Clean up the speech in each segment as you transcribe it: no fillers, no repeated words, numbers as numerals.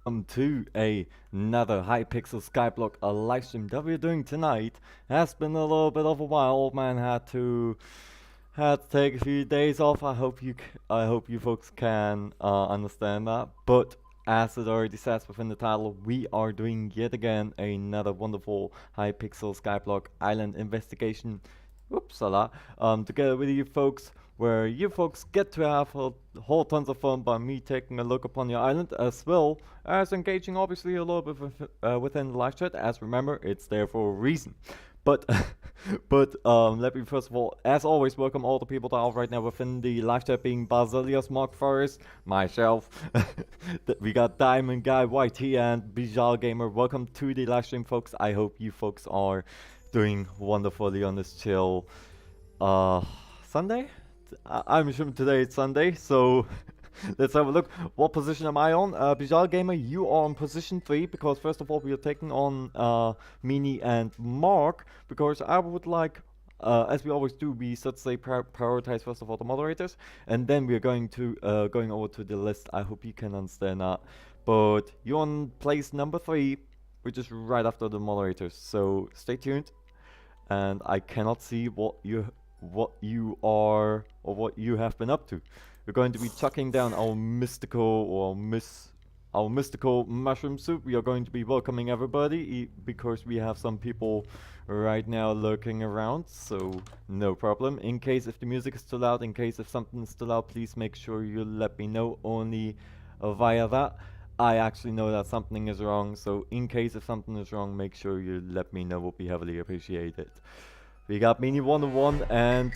welcome to another HyPixel Skyblock a live stream that we're doing tonight. Has been a little bit of a while. Old man had to take a few days off. I hope you folks can understand that. But as it already says within the title, we are doing yet again another wonderful HyPixel Skyblock Island investigation. Whoopsala. Together with you folks, where you folks get to have a whole tons of fun by me taking a look upon your island, as well as engaging obviously a little bit within the live chat. As remember, it's there for a reason. But let me first of all, as always, welcome all the people that are right now within the live chat, being Basilius, Mark Forrest, myself. We got Diamond Guy, YT, and Bijal Gamer. Welcome to the live stream, folks. I hope you folks are doing wonderfully on this chill Sunday. I'm assuming today it's Sunday, so let's have a look. What position am I on? Bijal Gamer, you are on position 3, because first of all we are taking on Mini and Mark, because I would like, as we always do, we so to say prioritize first of all the moderators, and then we are going over to the list. I hope you can understand that. But you're on place number 3, which is right after the moderators, so stay tuned. And I cannot see what you are or what you have been up to. We're going to be chucking down our mystical mushroom soup. We are going to be welcoming everybody because we have some people right now lurking around, so no problem. In case if the music is too loud, in case if something is too loud, please make sure you let me know only via that. I actually know that something is wrong, so in case if something is wrong, make sure you let me know. Will be heavily appreciated. We got Mini 101 and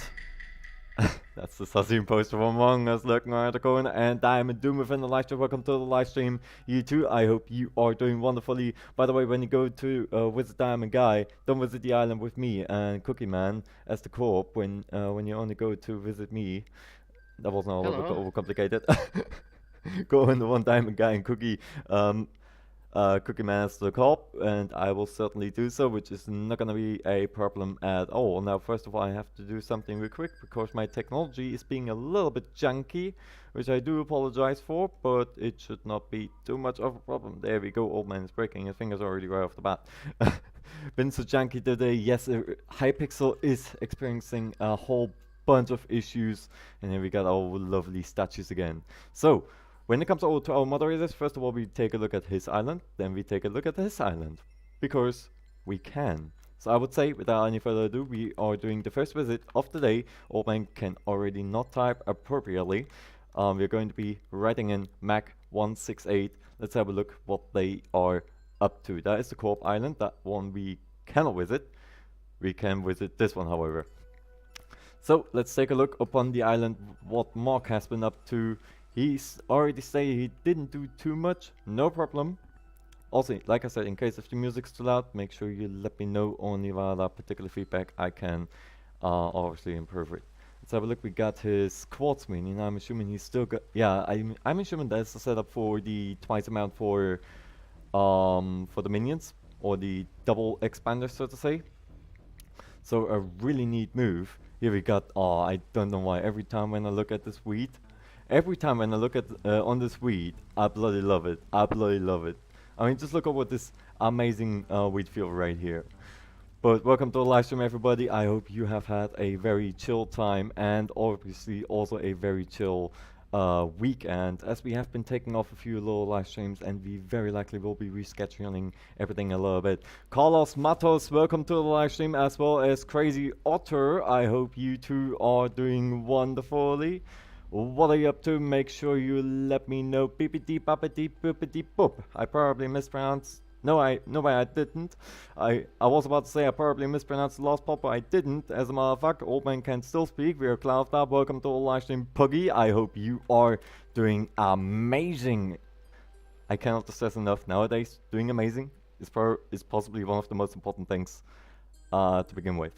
that's the Sassy poster from Among Us lurking around the corner, and Diamond Doom within the live stream. Welcome to the live stream, you too. I hope you are doing wonderfully. By the way, when you go to visit Diamond Guy, don't visit the island with me and Cookie Man as the co-op. When you only go to visit me, that wasn't a little bit overcomplicated. Go in the one Diamond Guy and Cookie Man as the co-op, and I will certainly do so, which is not gonna be a problem at all. Now, first of all, I have to do something real quick because my technology is being a little bit junky, which I do apologize for, but it should not be too much of a problem. There we go. Old man is breaking his fingers already right off the bat. Been so junky today. Yes, HyPixel is experiencing a whole bunch of issues, and here we got our lovely statues again. So when it comes over to our moderators, first of all we take a look at his island, then we take a look at his island, because we can. So I would say, without any further ado, we are doing the first visit of the day. Old man can already not type appropriately. We're going to be writing in Mac 168. Let's have a look what they are up to. That is the Co-op Island. That one we cannot visit. We can visit this one, however. So let's take a look upon the island, what Mark has been up to. He's already said he didn't do too much, no problem. Also, like I said, in case if the music's too loud, make sure you let me know only via that particular feedback. I can obviously improve it. Let's have a look. We got his quartz mini, and I'm assuming he's still got. Yeah, I'm assuming that's the setup for the twice amount for the minions, or the double expander, so to say. So a really neat move. Here we got. I don't know why. Every time when I look at this weed. Every time when I look at on this weed, I bloody love it. I bloody love it. I mean, just look at what this amazing wheat field right here. But welcome to the live stream, everybody. I hope you have had a very chill time, and obviously also a very chill weekend, as we have been taking off a few little live streams, and we very likely will be rescheduling everything a little bit. Carlos Matos, welcome to the live stream, as well as Crazy Otter. I hope you two are doing wonderfully. What are you up to? Make sure you let me know. Beepity boppity boopity boop. I probably mispronounced. No, I didn't. I was about to say I probably mispronounced the last part, but I didn't. As a matter of fact, Old Man can still speak. We are Cloud Up. Welcome to the live stream, Puggy. I hope you are doing amazing. I cannot stress enough. Nowadays, doing amazing is possibly one of the most important things to begin with.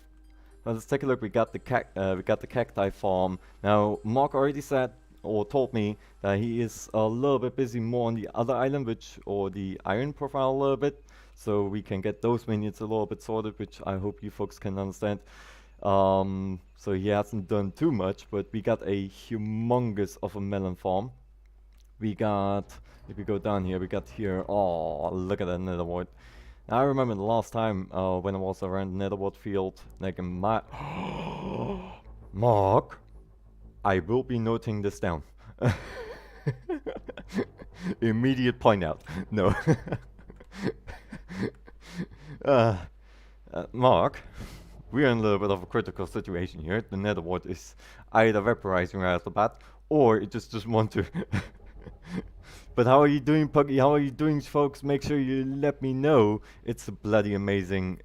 Now let's take a look. We got the cacti farm. Now Mark already said or told me that he is a little bit busy more on the other island, or the iron profile a little bit, so we can get those minions a little bit sorted, which I hope you folks can understand. So he hasn't done too much, but we got a humongous of a melon farm. we got, if we go down here, we got here, oh, look at that netherwort. I remember the last time when I was around the netherwort field, like in my... Mark, I will be noting this down. Immediate point out. No. Mark, we're in a little bit of a critical situation here. The netherwort is either vaporizing right off the bat, or it just doesn't want to. But how are you doing, Puggy? How are you doing, folks? Make sure you let me know. It's a bloody amazing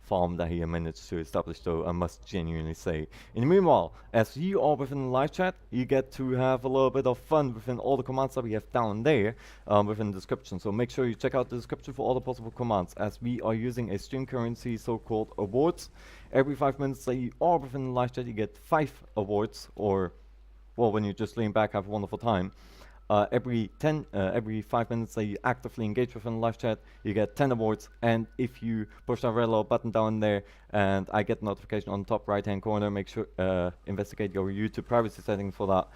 farm that he managed to establish, though, I must genuinely say. In the meanwhile, as you are within the live chat, you get to have a little bit of fun within all the commands that we have down there within the description. So make sure you check out the description for all the possible commands, as we are using a stream currency, so-called awards. Every 5 minutes that you are within the live chat, you get 5 awards, or, well, when you just lean back, have a wonderful time. Every 5 minutes that you actively engage within the live chat, you get 10 awards. And if you push that red little button down there, and I get notification on the top right-hand corner, make sure investigate your YouTube privacy settings for that.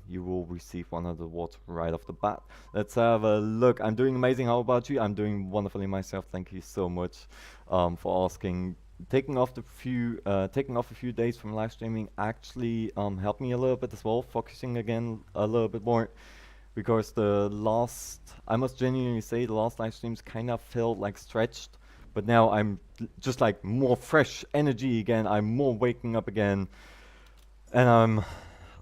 You will receive 100 awards right off the bat. Let's have a look. I'm doing amazing. How about you? I'm doing wonderfully myself. Thank you so much for asking. Taking off a few days from live streaming actually helped me a little bit as well, focusing again a little bit more, because I must genuinely say, the last live streams kind of felt like stretched, but now I'm just like more fresh energy again. I'm more waking up again, and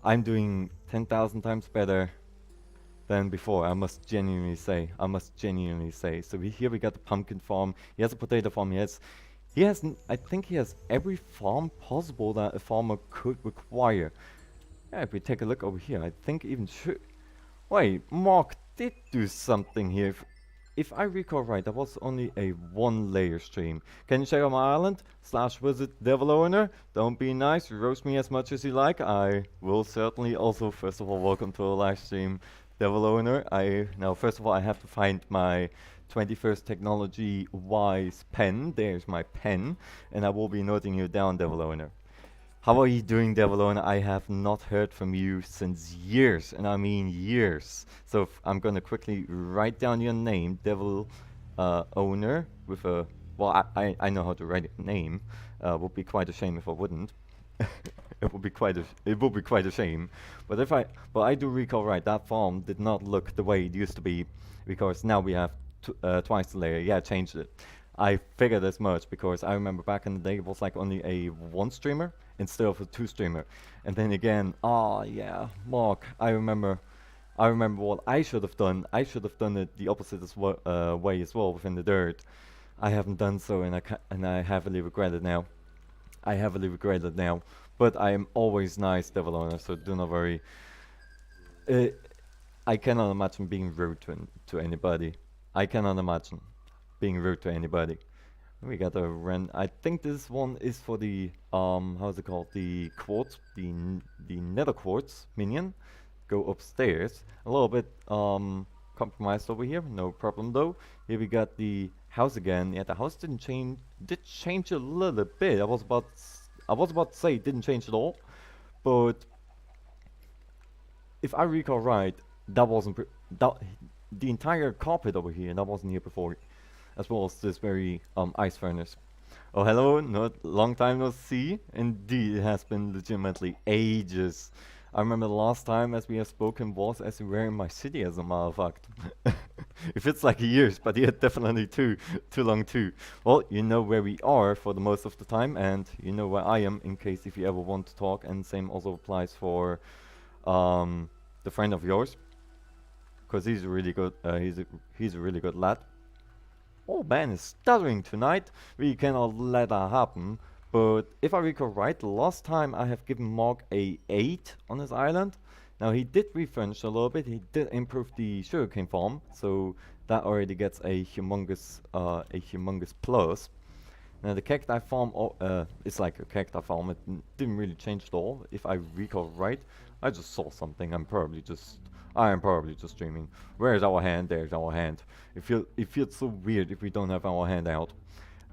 I'm doing 10,000 times better than before. I must genuinely say. So here we got the pumpkin farm. He has a potato farm. I think he has every farm possible that a farmer could require. Yeah, if we take a look over here, I think even wait, Mark did do something here. If I recall right, that was only a 1-layer stream. Can you check out my island? /visit devil owner. Don't be nice, roast me as much as you like. I will certainly also, first of all, welcome to a live stream, devil owner. Now, first of all, I have to find my 21st technology wise pen. There's my pen, and I will be noting you down, devil owner. How are you doing, devil owner? I have not heard from you since years, and I mean years. So I'm gonna quickly write down your name, devil owner, with a, well, I know how to write a name. Would be quite a shame if I wouldn't. It would be quite a shame. But I do recall right, that farm did not look the way it used to be, because now we have twice the layer. Yeah, changed it. I figured as much, because I remember back in the day it was like only a 1 streamer instead of a 2 streamer. And then again, yeah, Mark, I remember what I should have done. I should have done it the opposite way as well, within the dirt. I haven't done so, and I heavily regret it now. But I am always nice, devil owner, so do not worry. I cannot imagine being rude to anybody. I cannot imagine being rude to anybody. We got a I think this one is for the how's it called? The quartz, the nether quartz minion. Go upstairs. A little bit compromised over here. No problem though. Here we got the house again. Yeah, the house did change a little bit. I was about to say it didn't change at all, but if I recall right, that wasn't the entire carpet over here, that wasn't here before, as well as this very ice furnace. Oh, hello, long time no see. Indeed, it has been legitimately ages. I remember the last time as we have spoken was as we were in my city, as a matter of fact. It feels like years, but yeah, definitely too long too. Well, you know where we are for the most of the time, and you know where I am in case if you ever want to talk, and same also applies for the friend of yours, because he's a really good he's a really good lad. Oh man, is stuttering tonight. We cannot let that happen. But if I recall right, the last time I have given Mark a 8 on his island. Now he did refurnish a little bit. He did improve the sugarcane farm, so that already gets a humongous plus. Now the cacti farm is like a cacti farm. It didn't really change at all. If I recall right, I just saw something. I am probably just streaming. Where's our hand? There's our hand. It feels so weird if we don't have our hand out.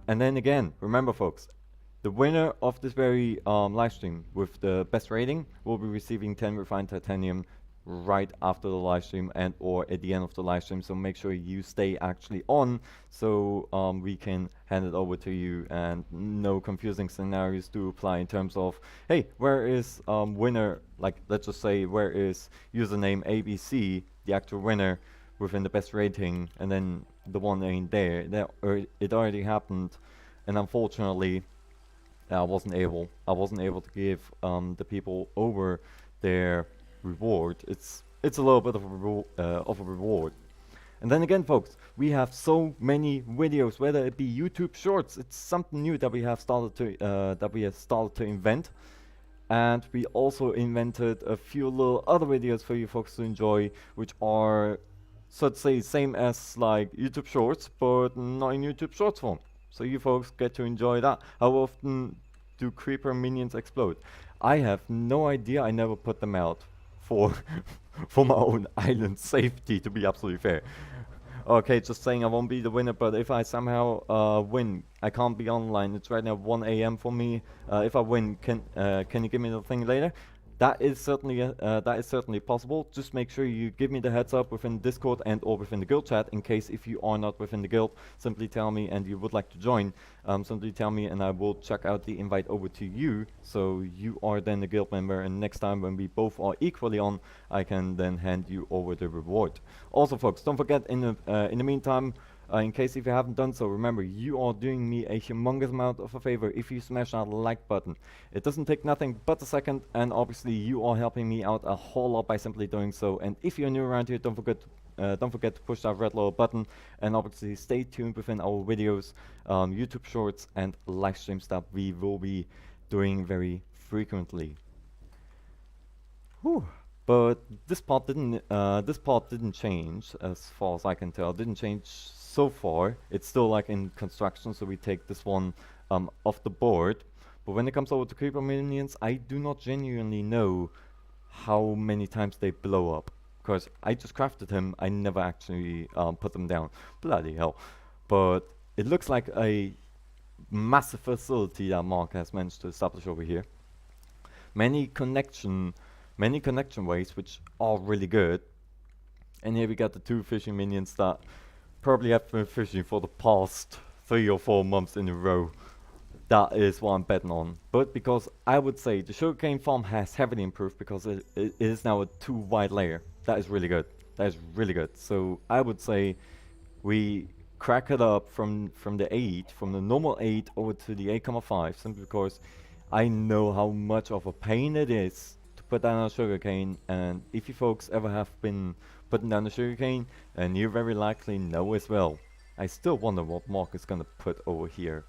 And then again, remember folks, the winner of this very live stream with the best rating will be receiving 10 refined titanium right after the live stream and or at the end of the live stream. So make sure you stay actually on, so we can hand it over to you and no confusing scenarios do apply in terms of, hey, where is winner, like let's just say where is username ABC, the actual winner within the best rating, and then the one ain't there. It already happened, and unfortunately I wasn't able to give the people over their reward. It's a little bit of a reward. And then again, folks, we have so many videos, whether it be YouTube Shorts. It's something new that we have started to invent, and we also invented a few little other videos for you folks to enjoy, which are, so to say, same as like YouTube Shorts, but not in YouTube Shorts form. So you folks get to enjoy that. How often do creeper minions explode? I have no idea. I never put them out for for my own island safety, to be absolutely fair. Okay, just saying I won't be the winner, but if I somehow win, I can't be online. It's right now 1 a.m. for me. If I win, can you give me the thing later? That is certainly possible. Just make sure you give me the heads up within Discord and or within the guild chat. In case if you are not within the guild, simply tell me, and you would like to join, simply tell me and I will check out the invite over to you, so you are then a guild member, and next time when we both are equally on, I can then hand you over the reward. Also folks, don't forget in the meantime, in case if you haven't done so, remember, you are doing me a humongous amount of a favor if you smash that like button. It doesn't take nothing but a second, and obviously you are helping me out a whole lot by simply doing so. And if you're new around here, don't forget to push that red little button, and obviously stay tuned within our videos, YouTube Shorts, and live streams that we will be doing very frequently. Whew. But this part didn't change, as far as I can tell. Didn't change so far. It's still like in construction, so we take this one off the board. But when it comes over to creeper minions, I do not genuinely know how many times they blow up, because I just crafted him. I never actually put them down. Bloody hell. But it looks like a massive facility that Mark has managed to establish over here. Many connection ways, which are really good. And here we got the 2 fishing minions that probably have been fishing for the past 3 or 4 months in a row. That is what I'm betting on. But because I would say the sugarcane farm has heavily improved, because it is now a 2 wide layer. That is really good. That is really good. So I would say we crack it up from the 8, from the normal 8 over to the 8,5, simply because I know how much of a pain it is to put down a sugarcane. And if you folks ever have been putting down the sugarcane, and you very likely know as well. I still wonder what Mark is gonna put over here.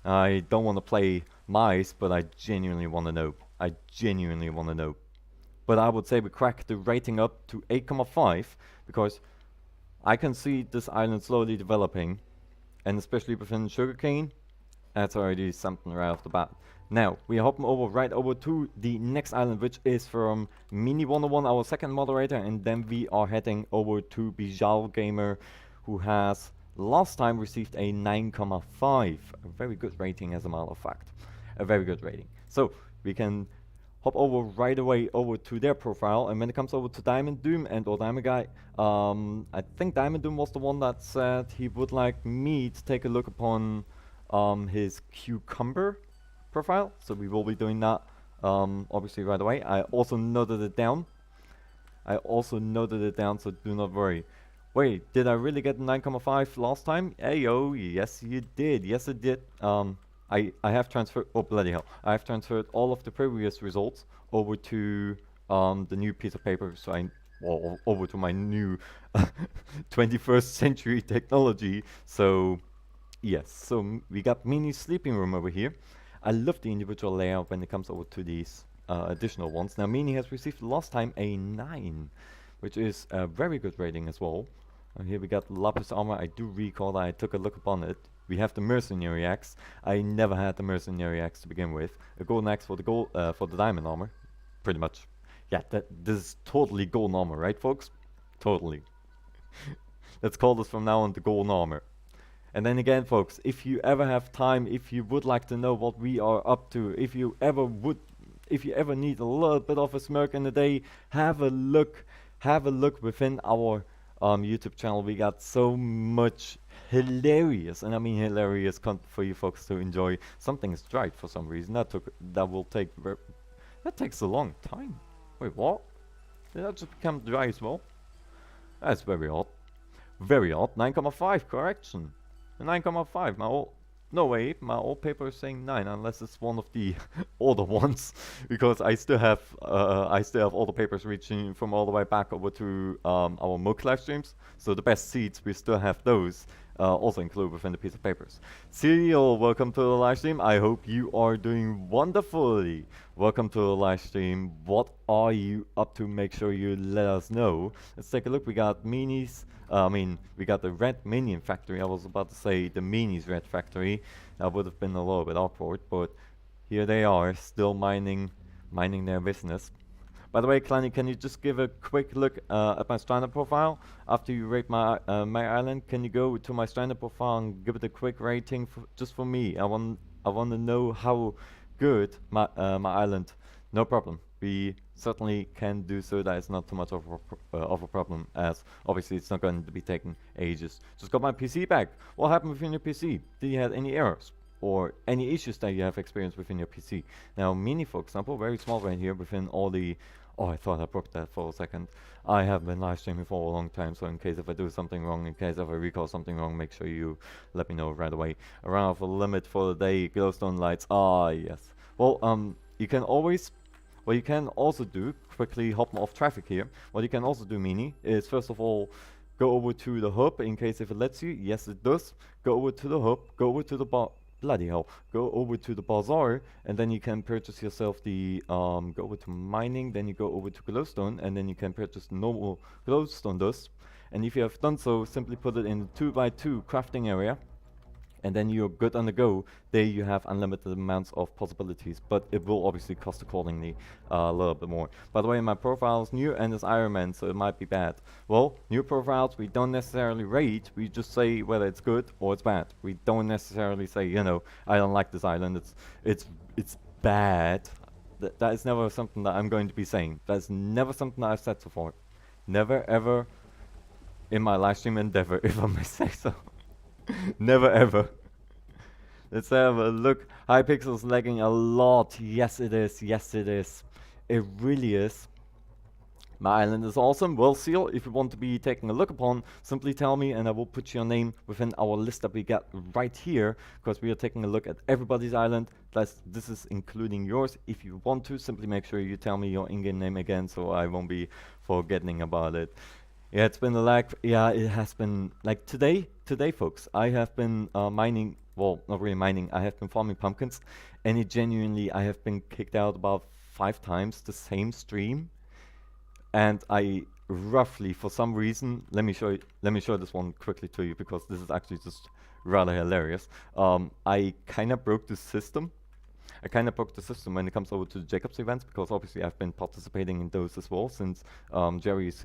I don't want to play mice, but I genuinely want to know. But I would say we crack the rating up to 8,5, because I can see this island slowly developing, and especially within sugarcane, that's already something right off the bat. Now, we are hopping right over to the next island, which is from Mini101, our second moderator, and then we are heading over to Bijal Gamer, who has last time received a 9,5. A very good rating, as a matter of fact. A very good rating. So, we can hop over right away over to their profile, and when it comes over to Diamond Doom and or Diamond Guy, I think Diamond Doom was the one that said he would like me to take a look upon his cucumber profile, so we will be doing that obviously right away. I also noted it down, so do not worry. Wait, did I really get 9,5 last time? Ayo, yes you did, yes it did. I have transferred, oh bloody hell, I have transferred all of the previous results over to the new piece of paper, so over to my new 21st century technology. So yes, so we got mini sleeping room over here. I love the individual layout when it comes over to these additional ones. Now Mini has received last time a 9, which is a very good rating as well. Here we got lapis armor. I do recall that I took a look upon it. We have the mercenary axe. I never had the mercenary axe to begin with. A golden axe for the diamond armor, pretty much. Yeah, this is totally golden armor, right, folks? Totally. Let's call this from now on the golden armor. And then again, folks, if you ever have time, if you would like to know what we are up to, if you ever would if you ever need a little bit of a smirk in the day, have a look. Have a look within our YouTube channel. We got so much hilarious, and I mean hilarious content for you folks to enjoy. Something is dried for some reason. That takes a long time. Wait, what? Did that just become dry as well? That's very odd. Very odd. 9,5 correction. 9,5. No way. My old paper is saying 9 unless it's one of the older ones, because I still have all the papers reaching from all the way back over to our MOOC live streams. So the best seeds, we still have those also included within the piece of papers. Serial, welcome to the live stream. I hope you are doing wonderfully. Welcome to the live stream. What are you up to? Make sure you let us know. Let's take a look. We got minis. We got the red minion factory. I was about to say the minis red factory. That would have been a little bit awkward, but here they are, still mining their business. By the way, Kleiny, can you just give a quick look at my Stranded profile? After you rate my island, can you go to my Stranded profile and give it a quick rating just for me? I want to know how good my island. No problem. We certainly can do so. That is not too much of a problem, as obviously it's not going to be taking ages. Just got my PC back. What happened within your PC? Did you have any errors or any issues that you have experienced within your PC? Now, Mini, for example, very small right here within all the. Oh, I thought I broke that for a second. I have been live streaming for a long time, so in case if I do something wrong, in case if I recall something wrong, make sure you let me know right away. Around the limit for the day, glowstone lights. Ah, yes. Well, you can always. What you can also do, quickly hop off traffic here. What you can also do, Mini, is first of all, go over to the hub in case if it lets you. Yes, it does. Go over to the hub. Go over to the bloody hell. Go over to the bazaar, and then you can purchase yourself the go over to mining, then you go over to glowstone, and then you can purchase the normal glowstone dust. And if you have done so, simply put it in the 2x2 crafting area, and then you're good on the go. There you have unlimited amounts of possibilities, but it will obviously cost accordingly a little bit more. By the way, my profile is new and it's Iron Man, so it might be bad. Well, new profiles, we don't necessarily rate, we just say whether it's good or it's bad. We don't necessarily say, you know, I don't like this island, it's bad. That is never something that I'm going to be saying. That's never something that I've said so far. Never ever in my live stream endeavor, if I may say so. Never ever. Let's have a look. HyPixel's lagging a lot. Yes, it is. Yes, it is. It really is. My island is awesome. Well, Seal, if you want to be taking a look upon, simply tell me and I will put your name within our list that we got right here, because we are taking a look at everybody's island. This is including yours. If you want to, simply make sure you tell me your in-game name again so I won't be forgetting about it. Yeah, it's been a lag. Yeah, it has been like today, folks. I have been mining. Well, not really mining. I have been farming pumpkins, and I have been kicked out about 5 times the same stream. And I roughly, for some reason, let me show this one quickly to you because this is actually just rather hilarious. I kind of broke the system. When it comes over to the Jacobs events, because obviously I've been participating in those as well since Jerry's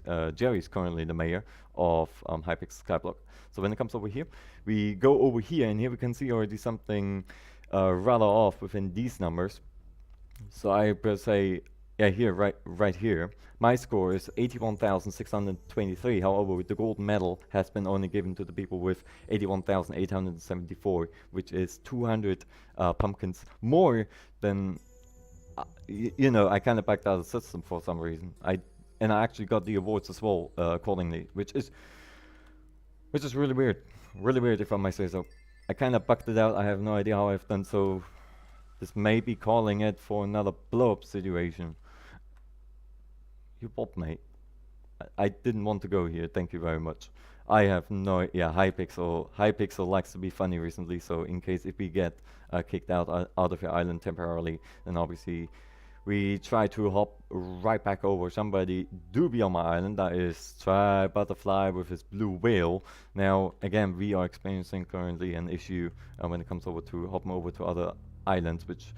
currently the mayor of HyPixel Skyblock. So when it comes over here, we go over here, and here we can see already something rather off within these numbers. So I per se, yeah, here, right here, my score is 81,623. However, the gold medal has been only given to the people with 81,874, which is 200 pumpkins more than, you know, I kind of backed out of the system for some reason. And I actually got the awards as well accordingly, which is really weird if I might say so. I kind of bugged it out. I have no idea how I've done so. This may be calling it for another blow-up situation. You bot, mate. I didn't want to go here, thank you very much. I have no, yeah, HyPixel likes to be funny recently, so in case if we get kicked out of your island temporarily, then obviously we try to hop right back over. Somebody do be on my island, that is Try Butterfly with his blue whale. Now, again, we are experiencing currently an issue when it comes over to hopping over to other islands, which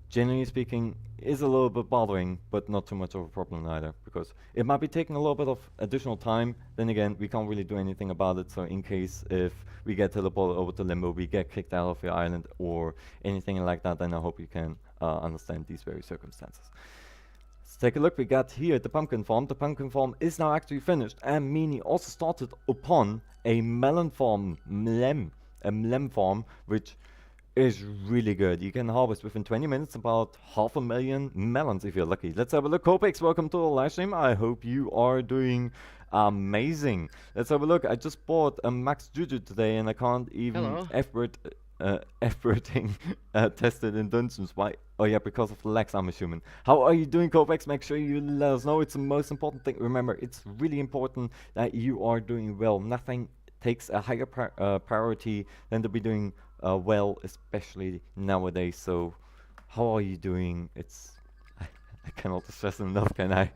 generally speaking is a little bit bothering, but not too much of a problem either, because it might be taking a little bit of additional time. Then again, we can't really do anything about it, so in case if we get teleported over to Limbo, we get kicked out of your island or anything like that, then I hope you can understand these very circumstances. Let's take a look. We got here the pumpkin farm. The pumpkin farm is now actually finished, and Meanie also started upon a melon farm, a mlem farm, which is really good. You can harvest within 20 minutes about 500,000 melons if you're lucky. Let's have a look. Kopix, welcome to the live stream. I hope you are doing amazing. Let's have a look. I just bought a max juju today and I can't even everything tested in dungeons. Why? Oh yeah, because of the lags, I'm assuming. How are you doing, Kopix? Make sure you let us know. It's the most important thing. Remember, it's really important that you are doing well. Nothing takes a higher priority than to be doing well, especially nowadays. So how are you doing? I cannot stress enough, can I?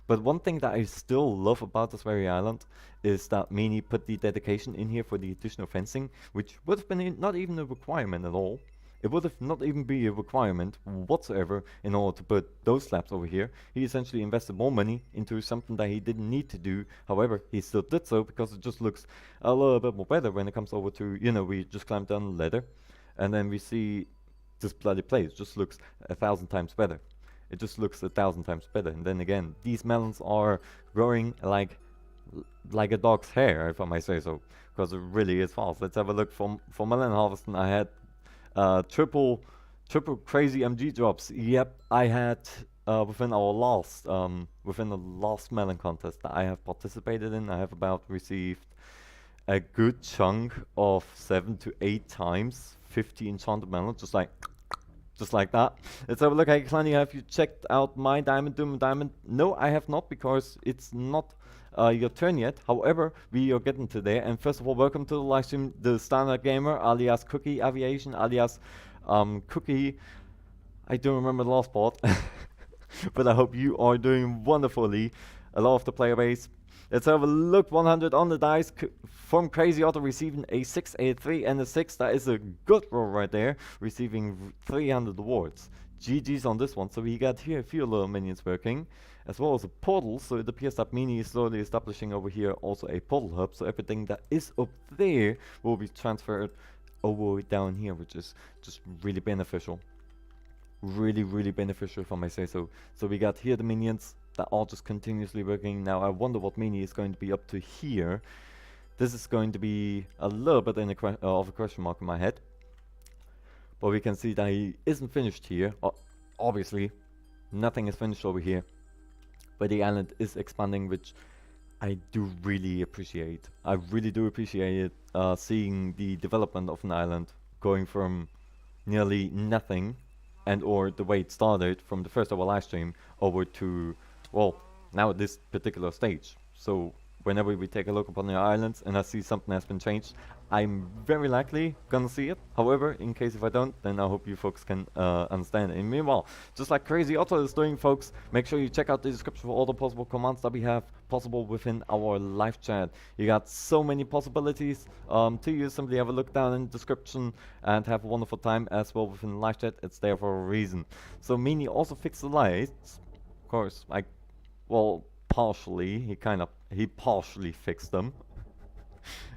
But one thing that I still love about this very island is that Meanie put the dedication in here for the additional fencing, which would have been not even a requirement at all. It would have not even be a requirement whatsoever in order to put those slabs over here. He essentially invested more money into something that he didn't need to do. However, he still did so because it just looks a little bit more better when it comes over to, you know, we just climb down the ladder and then we see this bloody place. It just looks 1,000 times better. It just looks 1,000 times better. And then again, these melons are growing like a dog's hair, if I may say so, because it really is fast. Let's have a look. For melon harvesting, I had triple crazy MG drops. Yep, I had within the last melon contest that I have participated in, I have about received a good chunk of 7 to 8 times 50 enchanted melons, just like that. Let's have a look. Hey Clanny, have you checked out my Diamond Doom Diamond? No, I have not, because it's not your turn yet. However, we are getting to there. And first of all, welcome to the live stream, the Standard Gamer, alias Cookie Aviation, alias Cookie. I don't remember the last part, but I hope you are doing wonderfully. A lot of the player base. Let's have a look. 100 on the dice from Crazy Otto, receiving a 6, a 3, and a 6. That is a good roll right there, receiving 300 awards. GG's on this one. So we got here a few little minions working, as well as a portal. So it appears that Meanie is slowly establishing over here also a portal hub. So everything that is up there will be transferred over down here, which is just really beneficial. Really beneficial, if I may say so. So we got here the minions that are just continuously working. Now I wonder what Meanie is going to be up to here. This is going to be a little bit of a question mark in my head. But we can see that he isn't finished here. Obviously, nothing is finished over here. But the island is expanding, which I do really appreciate. I really do appreciate it, seeing the development of an island going from nearly nothing, and or the way it started from the first of our live stream over to, well, now at this particular stage. So whenever we take a look upon the islands and I see something has been changed, I'm very likely gonna see it. However, in case if I don't, then I hope you folks can understand it. And meanwhile, just like Crazy Otto is doing, folks, make sure you check out the description for all the possible commands that we have possible within our live chat. You got so many possibilities to use. Simply have a look down in the description and have a wonderful time as well within the live chat. It's there for a reason. So Meanie also fixed the lights. Of course, well, partially. He partially fixed them.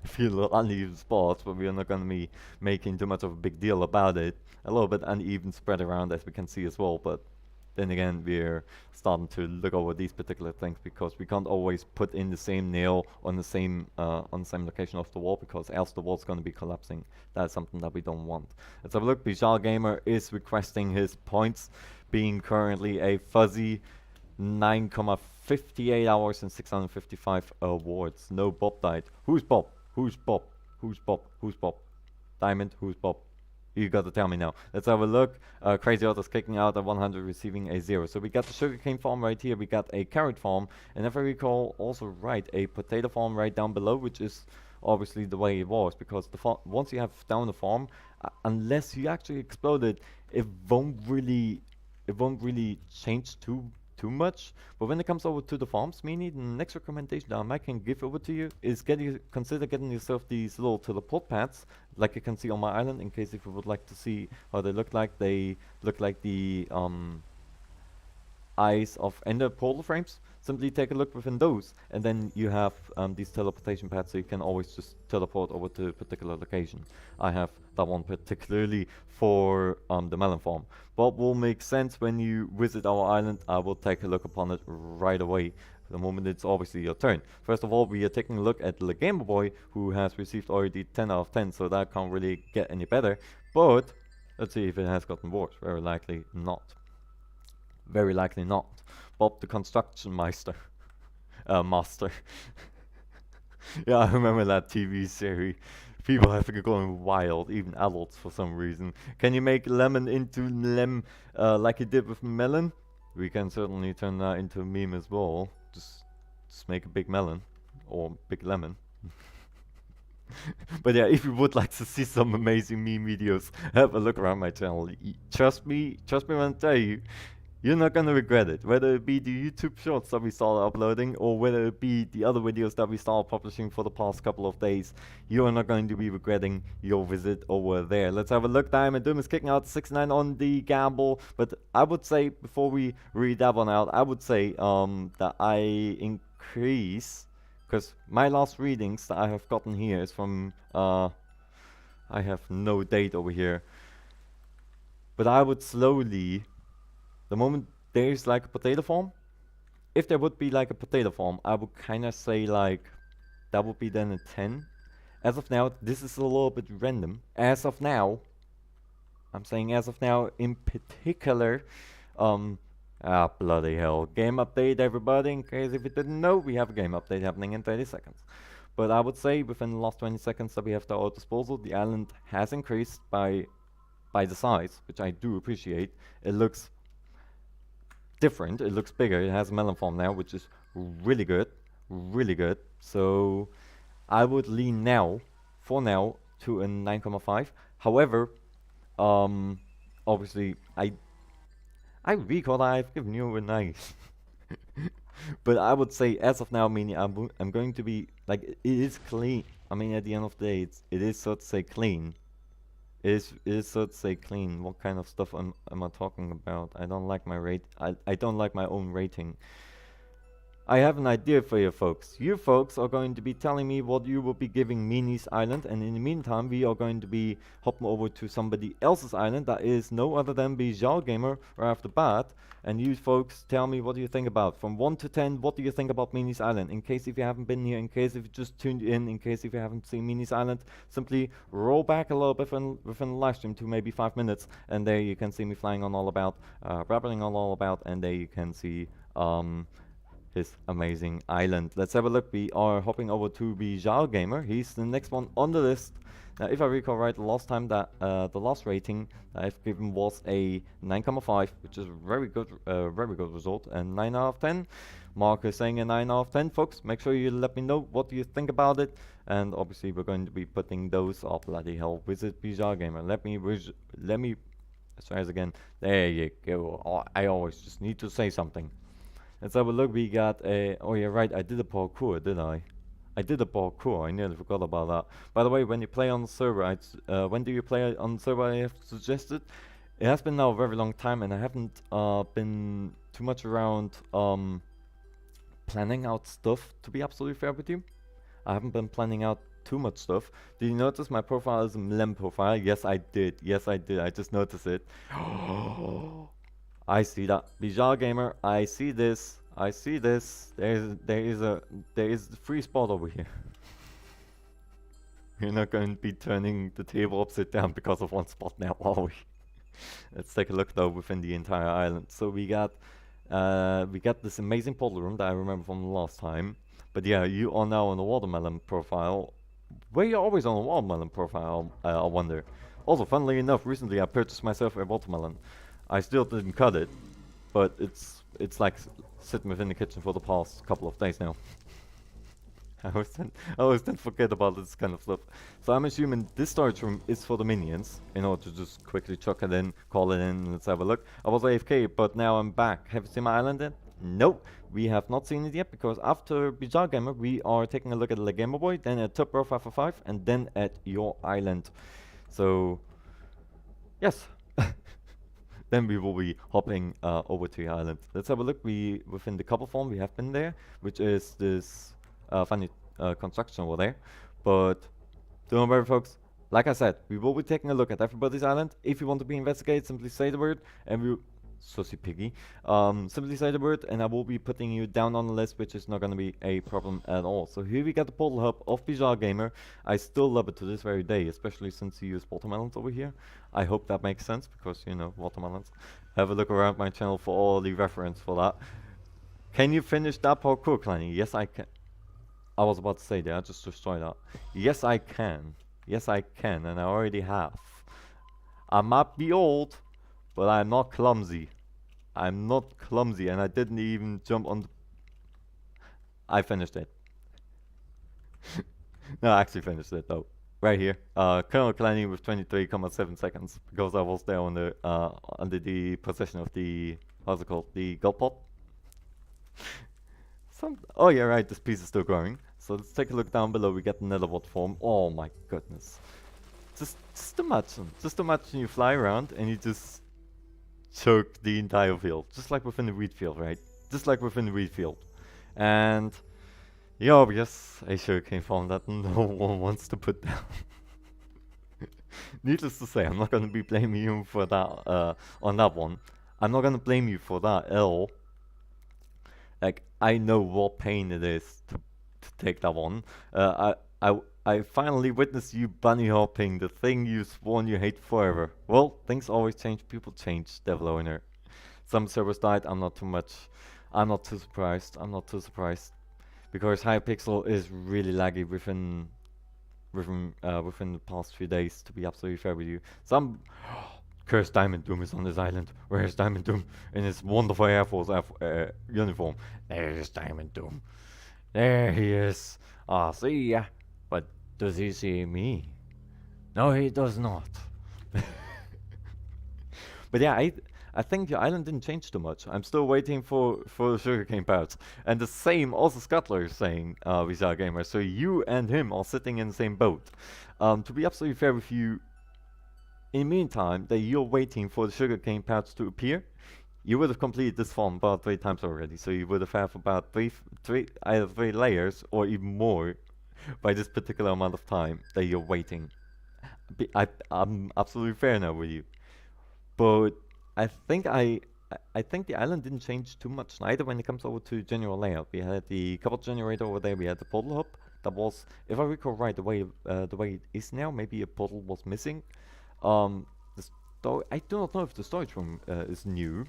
A few little uneven spots, but we are not going to be making too much of a big deal about it. A little bit uneven spread around, as we can see as well, but then again, we're starting to look over these particular things because we can't always put in the same nail on the same location of the wall, because else the wall's going to be collapsing. That's something that we don't want. Let's have a look. Bijal Gamer is requesting his points, being currently a fuzzy 9,58 hours and 655 awards. No, Bob died. Who's Bob? Who's Bob? Who's Bob? Who's Bob? Diamond, who's Bob? You gotta tell me now. Let's have a look. Crazy Otto's kicking out at 100, receiving a 0. So we got the sugarcane farm right here. We got a carrot farm. And if I recall, also right, a potato farm right down below, which is obviously the way it was. Because once you have down the farm, unless you actually explode it, it won't really change too much. But when it comes over to the farms, Meanie, the next recommendation that I can give over to you is consider getting yourself these little teleport pads, like you can see on my island, in case if you would like to see how they look like. They look like the eyes of ender portal frames. simply take a look within those, and then you have these teleportation pads, so you can always just teleport over to a particular location. I have that one particularly for the melon farm. What will make sense when you visit our island, I will take a look upon it right away. The moment it's obviously your turn. First of all, we are taking a look at the Game Boy, who has received already 10 out of 10, so that can't really get any better. But let's see if it has gotten worse. Very likely not. Very likely not. Bob the Construction Meister. Master. Yeah, I remember that TV series. People have been going wild, even adults for some reason. Can you make lemon into lem like you did with melon? We can certainly turn that into a meme as well. Just make a big melon or big lemon. But yeah, if you would like to see some amazing meme videos, have a look around my channel. Trust me when I tell you, you're not gonna regret it. Whether it be the YouTube shorts that we started uploading, or whether it be the other videos that we started publishing for the past couple of days, you are not going to be regretting your visit over there. Let's have a look. Diamond Doom is kicking out 69 on the gamble, but I would say, before we read that one out, I would say that I increase, because my last readings that I have gotten here is from, I have no date over here, but I would slowly, the moment there's like a potato farm, if there would be like a potato farm, I would kind of say like, that would be then a 10. As of now, this is a little bit random. As of now, I'm saying as of now in particular, bloody hell. Game update, everybody, in case if you didn't know, we have a game update happening in 30 seconds. But I would say within the last 20 seconds that we have to our disposal, the island has increased by the size, which I do appreciate. It looks different, it looks bigger, it has a melon farm now, which is really good, really good. So I would lean now, for now, to a 9.5. However, obviously, I recall I've given you a 9. But I would say, as of now, meaning I'm going to be, like, it is clean. I mean, at the end of the day, it is so to say clean. It is so to say clean. What kind of stuff am I talking about? I don't like my I don't like my own rating. I have an idea for you folks. You folks are going to be telling me what you will be giving Mini's island, and in the meantime we are going to be hopping over to somebody else's island that is no other than Bijal Gamer right off the bat, and you folks tell me what you think about. From 1 to 10, what do you think about Mini's island? In case if you haven't been here, in case if you just tuned in case if you haven't seen Mini's island, simply roll back a little bit within the live stream to maybe 5 minutes, and there you can see me flying on all about, babbling on all about, and there you can see his amazing island. Let's have a look. We are hopping over to Bijal Gamer. He's the next one on the list. Now, if I recall right, the last time that the last rating I've given was a 9.5, which is very good result, and 9 out of 10. Mark is saying a 9 out of 10, folks. Make sure you let me know what you think about it, and obviously we're going to be putting those up. Bloody hell, visit Bijal Gamer. Let me try this again. There you go. I always just need to say something. Let's have a look. We got a. Oh yeah, right. I did a parkour, didn't I? I did a parkour. I nearly forgot about that. By the way, when you play on the server, when do you play on the server I have suggested? It has been now a very long time, and I haven't been too much around planning out stuff. To be absolutely fair with you, I haven't been planning out too much stuff. Did you notice my profile is a lem profile? Yes, I did. Yes, I did. I just noticed it. I see that. Bijal Gamer, I see this. I see this. There is a free spot over here. We're not going to be turning the table upside down because of one spot now, are we? Let's take a look though within the entire island. So we got this amazing portal room that I remember from the last time. But yeah, you are now on the watermelon profile. Were you always on the watermelon profile? I wonder. Also, funnily enough, recently I purchased myself a watermelon. I still didn't cut it, but it's like sitting within the kitchen for the past couple of days now. I always tend to forget about this kind of stuff. So I'm assuming this storage room is for the minions, in order to just quickly chuck it in, call it in, and let's have a look. I was AFK, but now I'm back. Have you seen my island yet? Nope, we have not seen it yet, because after Bijal Gamer, we are taking a look at the Game Boy, then at Top Row 545, and then at your island. So, yes. then we will be hopping over to the island. Let's have a look. Within the couple form we have been there, which is this funny construction over there. But don't worry, folks. Like I said, we will be taking a look at everybody's island. If you want to be investigated, simply say the word, and we Sussy Piggy. Simply say the word, and I will be putting you down on the list, which is not going to be a problem at all. So here we got the portal hub of Bizarre Gamer. I still love it to this very day, especially since you use watermelons over here. I hope that makes sense, because, you know, watermelons. Have a look around my channel for all the reference for that. Can you finish that parkour, Clanny? Yes, I can. I was about to say that, I just destroyed that. Yes, I can. Yes, I can, and I already have. I might be old, but I'm not clumsy. I'm not clumsy, and I didn't even jump on the... I finished it. No, I actually finished it, though. Right here. Colonel Clanny with 23.7 seconds, because I was there on the, under the possession of the... How's it called? The gold pot? Oh yeah, right, this piece is still growing. So let's take a look down below. We get the nether wart form. Oh my goodness. Just imagine you fly around and you just choke the entire field. Just like within the wheat field, right? Just like within the wheat field. And the obvious, a sugarcane farm that no one wants to put down. Needless to say, I'm not going to be blaming you for that, on that one. I'm not going to blame you for that at all. Like, I know what pain it is to take that one. I finally witnessed you bunny hopping, the thing you sworn you hate forever. Well, things always change, people change, Devil Owner. Some servers died, I'm not too surprised, because HyPixel is really laggy within the past few days, to be absolutely fair with you. Cursed Diamond Doom is on this island. Where's Diamond Doom in his wonderful Air Force uniform? There's Diamond Doom. There he is. Ah, see ya. But does he see me? No, he does not. But yeah, I think the island didn't change too much. I'm still waiting for the sugarcane parts. And the same also Scuttler is saying, Bizarre Gamer. So you and him are sitting in the same boat. To be absolutely fair with you, in the meantime that you're waiting for the sugarcane patch to appear, you would have completed this farm about 3 times already. So you would have about either 3 layers or even more by this particular amount of time that you're waiting. I'm absolutely fair now with you. But I think the island didn't change too much neither when it comes over to general layout. We had the couple generator over there, we had the portal hub. That was, if I recall right, the way it is now, maybe a portal was missing. I do not know if the storage room is new.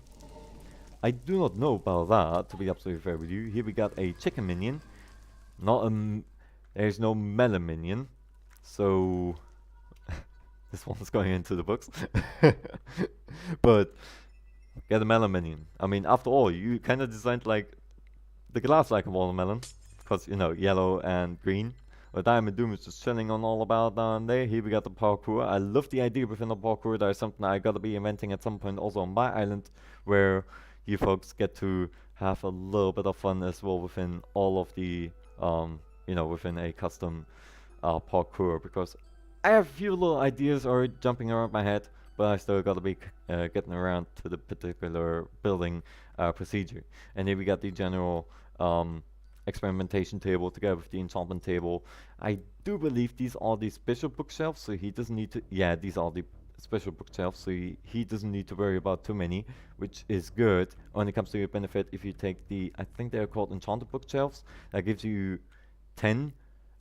I do not know about that, to be absolutely fair with you. Here we got a chicken minion. There's no melon minion. So this one's going into the books. But get a melon minion. I mean, after all, you kind of designed like the glass like a watermelon, because you know, yellow and green. But Diamond Doom is just chilling on all about down there. Here we got the parkour. I love the idea within the parkour. That is something I gotta be inventing at some point also on my island, where you folks get to have a little bit of fun as well within all of the, you know, within a custom parkour. Because I have a few little ideas already jumping around my head, but I still gotta be getting around to the particular building procedure. And here we got the general experimentation table together with the enchantment table. I do believe these are the special bookshelves, so he doesn't need to... Yeah, these are the special bookshelves, so he doesn't need to worry about too many, which is good when it comes to your benefit. If you take the... I think they're called enchanted bookshelves. That gives you 10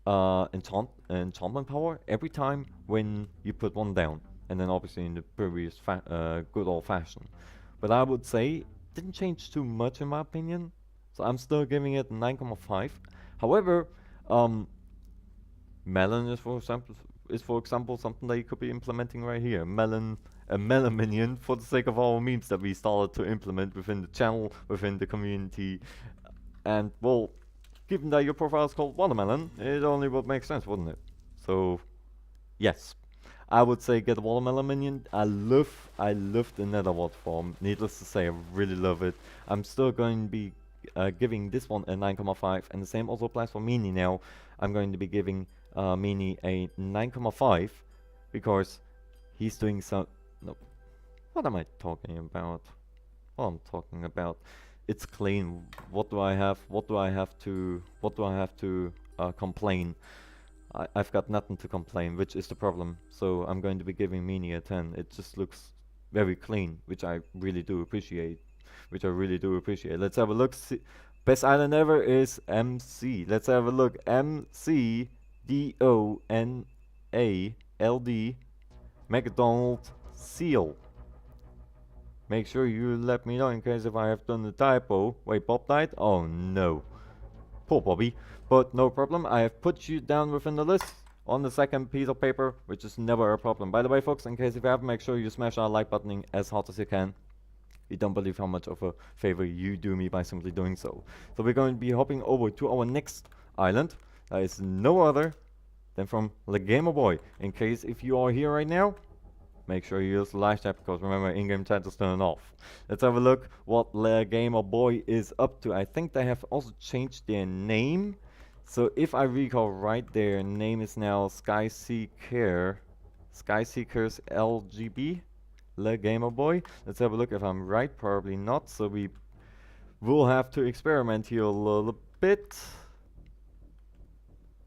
enchantment power every time when you put one down. And then obviously in the previous good old fashion. But I would say didn't change too much in my opinion. So I'm still giving it 9.5. However, melon is for example something that you could be implementing right here. A melon minion for the sake of our memes that we started to implement within the channel, within the community. And well, given that your profile is called watermelon, it only would make sense, wouldn't it? So yes, I would say get a watermelon minion. I love the nether wart form. Needless to say, I really love it. I'm still going to be giving this one a 9.5, and the same also applies for Meanie now. I'm going to be giving Meanie a 9.5 because he's doing some... No. What am I talking about? What I'm talking about? It's clean. What do I have? What do I have to? What do I have to complain? I've got nothing to complain, which is the problem. So I'm going to be giving Mini a 10. It just looks very clean, which I really do appreciate. Let's have a look. Best island ever is MC. Let's have a look. MCDONALD McDonald Seal. Make sure you let me know in case if I have done a typo. Wait, Bob died? Oh no. Poor Bobby. But no problem, I have put you down within the list on the second piece of paper, which is never a problem. By the way, folks, in case if you haven't, make sure you smash that like button as hard as you can. You don't believe how much of a favor you do me by simply doing so. So we're going to be hopping over to our next island. That is no other than from the Gamer Boy. In case if you are here right now, make sure you use the live chat, because remember, in-game chat is turned off. Let's have a look what the Gamer Boy is up to. I think they have also changed their name. So if I recall right, their name is now Skyseekers LGB, Le Gamer Boy. Let's have a look if I'm right, probably not. So we will have to experiment here a little bit.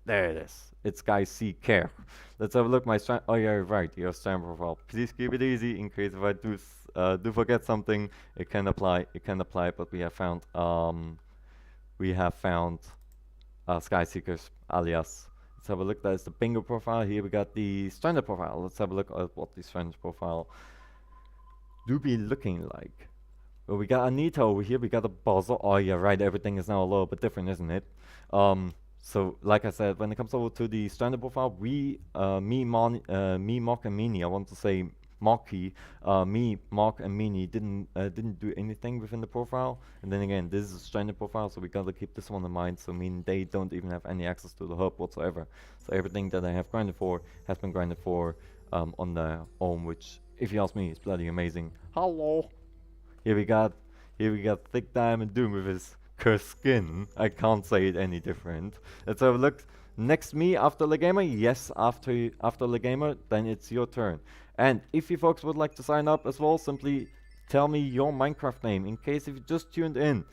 There it is. It's Skyseekers. Let's have a look. Oh yeah, right. Your strand profile. Please keep it easy in case if I do forget something. It can apply. But we have found Skyseekers alias. Let's have a look. That is the bingo profile. Here we got the stranded profile. Let's have a look at what the stranded profile do be looking like. Well, we got Anita over here. We got a buzzer. Oh yeah, right. Everything is now a little bit different, isn't it? So, like I said, when it comes over to the stranded profile, me, Mock, and Mini, I want to say Mocky, Mock, and Mini didn't do anything within the profile. And then again, this is a stranded profile, so we gotta keep this one in mind. So, meaning they don't even have any access to the hub whatsoever. So everything that I have grinded for has been grinded for on their own, which, if you ask me, is bloody amazing. Hello. Here we got Thick Diamond Doom with his cursed skin. I can't say it any different. Let's have a look. Next me after the gamer. Yes, after the gamer, then it's your turn. And if you folks would like to sign up as well, simply tell me your Minecraft name. In case if you just tuned in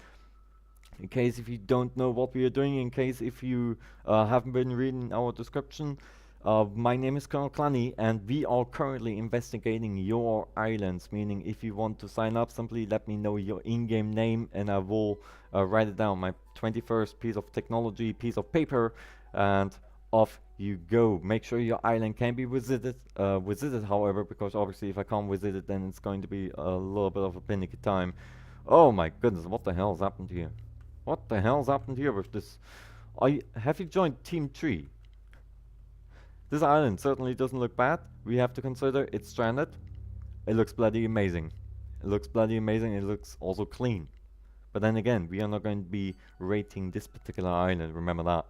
case if you don't know what we are doing, in case if you haven't been reading our description. My name is Colonel Clanny, and we are currently investigating your islands, meaning if you want to sign up, simply let me know your in-game name and I will write it down, my 21st piece of technology, piece of paper, and off you go. Make sure your island can be visited, however, because obviously if I can't visit it, then it's going to be a little bit of a panicky time. Oh my goodness, what the hell's happened here? What the hell's happened here with this? Have you joined Team 3? This island certainly doesn't look bad. We have to consider it's stranded. It looks bloody amazing. It looks also clean. But then again, we are not going to be rating this particular island. Remember that.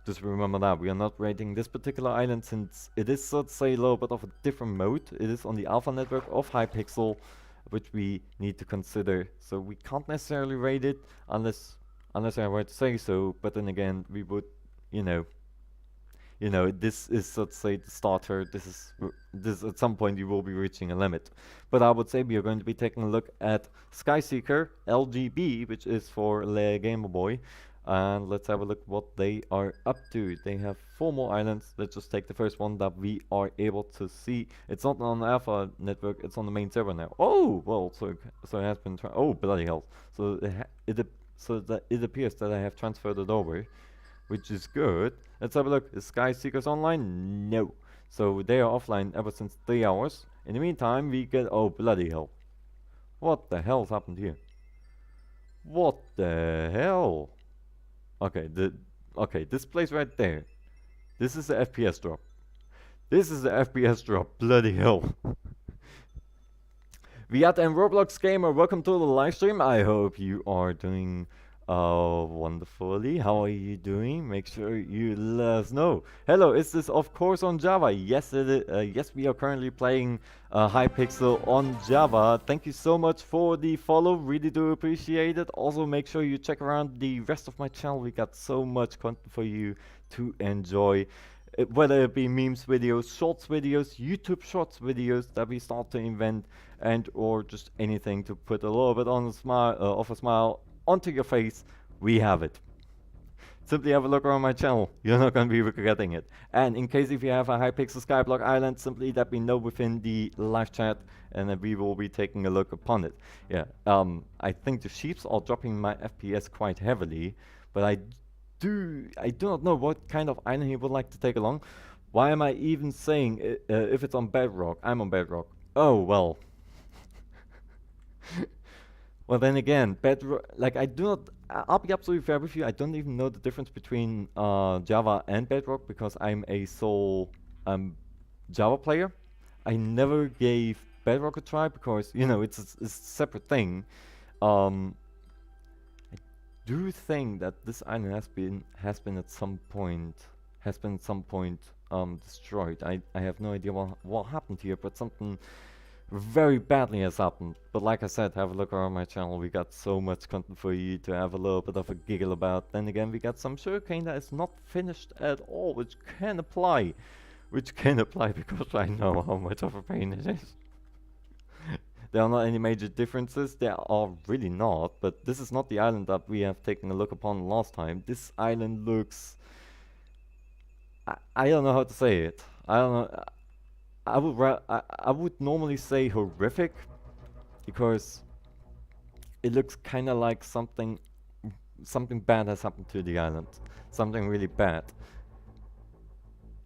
Just remember that. We are not rating this particular island since it is, so to say, a little bit of a different mode. It is on the alpha network of HyPixel, which we need to consider. So we can't necessarily rate it unless I were to say so. But then again, we would, this is, let's say, the starter. This at some point you will be reaching a limit. But I would say we are going to be taking a look at Skyseeker LGB, which is for Le Gamer Boy. And let's have a look what they are up to. They have 4 more islands. Let's just take the first one that we are able to see. It's not on the alpha network, it's on the main server now. Oh, well, so it has been, oh, bloody hell. So it appears that I have transferred it over, which is good. Let's have a look. Is Skyseekers online? No. So they are offline ever since 3 hours. In the meantime, we get... Oh, bloody hell. What the hell's happened here? What the hell? Okay, this place right there. This is the FPS drop. Bloody hell. Viat and Roblox Gamer, welcome to the live stream. I hope you are doing wonderfully. How are you doing? Make sure you let us know. Hello, is this of course on Java? Yes, it is. Yes, we are currently playing HyPixel on Java. Thank you so much for the follow. Really do appreciate it. Also, make sure you check around the rest of my channel. We got so much content for you to enjoy. whether it be memes videos, shorts videos, YouTube shorts videos that we start to invent, and or just anything to put a little bit on a smile, of a smile onto your face, we have it. Simply have a look around my channel. You're not going to be regretting it. And in case if you have a HyPixel Skyblock Island, simply let me know within the live chat, and then we will be taking a look upon it. Yeah, I think the sheeps are dropping my FPS quite heavily, but I do not know what kind of island he would like to take along. Why am I even saying if it's on Bedrock? I'm on Bedrock. Oh well. Well, then again, Bedrock, like I do not, I'll be absolutely fair with you, I don't even know the difference between Java and Bedrock because I'm a sole Java player. I never gave Bedrock a try because, you know, it's a separate thing. I do think that this island has been at some point destroyed. I have no idea what happened here, but something very badly has happened. But like I said, have a look around my channel. We got so much content for you to have a little bit of a giggle about. Then again, we got some sugarcane that is not finished at all, which can apply because I know how much of a pain it is. There are not any major differences. There are really not, but this is not the island that we have taken a look upon last time. This island looks... I don't know how to say it. I don't know. I would normally say horrific because it looks kind of like something bad has happened to the island. Something really bad.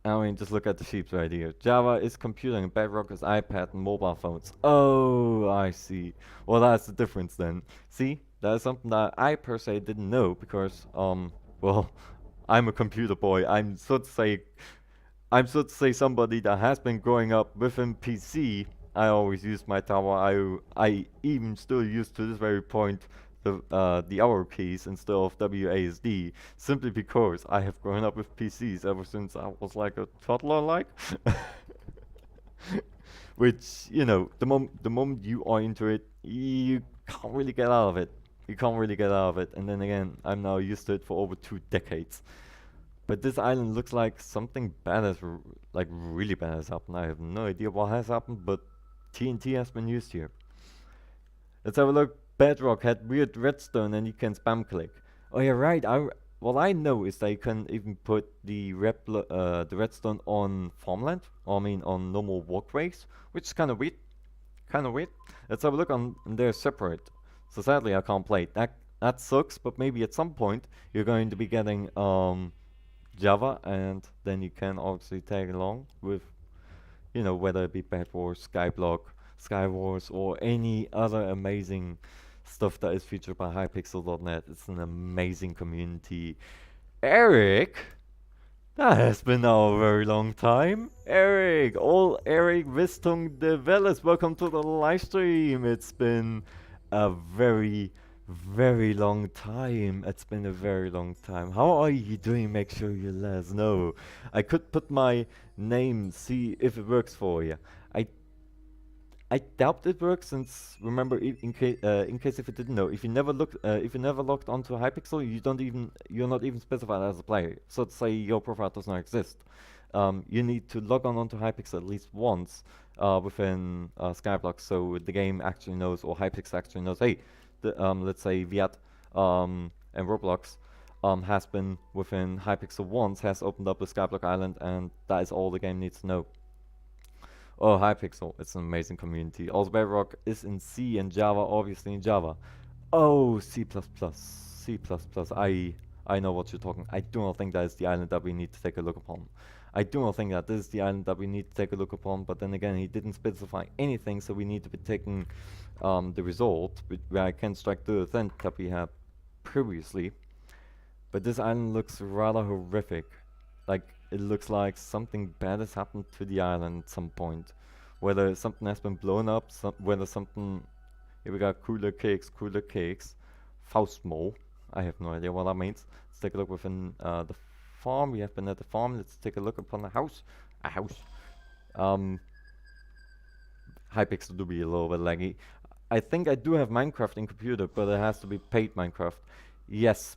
I mean, just look at the sheep right here. Java is computing, and Bedrock is iPad and mobile phones. Oh, I see. Well, that's the difference then. See, that is something that I per se didn't know because, well, I'm a computer boy. I'm so to say somebody that has been growing up within PC. I always use my tower. I even still use to this very point the arrow keys instead of WASD, simply because I have grown up with PCs ever since I was like a toddler, like. Which, you know, the moment you are into it, you can't really get out of it. You can't really get out of it. And then again, I'm now used to it for over 2 decades. But this island looks like something bad has, like really bad has happened. I have no idea what has happened, but TNT has been used here. Let's have a look. Bedrock had weird redstone and you can spam click. Oh yeah, right. What I know is that you can even put the redstone on farmland, or I mean on normal walkways, which is kind of weird. Let's have a look on, and they're separate. So sadly I can't play it. That sucks, but maybe at some point you're going to be getting Java, and then you can obviously tag along with, you know, whether it be Bed Wars, Skyblock, Skywars, or any other amazing stuff that is featured by HyPixel.net. It's an amazing community. Eric, that has been now a very long time. Eric Wistung de Welles, welcome to the live stream. It's been a very long time. It's been a very long time. How are you doing? Make sure you let us know. I could put my name, see if it works for you. I doubt it works, since remember, in case if you didn't know, if you never logged onto HyPixel, you're not even specified as a player. So to say, your profile does not exist. You need to log onto HyPixel at least once within Skyblock, so the game actually knows, or HyPixel actually knows, hey, let's say Viat and Roblox has been within HyPixel once, has opened up the Skyblock Island, and that is all the game needs to know. Oh, HyPixel, it's an amazing community. Also, Bedrock is in C and Java, obviously in Java. Oh, C++. I know what you're talking. I do not think that is the island that we need to take a look upon. I do not think that this is the island that we need to take a look upon, but then again, he didn't specify anything, so we need to be taking the result, where I can strike the event that we had previously. But this island looks rather horrific. Like, it looks like something bad has happened to the island at some point. Whether something has been blown up, whether something... Here we got cooler cakes. Faustmo. I have no idea what that means. Let's take a look within the farm. We have been at the farm. Let's take a look upon the house. A house. HyPixel do be a little bit laggy. I think I do have Minecraft in computer, but it has to be paid Minecraft. Yes.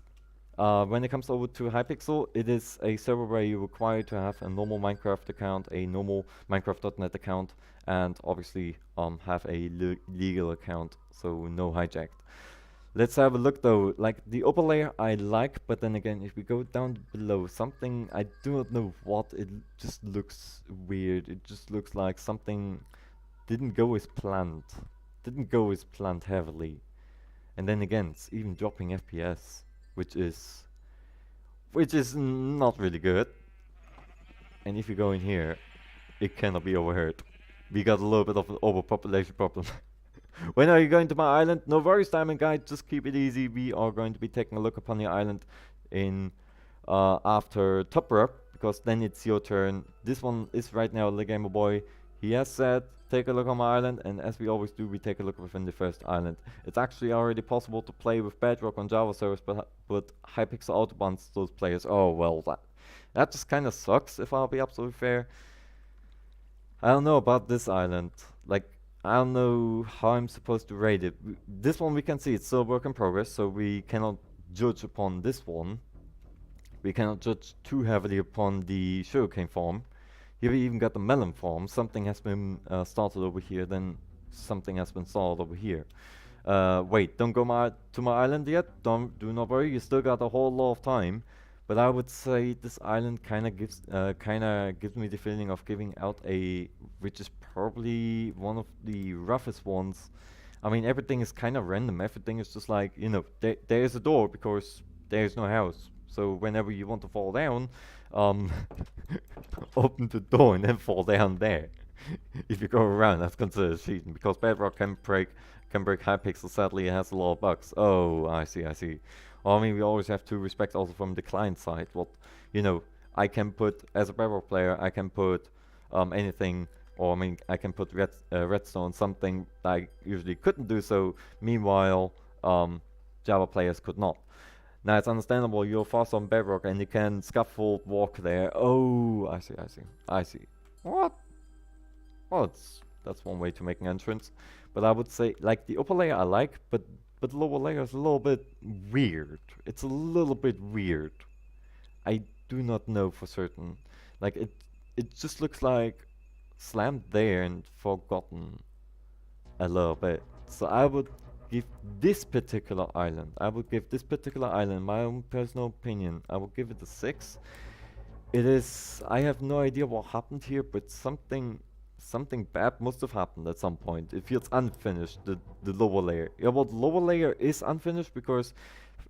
When it comes over to Hypixel, it is a server where you require to have a normal Minecraft account, a normal Minecraft.net account, and obviously have a legal account, so no hijacked. Let's have a look though. Like the upper layer I like, but then again, if we go down below, something I do not know what, it just looks weird. It just looks like something didn't go as planned. Didn't go as planned heavily. And then again, it's even dropping FPS, which is not really good. And if you go in here, it cannot be overheard. We got a little bit of an overpopulation problem. When are you going to my island? No worries, Diamond Guy. Just keep it easy. We are going to be taking a look upon the island in after Topper, because then it's your turn. This one is right now the Gamer Boy. He has said, take a look on my island, and as we always do, we take a look within the first island. It's actually already possible to play with Bedrock on Java servers, but HyPixel autobans those players. Oh well, that just kind of sucks, if I'll be absolutely fair. I don't know about this island. Like, I don't know how I'm supposed to rate it. This one we can see it's still work in progress, so we cannot judge upon this one. We cannot judge too heavily upon the sugarcane farm. Here we even got the melon farm. Something has been started over here, then something has been started over here. Wait, don't go to my island yet. Do not worry. You still got a whole lot of time. But I would say this island kind of gives me the feeling of giving out which is probably one of the roughest ones. I mean, everything is kind of random. Everything is just like, you know, there's a door because there's no house. So whenever you want to fall down, open the door and then fall down there. If you go around, that's considered cheating because Bedrock can break Hypixel. Sadly, it has a lot of bugs. Oh, I see. Well, I mean, we always have to respect also from the client side. What, you know, I can put as a Bedrock player, I can put anything, or I mean, I can put redstone, something I usually couldn't do so. Meanwhile, Java players could not. Now it's understandable. You're fast on Bedrock and you can scaffold walk there. Oh, I see. What? Well, that's one way to make an entrance. But I would say, like, the upper layer I like, but the lower layer is a little bit weird. It's a little bit weird. I do not know for certain. Like, it just looks like slammed there and forgotten a little bit. So I would give this particular island, my own personal opinion, I will give it a 6. It is, I have no idea what happened here, but something bad must have happened at some point. It feels unfinished, the lower layer. Yeah, well, the lower layer is unfinished because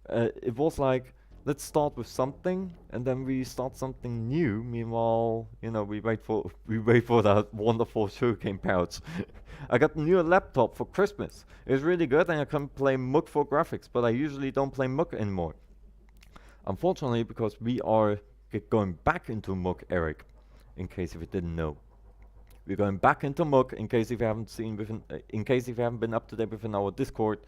it was like, let's start with something and then we start something new. Meanwhile, you know, we wait for that wonderful sugarcane pouch. I got a new laptop for Christmas. It was really good and I can play Muck for graphics, but I usually don't play Muck anymore. Unfortunately, because we are going back into Muck, Eric, in case if you didn't know. We're going back into Muck, in case if you haven't been up to date within our Discord.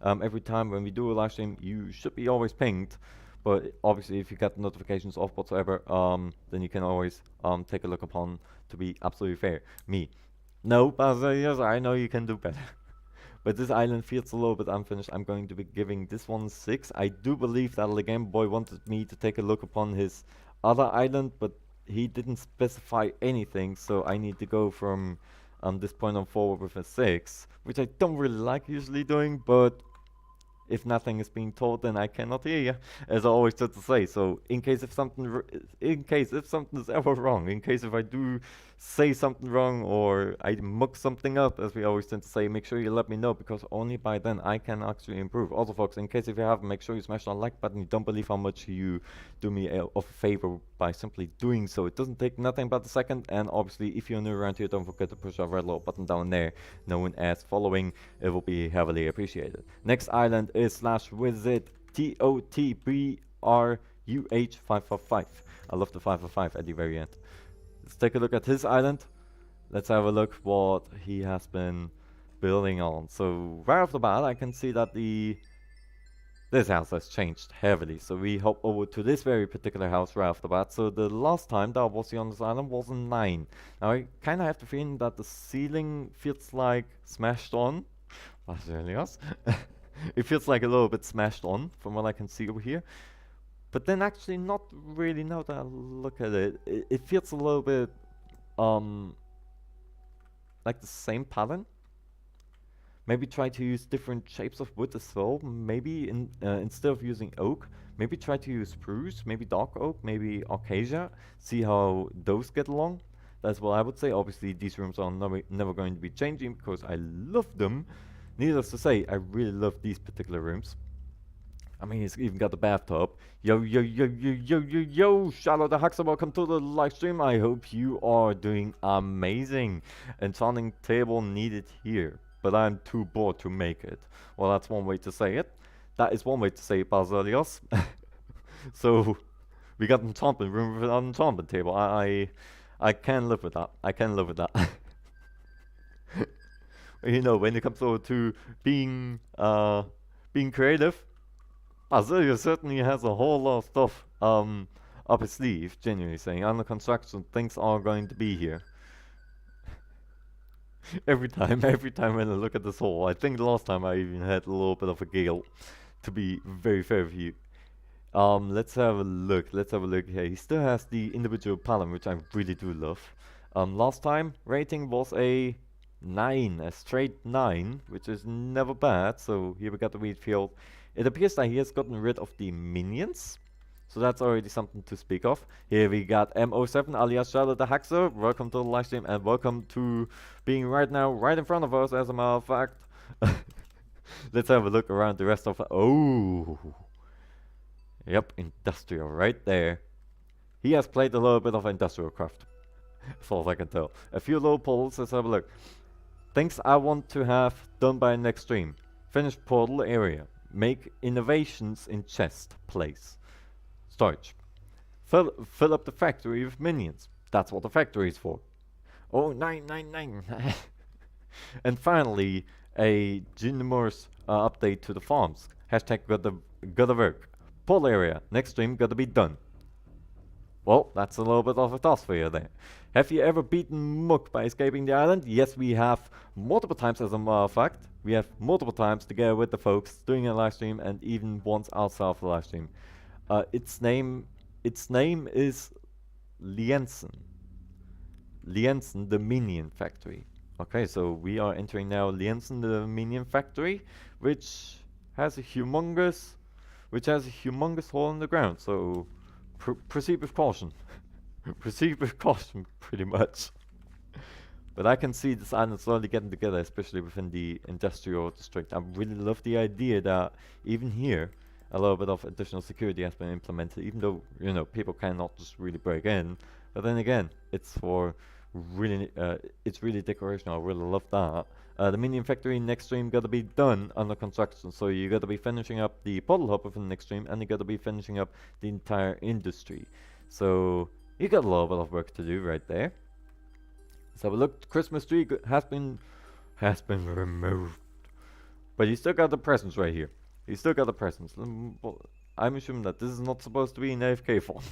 Every time when we do a live stream, you should be always pinged. But obviously, if you get notifications off whatsoever, then you can always take a look upon, to be absolutely fair, me. No, but yes, I know you can do better. But this island feels a little bit unfinished. I'm going to be giving this one 6. I do believe that the Game Boy wanted me to take a look upon his other island, but he didn't specify anything, so I need to go from this point on forward with a 6, which I don't really like usually doing, but if nothing is being told, then I cannot hear you, as I always tend to say. So in case if something is ever wrong, in case if I do say something wrong or I muck something up, as we always tend to say, make sure you let me know, because only by then I can actually improve. Also, folks, in case if you haven't, make sure you smash that like button. You don't believe how much you do me of a favor by simply doing so. It doesn't take nothing but a second, and obviously if you're new around here, don't forget to push that red little button down there, known as following. It will be heavily appreciated. Next island is /wizard TOTBRUH555. I love the 555 at the very end. Let's take a look at his island. Let's have a look what he has been building on. So right off the bat, I can see that this house has changed heavily. So we hop over to this very particular house right off the bat. So the last time that I was here on this island was a 9. Now I kind of have the feeling that the ceiling feels like smashed on. It feels like a little bit smashed on from what I can see over here. But then actually not really, now that I look at it, it feels a little bit like the same pattern. Maybe try to use different shapes of wood as well. Maybe instead of using oak, maybe try to use spruce, maybe dark oak, maybe acacia. See how those get along. That's what I would say. Obviously, these rooms are never going to be changing because I love them. Needless to say, I really love these particular rooms. I mean, it's even got the bathtub. Yo, yo, yo, yo, yo, yo, yo! Shadow the Haxer, welcome to the live stream. I hope you are doing amazing. Enchanting table needed here, but I'm too bored to make it. Well, that's one way to say it. That is one way to say it, Basilios. So, we got an enchantment room with an enchantment table. I can live with that. I can live with that. You know, when it comes over to being creative, Azalea certainly has a whole lot of stuff up his sleeve, genuinely saying. Under construction, things are going to be here. every time when I look at this hole, I think the last time I even had a little bit of a giggle, to be very fair with you. Let's have a look here. He still has the individual pattern, which I really do love. Last time, rating was a 9, a straight 9, which is never bad, so here we got the wheat field. It appears that he has gotten rid of the minions, so that's already something to speak of. Here we got M07 alias Shadow the Haxer. Welcome to the live stream and welcome to being right in front of us, as a matter of fact. Let's have a look around the rest of it. Oh, yep, industrial right there. He has played a little bit of industrial craft, as far as I can tell. A few little polls. Let's have a look. Things I want to have done by next stream. Finished portal area. Make innovations in chest place. Storage. Fill up the factory with minions. That's what the factory is for. Oh, 999. And finally, a Ginmor's update to the farms. Hashtag gotta work. Portal area. Next stream gotta be done. Well, that's a little bit of a task for you there. Have you ever beaten Mook by escaping the island? Yes, we have multiple times, as a matter of fact. We have multiple times together with the folks doing a live stream, and even once outside of the live stream. Its name is Liensen. Liensen, the Minion Factory. Okay, so we are entering now Liensen, the Minion Factory, which has a humongous hole in the ground. So proceed with caution. Proceed with caution, pretty much. But I can see this island slowly getting together, especially within the industrial district. I really love the idea that even here, a little bit of additional security has been implemented, even though, you know, people cannot just really break in. But then again, it's for really, it's really decoration. I really love that. The Minion Factory next stream gotta be done under construction, so you gotta be finishing up the portal hub within the next stream, and you gotta be finishing up the entire industry. So you got a little bit of work to do right there. Let's have a look. Christmas tree has been removed, but you still got the presents right here. You still got the presents. I'm assuming that this is not supposed to be an AFK phone.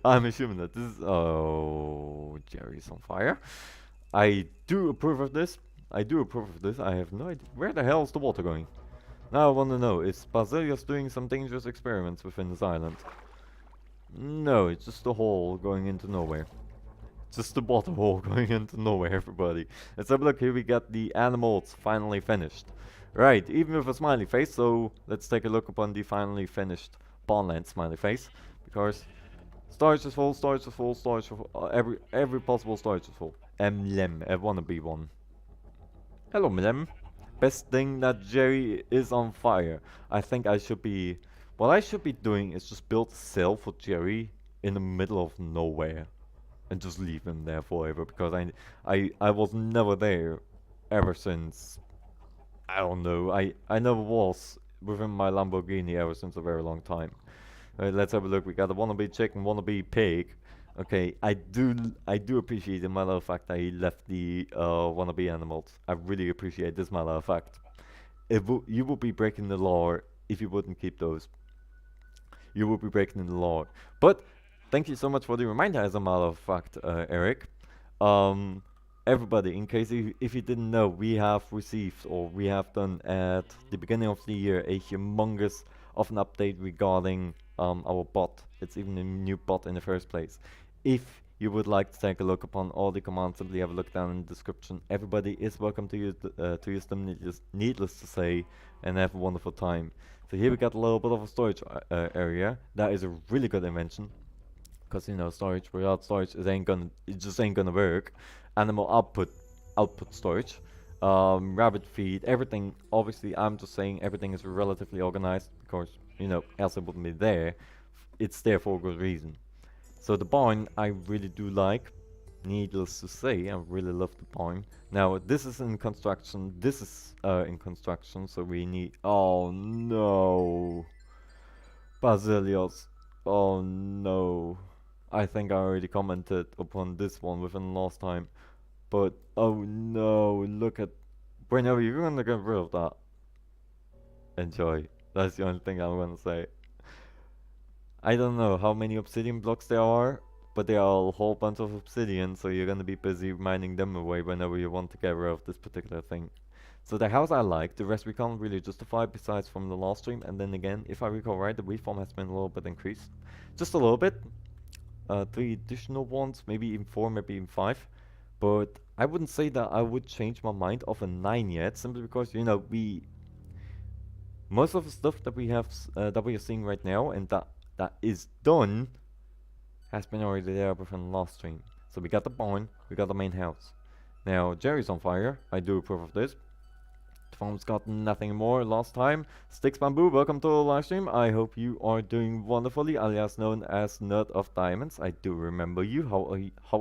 I'm assuming that this is... Oh, Jerry's on fire. I do approve of this. I have no idea. Where the hell is the water going? Now I want to know, is Basilius doing some dangerous experiments within this island? No, it's just a hole going into nowhere. Just a bottom hole going into nowhere, everybody. Let's have a look. Here we got the animals finally finished. Right, even with a smiley face, so let's take a look upon the finally finished Barnland smiley face. Because storage is full, storage is full, storage is full, every possible storage is full. Mlem, I wanna be one. Hello, Mlem. Best thing that Jerry is on fire. I think I should be... What I should be doing is just build a cell for Jerry in the middle of nowhere. And just leave him there forever, because I was never there ever since... I don't know, I never was within my Lamborghini ever since a very long time. Let's have a look. We got a wannabe chicken, wannabe pig. Okay, I do appreciate the matter of fact that he left the wannabe animals. I really appreciate this matter of fact. You would be breaking the law if you wouldn't keep those. You would be breaking the law. But thank you so much for the reminder, as a matter of fact, Eric. Everybody, in case if you didn't know, we have received, or we have done at the beginning of the year, a humongous of an update regarding our bot. It's even a new bot in the first place. If you would like to take a look upon all the commands, simply have a look down in the description. Everybody is welcome to use them, needless to say, and have a wonderful time. So here we got a little bit of a storage area. That is a really good invention, because you know, storage without storage, it just ain't gonna work. Animal output storage, rabbit feed, everything. Obviously, I'm just saying everything is relatively organized because you know, else it wouldn't be there. It's there for a good reason. So the barn I really do like. Needless to say, I really love the barn. Now this is in construction. This is in construction, so we need. Oh no, Basilios. Oh no. I think I already commented upon this one within the last time. But oh no, look at. Whenever you're gonna get rid of that. Enjoy. That's the only thing I'm gonna say. I don't know how many obsidian blocks there are, but there are a whole bunch of obsidian, so you're gonna be busy mining them away whenever you want to get rid of this particular thing. So the house I like, the rest we can't really justify besides from the last stream, and then again, if I recall right, the wheat farm has been a little bit increased. Just a little bit. 3 additional ones, maybe even 4, maybe even 5. But I wouldn't say that I would change my mind of a 9 yet, simply because, you know, most of the stuff that we have, that we are seeing right now, and that is done, has been already there within the last stream. So we got the barn, we got the main house. Now, Jerry's on fire, I do approve of this. The farm's got nothing more last time. Sticks Bamboo, welcome to the live stream. I hope you are doing wonderfully, alias known as Nerd of Diamonds. I do remember you. How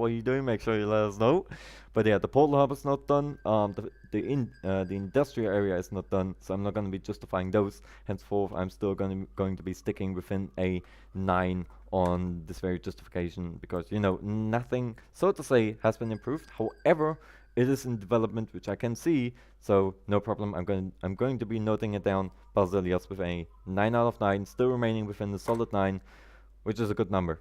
are you doing? Make sure you let us know. But yeah, the portal hub is not done. The industrial area is not done, so I'm not going to be justifying those. Henceforth, I'm still going to be sticking within a 9 on this very justification, because you know, nothing, so to say, has been improved. However, it is in development, which I can see, so no problem. I'm going to be noting it down. Basilios with a 9 out of 9, still remaining within the solid 9, which is a good number.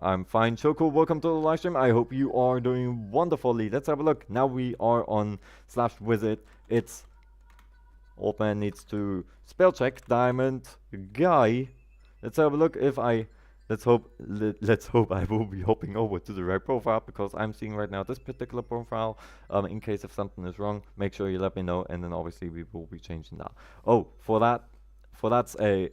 I'm fine. Choco, welcome to the live stream. I hope you are doing wonderfully. Let's have a look. Now we are on /wizard. It's old man needs to spell check diamond guy. Let's have a look if I. Let's hope I will be hopping over to the right profile, because I'm seeing right now this particular profile. In case if something is wrong, make sure you let me know, and then obviously we will be changing that. Oh, that's a.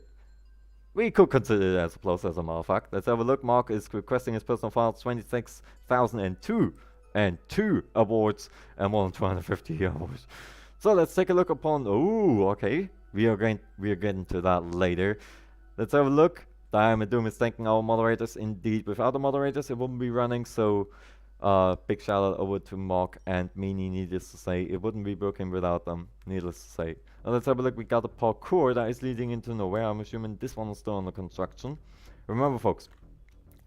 We could consider it as a plus, as a matter of fact. Let's have a look. Mark is requesting his personal files, 26,002 and 2 awards and more than 250 awards. So let's take a look upon. Oh, okay. We are getting to that later. Let's have a look. Diamond Doom is thanking our moderators. Indeed, without the moderators, it wouldn't be running. So, big shout out over to Mark and Meanie. Needless to say, it wouldn't be working without them. Needless to say. Now let's have a look. We got a parkour that is leading into nowhere. I'm assuming this one is still under construction. Remember, folks,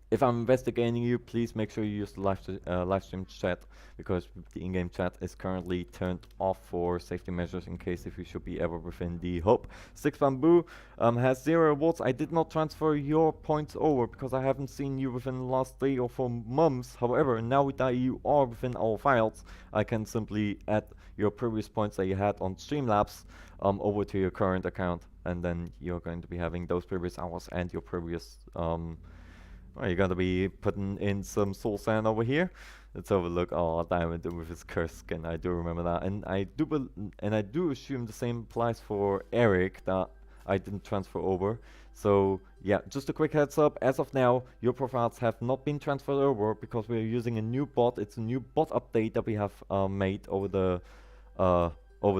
if I'm investigating you, please make sure you use the live stream chat, because the in-game chat is currently turned off for safety measures in case if you should be ever within the hub. Six Bamboo has 0 awards. I did not transfer your points over because I haven't seen you within the last 3 or 4 months. However, now that you are within our files, I can simply add your previous points that you had on Streamlabs over to your current account, and then you're going to be having those previous hours and your previous well, you're gonna be putting in some soul sand over here. Let's have a look. Oh, Diamond with his cursed skin. I do remember that, and I do assume the same applies for Eric, that I didn't transfer over. So yeah, just a quick heads up. As of now, your profiles have not been transferred over because we are using a new bot. It's a new bot update that we have made over the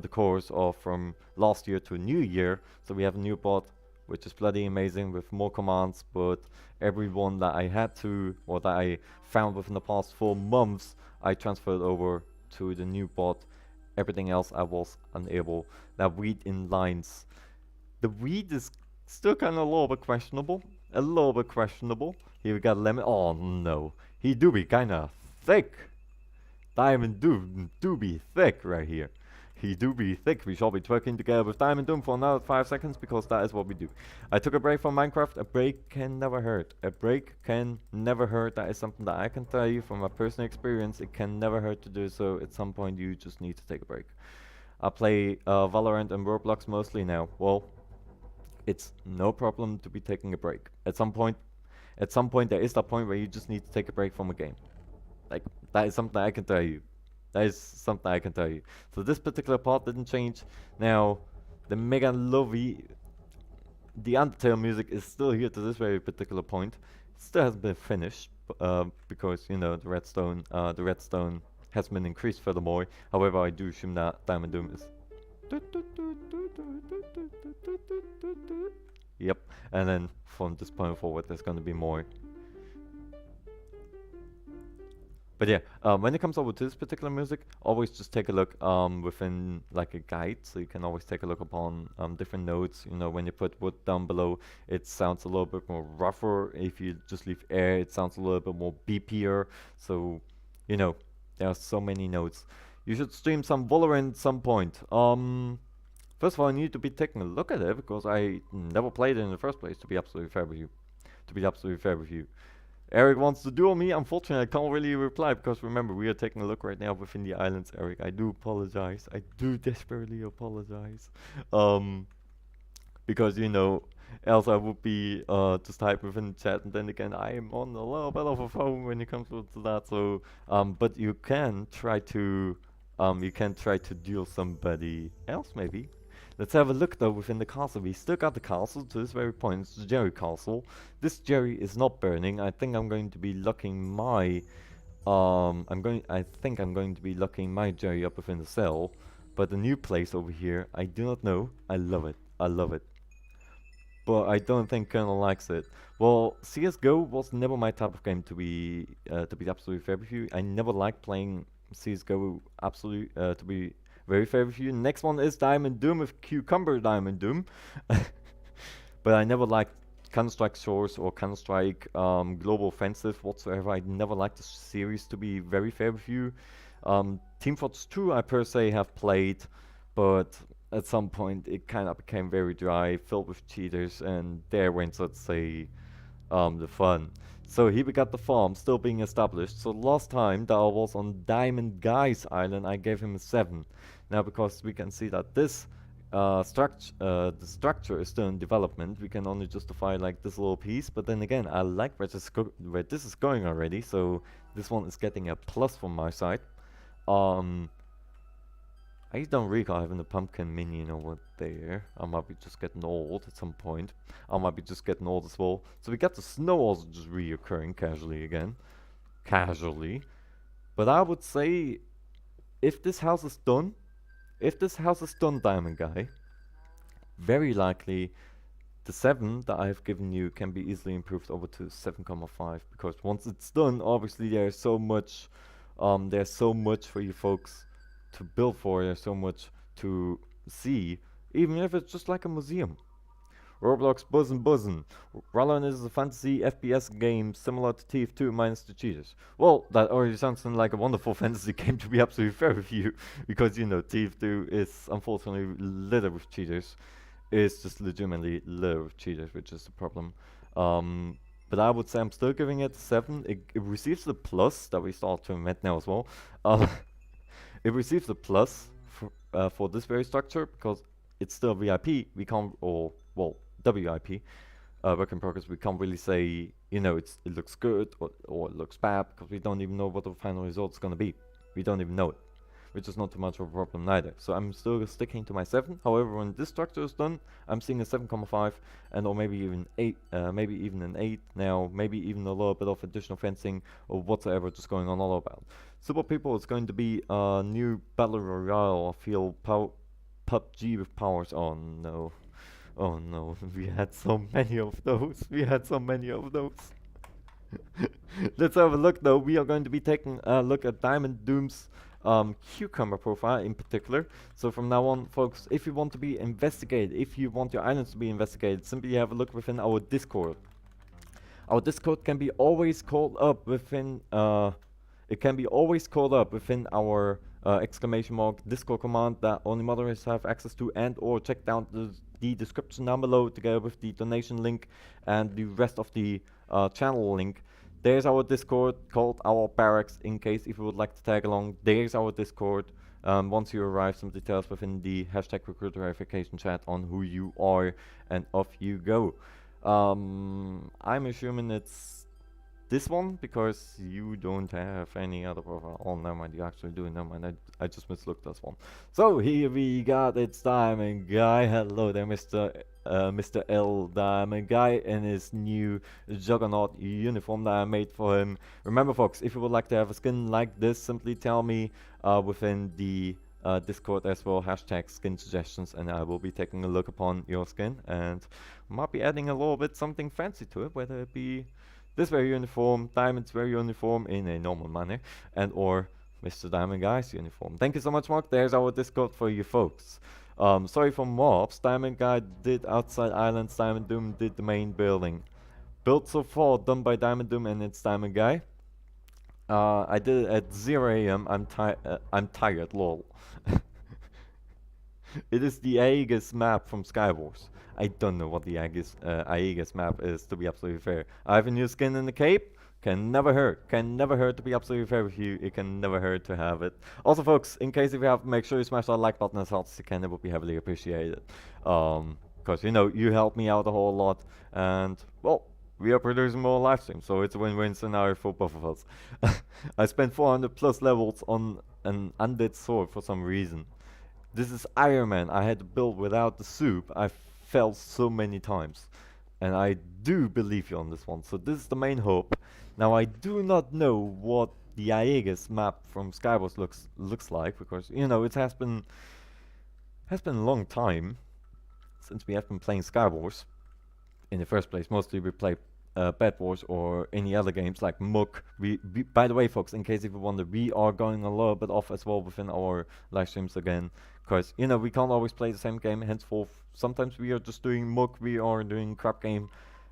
course of from last year to new year. So we have a new bot, which is bloody amazing with more commands, but everyone that I had to, or that I found within the past 4 months, I transferred over to the new bot. Everything else I was unable. That weed in lines. The weed is still kind of a little bit questionable. Here we got lemon. Oh no. He do be kind of thick. Diamond do be thick right here. He do be thick. We shall be twerking together with Diamond Doom for another 5 seconds, because that is what we do. I took a break from Minecraft. A break can never hurt. That is something that I can tell you from my personal experience. It can never hurt to do so. At some point you just need to take a break. I play Valorant and Roblox mostly now. Well, it's no problem to be taking a break. At some point, there is that point where you just need to take a break from a game. Like, that is something I can tell you. That is something I can tell you. So this particular part didn't change. Now, the mega lovely, the Undertale music is still here to this very particular point. It still hasn't been finished, because, you know, the redstone has been increased furthermore. However, I do assume that Diamond Doom is... Yep, and then from this point forward, there's going to be more. But yeah, when it comes over to this particular music, always just take a look within like a guide, so you can always take a look upon different notes. You know, when you put wood down below, it sounds a little bit more rougher. If you just leave air, it sounds a little bit more beepier. So, you know, there are so many notes. You should stream some Valorant at some point. First of all, I need to be taking a look at it because I never played it in the first place. To be absolutely fair with you. Eric wants to duel me. Unfortunately, I can't really reply because remember, we are taking a look right now within the islands, Eric. I do apologize. I do desperately apologize. Because, you know, else I would be just type within the chat, and then again, I am on a little bit of a phone when it comes to that. So, but you can try to duel somebody else, maybe. Let's have a look though within the castle. We still got the castle to this very point. It's the Jerry castle. This Jerry is not burning. I think I'm going to be locking my I think I'm going to be locking my Jerry up within the cell. But the new place over here, I do not know. I love it. But I don't think Colonel likes it. Well, CS:GO was never my type of game, to be absolutely fair with you. I never liked playing CS:GO to be very fair with you. Next one is Diamond Doom with Cucumber Diamond Doom. But I never liked Counter-Strike Source or Counter-Strike Global Offensive whatsoever. I never liked the series, to be very fair with you. Team Fortress 2 I per se have played, but at some point it kind of became very dry, filled with cheaters, and there went, let's say, the fun. So here we got the farm still being established. So last time that I was on Diamond Guy's island, I gave him a 7. Now because we can see that this the structure is still in development, we can only justify like this little piece. But then again, I like where this is going already, so this one is getting a plus from my side. I don't recall having a pumpkin minion over there. I might be just getting old at some point. I might be just getting old as well. So we got the snow also just reoccurring casually again. But I would say, if this house is done, Diamond Guy, very likely the 7 that I have given you can be easily improved over to 7.5, because once it's done, obviously there's so much for you folks to build for, there's so much to see, even if it's just like a museum. Roblox buzzin'. Valorant is a fantasy FPS game similar to TF2 minus the cheaters. Well, that already sounds like a wonderful fantasy game, to be absolutely fair with you, because you know TF2 is unfortunately littered with cheaters. It's just legitimately littered with cheaters, which is the problem. But I would say I'm still giving it 7. It receives the plus that we start to invent now as well. It receives a plus for this very structure because it's still VIP. We can't, or well, WIP, work in progress. We can't really say, you know, it looks good or it looks bad because we don't even know what the final result is going to be. We don't even know it, which is not too much of a problem neither. So I'm still sticking to my 7. However, when this structure is done, I'm seeing a 7.5 and or maybe even 8, maybe even an 8 now, maybe even a little bit of additional fencing or whatsoever just going on all about. Super people, it's going to be a new battle royale. I feel PUBG with powers. Oh no, we had so many of those. Let's have a look though. We are going to be taking a look at Diamond Doom's cucumber profile in particular. So from now on, folks, if you want to be investigated, if you want your islands to be investigated, simply have a look within our Discord. Our Discord can be always called up within our exclamation mark Discord command that only moderators have access to, and or check down the description down below together with the donation link and the rest of the channel link. There's our Discord called our barracks, in case if you would like to tag along. There's our Discord Once you arrive, simply tell us within the hashtag recruiter verification chat on who you are, and off you go. I'm assuming it's this one because you don't have any other profile. Oh, never mind, you actually do. Never mind, I just mislooked this one. So here we got it's Diamond Guy. Hello there, Mr. L Diamond Guy in his new Juggernaut uniform that I made for him. Remember, folks, if you would like to have a skin like this, simply tell me within the Discord as well, hashtag skin suggestions, and I will be taking a look upon your skin and might be adding a little bit something fancy to it, whether it be this very uniform, Diamond's very uniform in a normal manner, and or Mr. Diamond Guy's uniform. Thank you so much, Mark. There's our Discord for you folks. Sorry for mobs. Diamond Guy did Outside Islands, Diamond Doom did the main building. Build so far done by Diamond Doom and it's Diamond Guy. I did it at 0 AM. I'm tired, lol. It is the Aegis map from Skywars. I don't know what the Aegis map is, to be absolutely fair. I have a new skin in the cape. Can never hurt. Can never hurt, to be absolutely fair with you. It can never hurt to have it. Also, folks, in case if you have, make sure you smash that like button as hard as you can. It would be heavily appreciated. Because, you know, you help me out a whole lot. And, well, we are producing more live streams, so it's a win-win scenario for both of us. I spent 400 plus levels on an undead sword for some reason. This is Iron Man. I had to build without the soup. I fell so many times. And I do believe you on this one. So this is the main hope. Now I do not know what the Aegis map from Skywars looks like, because you know it has been a long time since we have been playing Skywars in the first place. Mostly we play Bed Wars or any other games like Mook. By the way, folks, in case if you wonder, we are going a little bit off as well within our live streams again, because you know we can't always play the same game. Henceforth, sometimes we are just doing Mook, we are doing crap game.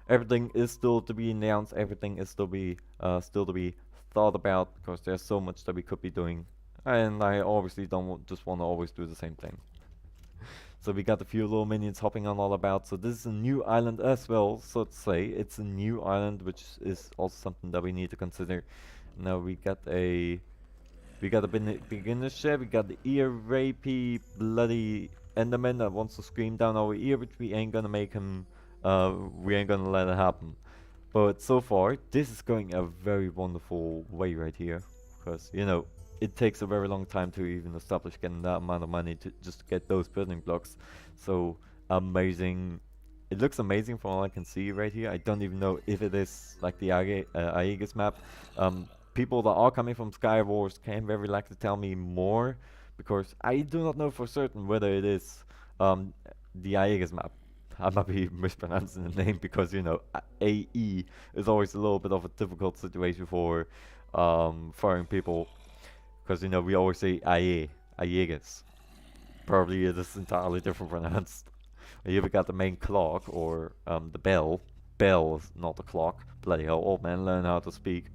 Everything is still to be announced. Everything is still to be thought about, because there's so much that we could be doing, and I obviously don't just want to always do the same thing. So we got a few little minions hopping on all about. So this is a new island as well, so to say. It's a new island, which is also something that we need to consider. Now we got a beginner shed. We got the ear rapey bloody enderman that wants to scream down our ear, which we ain't gonna make him. We ain't gonna let it happen. But so far, this is going a very wonderful way right here, because you know it takes a very long time to even establish getting that amount of money to just get those building blocks. So amazing. It looks amazing from all I can see right here. I don't even know if it is like the Aegis map. People that are coming from Skywars can very likely tell me more, because I do not know for certain whether it is the Aegis map. I might be mispronouncing the name, because you know AE is always a little bit of a difficult situation for foreign people, because you know we always say Aegis. Probably it is entirely different pronounced. Here we got the main clock, or the bell. Bell is not a clock. Bloody hell, old man learn how to speak.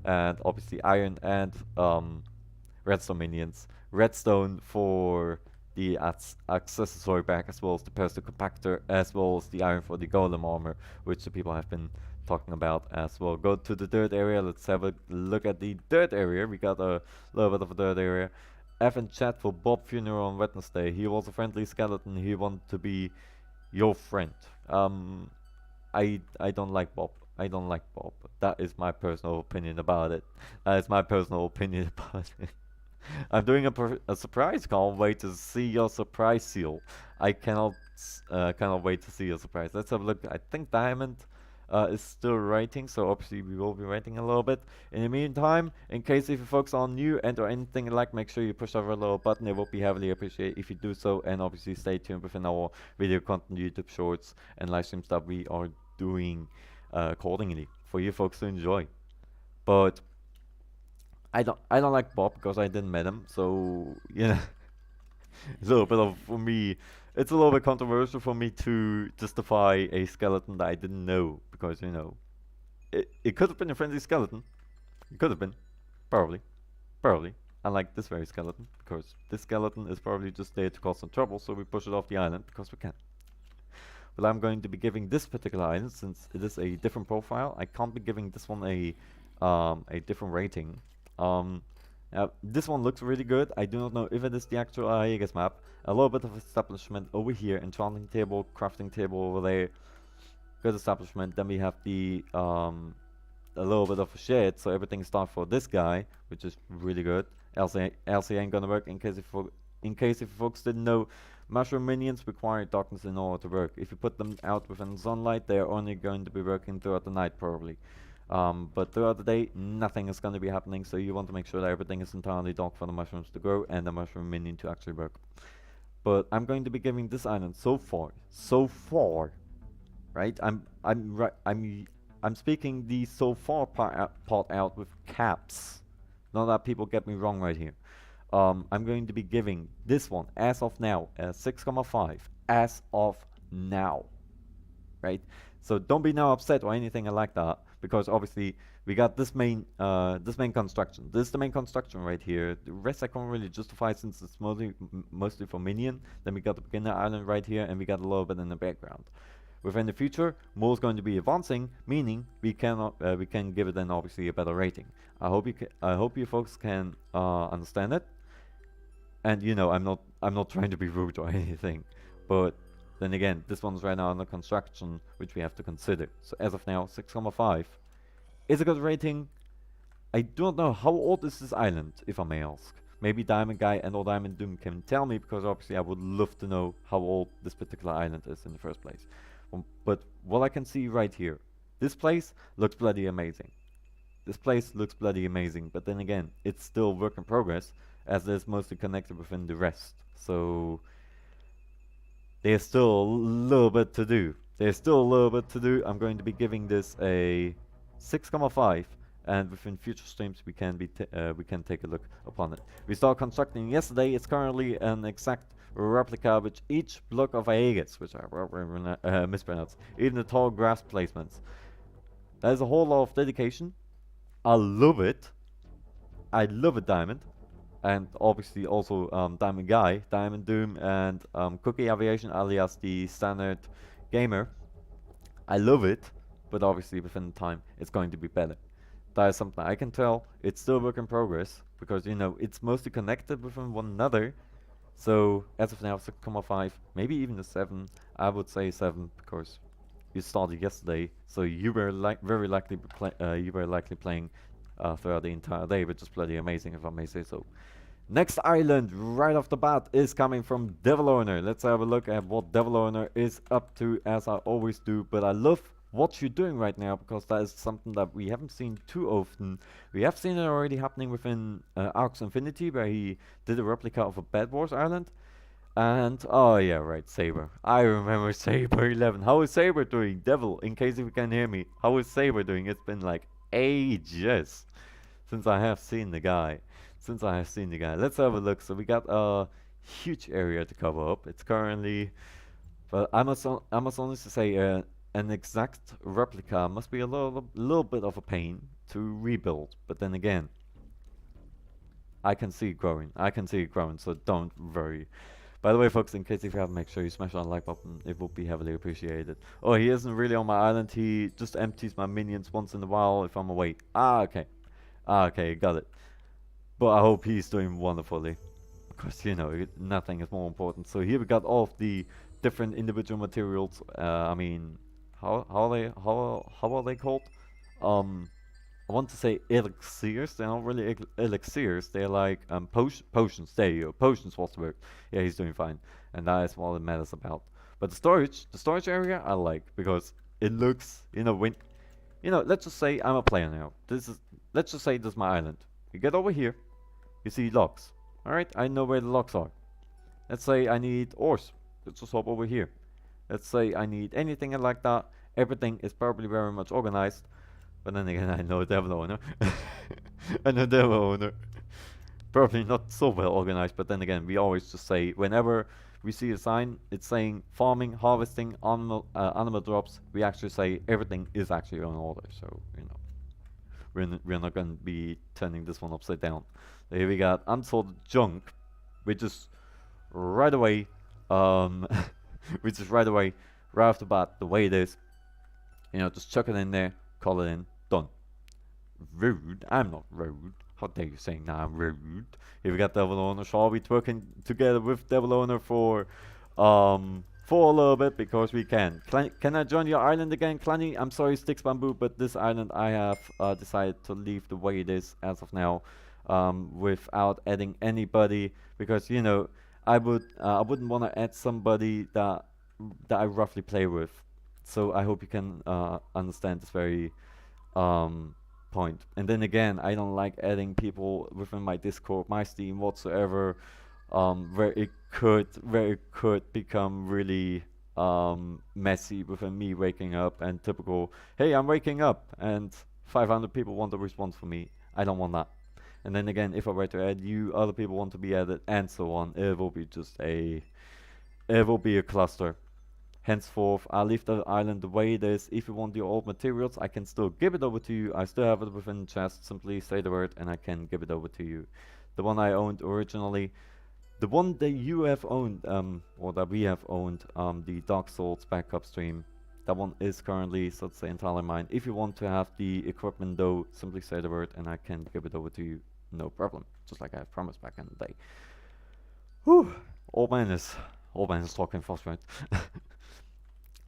And obviously iron and redstone minions. Redstone for the accessory bag, as well as the personal compactor, as well as the iron for the golem armor, which the people have been talking about as well. Go to the dirt area. Let's have a look at the dirt area. We got a little bit of a dirt area. Evan chat for Bob funeral on Wednesday. He was a friendly skeleton. He wanted to be your friend. I don't like Bob. I don't like Bob. That is my personal opinion about it. That is my personal opinion about it. I'm doing a surprise. Can't wait to see your surprise seal. I cannot wait to see your surprise. Let's have a look. I think Diamond is still writing, so obviously we will be writing a little bit. In the meantime, in case if you folks are new and or anything like, make sure you push over a little button. It will be heavily appreciated if you do so, and obviously stay tuned within our video content, YouTube shorts, and live streams that we are doing accordingly for you folks to enjoy. But I don't like Bob because I didn't met him, so you know it's a little bit of, for me, it's a little bit controversial for me to justify a skeleton that I didn't know, because you know it could have been a friendly skeleton. It could have been, probably. Unlike this very skeleton, because this skeleton is probably just there to cause some trouble, so we push it off the island because we can. But I'm going to be giving this particular island, since it is a different profile, I can't be giving this one a different rating. This one looks really good. I do not know if it is the actual Aegis map. A little bit of establishment over here, enchanting table, crafting table over there. Good establishment. Then we have the a little bit of a shed, so everything starts for this guy, which is really good. LC ain't gonna work in case if you folks didn't know. Mushroom minions require darkness in order to work. If you put them out within sunlight, they are only going to be working throughout the night probably. But throughout the day, nothing is going to be happening, so you want to make sure that everything is entirely dark for the mushrooms to grow and the mushroom minion to actually work. But I'm going to be giving this island so far, right? I'm speaking the so far part out with caps. Not that people get me wrong right here. I'm going to be giving this one, as of now, a 6,5, as of now, right? So don't be now upset or anything like that, because obviously we got this main construction. This is the main construction right here. The rest I can't really justify since it's mostly for minion. Then we got the beginner island right here, and we got a little bit in the background. Within the future, more is going to be advancing, meaning we can give it then obviously a better rating. I hope you folks can understand it. And you know, I'm not trying to be rude or anything, but then again, this one's right now under construction, which we have to consider. So as of now, 6,5 is a good rating. I do not know how old is this island, if I may ask. Maybe Diamond Guy and or Diamond Doom can tell me, because obviously I would love to know how old this particular island is in the first place. But what I can see right here, this place looks bloody amazing. This place looks bloody amazing, but then again, it's still work in progress, as it's mostly connected within the rest. So there's still a little bit to do. I'm going to be giving this a 6,5, and within future streams we can take a look upon it. We started constructing yesterday. It's currently an exact replica with each block of Aegis, which I mispronounced, even the tall grass placements. That is a whole lot of dedication. I love it. I love it, Diamond. And obviously also Diamond Guy, Diamond Doom, and Cookie Aviation, alias the standard gamer. I love it, but obviously within time it's going to be better. That is something I can tell. It's still work in progress, because you know it's mostly connected within one another. So as of now, 6,5, maybe even a 7. I would say 7, because you started yesterday, so you were very likely playing throughout the entire day, which is bloody amazing, if I may say so. Next island, right off the bat, is coming from Devil Owner. Let's have a look at what Devil Owner is up to, as I always do. But I love what you're doing right now, because that is something that we haven't seen too often. We have seen it already happening within Arx Infinity, where he did a replica of a Bed Wars island. And, oh yeah, right, Saber. I remember Saber 11. How is Saber doing? Devil, in case you can hear me, how is Saber doing? It's been like ages since I have seen the guy. Let's have a look. So we got a huge area to cover up. It's currently, but I must honestly say, an exact replica must be a little bit of a pain to rebuild. But then again, I can see it growing. So don't worry. By the way, folks, in case if you haven't, make sure you smash that like button. It would be heavily appreciated. Oh, he isn't really on my island. He just empties my minions once in a while if I'm away. Okay, got it. But I hope he's doing wonderfully, because you know nothing is more important. So here we got all of the different individual materials. I mean, how are they called? I want to say elixirs. They're not really elixirs. They're like potions. There you go. Potions was the word. Yeah, he's doing fine, and that is what it matters about. But the storage area I like, because it looks, you know, when, you know, let's just say I'm a player now. Let's just say this is my island. You get over here, you see locks. Alright, I know where the locks are. Let's say I need ores. Let's just hop over here. Let's say I need anything like that. Everything is probably very much organized. But then again, I know Devil Owner. Probably not so well organized, but then again, we always just say, whenever we see a sign, it's saying farming, harvesting, animal drops, we actually say everything is actually on order. So, you know, we're not going to be turning this one upside down. So here we got unsorted junk, which is right away, right off the bat, the way it is. You know, just chuck it in there, call it in, done. Rude? I'm not rude. What are you saying now? I'm rude. Here we got Devil Owner. Shall we working together with Devil Owner for a little bit because we can. Can I join your island again, Clanny? I'm sorry, Sticks Bamboo, but this island I have decided to leave the way it is as of now, without adding anybody because you know I wouldn't want to add somebody that I roughly play with. So I hope you can understand this very point. And then again, I don't like adding people within my Discord, my Steam, whatsoever, where it could become really messy within me waking up and typical, hey, I'm waking up, and 500 people want a response from me. I don't want that. And then again, if I were to add you, other people want to be added, and so on. It will be just it will be a cluster. Henceforth, I'll leave the island the way it is. If you want your old materials, I can still give it over to you. I still have it within the chest. Simply say the word and I can give it over to you. The one I owned originally, the one that you have owned, or that we have owned, the Dark Souls backup stream, that one is currently, so to say, entirely mine. If you want to have the equipment though, simply say the word and I can give it over to you. No problem. Just like I have promised back in the day. Whew. Old man is talking fast, right?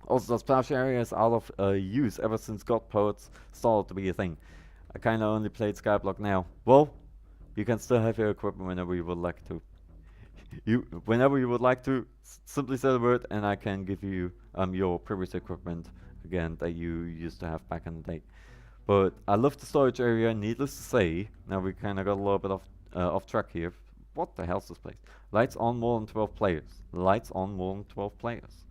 Also, the splash area is out of use ever since God Poets started to be a thing. I kinda only played Skyblock now. Well, you can still have your equipment whenever you would like to. Whenever you would like to, simply say the word and I can give you your previous equipment again that you used to have back in the day. But I love the storage area, needless to say. Now we kinda got a little bit off track here. What the hell's this place? Lights on more than 12 players. Lights on more than 12 players.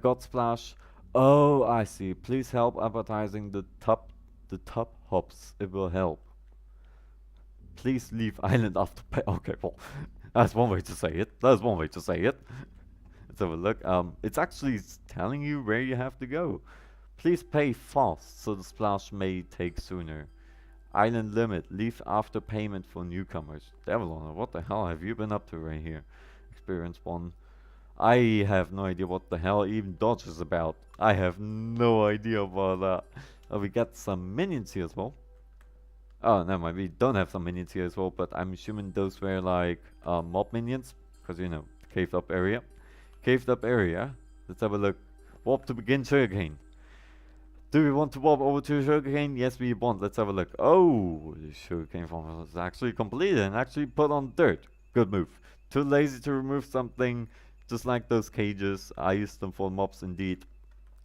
God Splash. Oh, I see. Please help advertising the top hops. It will help. Please leave island after pay. Okay, well, that's one way to say it. That's one way to say it. Let's have a look. It's actually telling you where you have to go. Please pay fast, so the splash may take sooner. Island limit. Leave after payment for newcomers. Devil Honor, what the hell have you been up to right here? Experience 1. I have no idea what the hell even Dodge is about. I have no idea about that. We got some minions here as well. Oh, never mind. We don't have some minions here as well, but I'm assuming those were like mob minions. Because, you know, caved up area. Caved up area. Let's have a look. Warp to begin sugarcane. Do we want to warp over to sugarcane? Yes, we want. Let's have a look. Oh, the sugarcane farm is actually completed and actually put on dirt. Good move. Too lazy to remove something. Just like those cages, I used them for mobs indeed.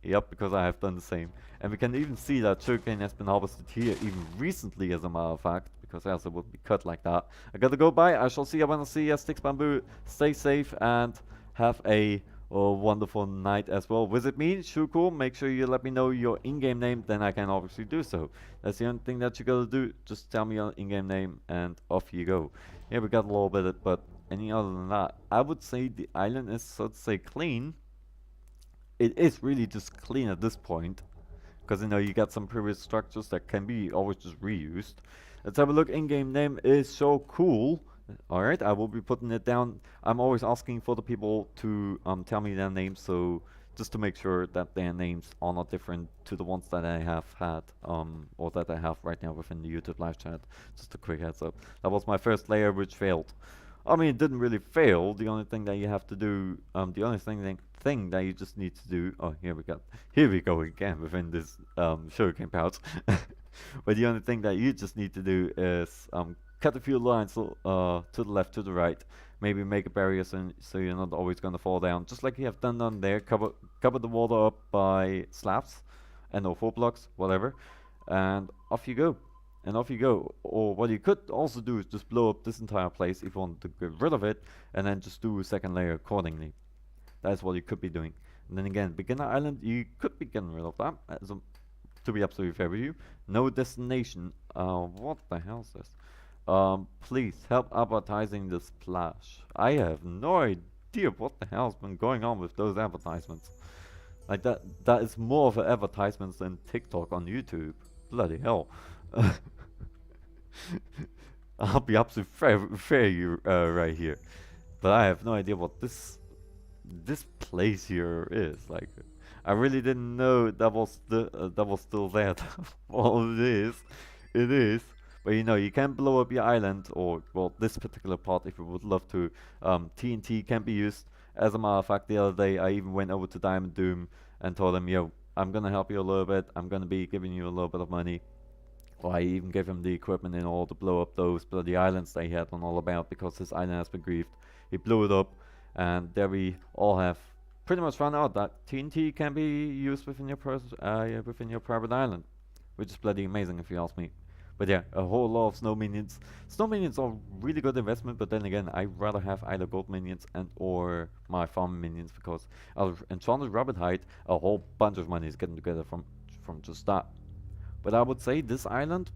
Yep, because I have done the same. And we can even see that sugarcane has been harvested here even recently as a matter of fact. Because else it would be cut like that. I gotta go bye. I shall see you when I see you. Sticks Bamboo. Stay safe and have a wonderful night as well. Visit me, Shuko. Make sure you let me know your in-game name. Then I can obviously do so. That's the only thing that you gotta do. Just tell me your in-game name and off you go. Yeah, we got a little bit of it, but any other than that, I would say the island is, so to say, clean. It is really just clean at this point. Because, you know, you got some previous structures that can be always just reused. Let's have a look. In-game name is so cool. Alright, I will be putting it down. I'm always asking for the people to tell me their names, so just to make sure that their names are not different to the ones that I have had, or that I have right now within the YouTube live chat. Just a quick heads up. That was my first layer, which failed. I mean, it didn't really fail. The only thing that you have to do, the only thing that you just need to do. Oh, here we go again within this sugarcane pouch. But the only thing that you just need to do is cut a few lines to the left, to the right. Maybe make a barrier so you're not always gonna fall down. Just like you have done there. Cover the water up by slabs and or 4 blocks, whatever, and off you go. And off you go. Or what you could also do is just blow up this entire place if you want to get rid of it, and then just do a second layer accordingly. That's what you could be doing. And then again, beginner island, you could be getting rid of that, to be absolutely fair with you. No destination. What the hell is this? Please help advertising the splash. I have no idea what the hell's been going on with those advertisements. Like that is more of an advertisement than TikTok on YouTube. Bloody hell. I'll be absolutely fair you right here, but I have no idea what this place here is. Like, I really didn't know that was still there. Well, it is, But you know, you can blow up your island, or well, this particular part if you would love to. TNT can be used. As a matter of fact, the other day I even went over to Diamond Doom and told him, yo, I'm gonna help you a little bit. I'm gonna be giving you a little bit of money. Well, I even gave him the equipment and all to blow up those bloody islands they had on all about because his island has been griefed. He blew it up, and there we all have pretty much found out that TNT can be used within your private island, which is bloody amazing if you ask me. But yeah, a whole lot of snow minions. Snow minions are really good investment, but then again, I'd rather have either gold minions and or my farm minions because out of enchanted rabbit hide, a whole bunch of money is getting together from just that. But I would say this island,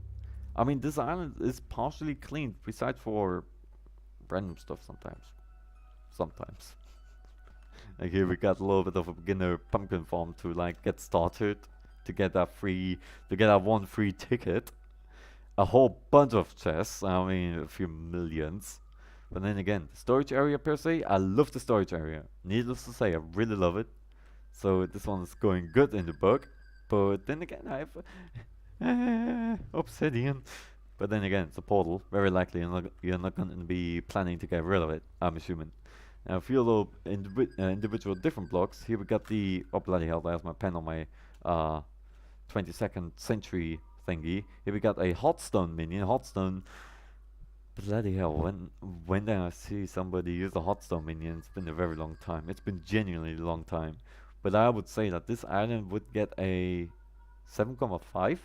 I mean, this island is partially cleaned, besides for random stuff sometimes. Sometimes. Like here we got a little bit of a beginner pumpkin farm to like get started, to get that one free ticket. A whole bunch of chests, I mean, a few millions. But then again, the storage area per se, I love the storage area. Needless to say, I really love it. So this one is going good in the book. But then again, I have obsidian. But then again, it's a portal. Very likely you're not going to be planning to get rid of it, I'm assuming. Now, a few little individual different blocks. Here we got the... Oh, bloody hell, there's my pen on my 22nd century thingy. Here we got a hotstone minion. Hotstone... Bloody hell, when did I see somebody use a hotstone minion? It's been a very long time. It's been genuinely a long time. But I would say that this island would get a 7.5.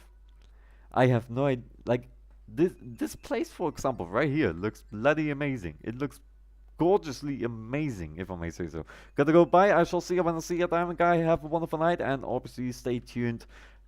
I have no idea. Like, this place, for example, right here, looks bloody amazing. It looks gorgeously amazing, if I may say so. Gotta go bye. I shall see you when I see you, Diamond Guy. Have a wonderful night, and obviously stay tuned.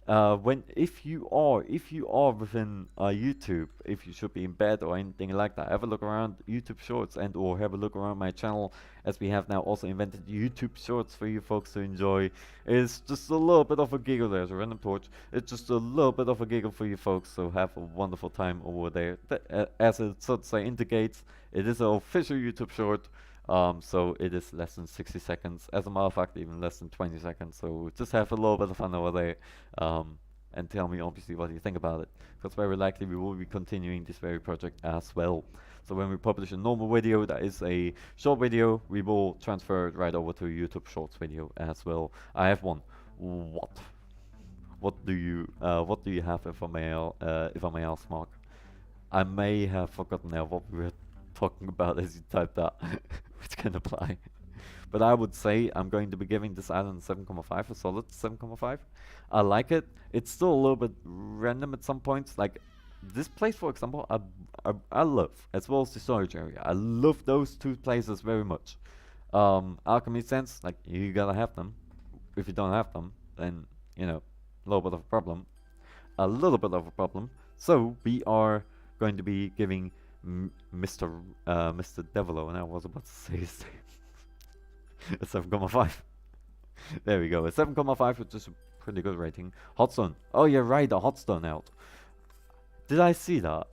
If you are within YouTube, if you should be in bed or anything like that, have a look around YouTube Shorts and or have a look around my channel, as we have now also invented YouTube Shorts for you folks to enjoy. It's just a little bit of a giggle. There's a random torch. It's just a little bit of a giggle for you folks, so have a wonderful time over there. As it so to say indicates, it is an official YouTube Short. So it is less than 60 seconds. As a matter of fact, even less than 20 seconds. So just have a little bit of fun over there. And tell me obviously what you think about it. Because very likely we will be continuing this very project as well. So when we publish a normal video that is a short video, we will transfer it right over to a YouTube Shorts video as well. I have one. What do you have, if I may ask, Mark? I may have forgotten now what we were talking about as you typed that, which can apply. But I would say I'm going to be giving this island 7.5, a solid 7.5. I like it. It's still a little bit random at some points. Like this place, for example, I love, as well as the storage area. I love those two places very much. Alchemy sense, like you gotta have them. If you don't have them, then you know, a little bit of a problem. A little bit of a problem. So we are going to be giving Mr. Devilo, and I was about to say his name. A 7.5. There we go. A 7.5, which is a pretty good rating. Hotstone. Oh, you're right. The hotstone out. Did I see that?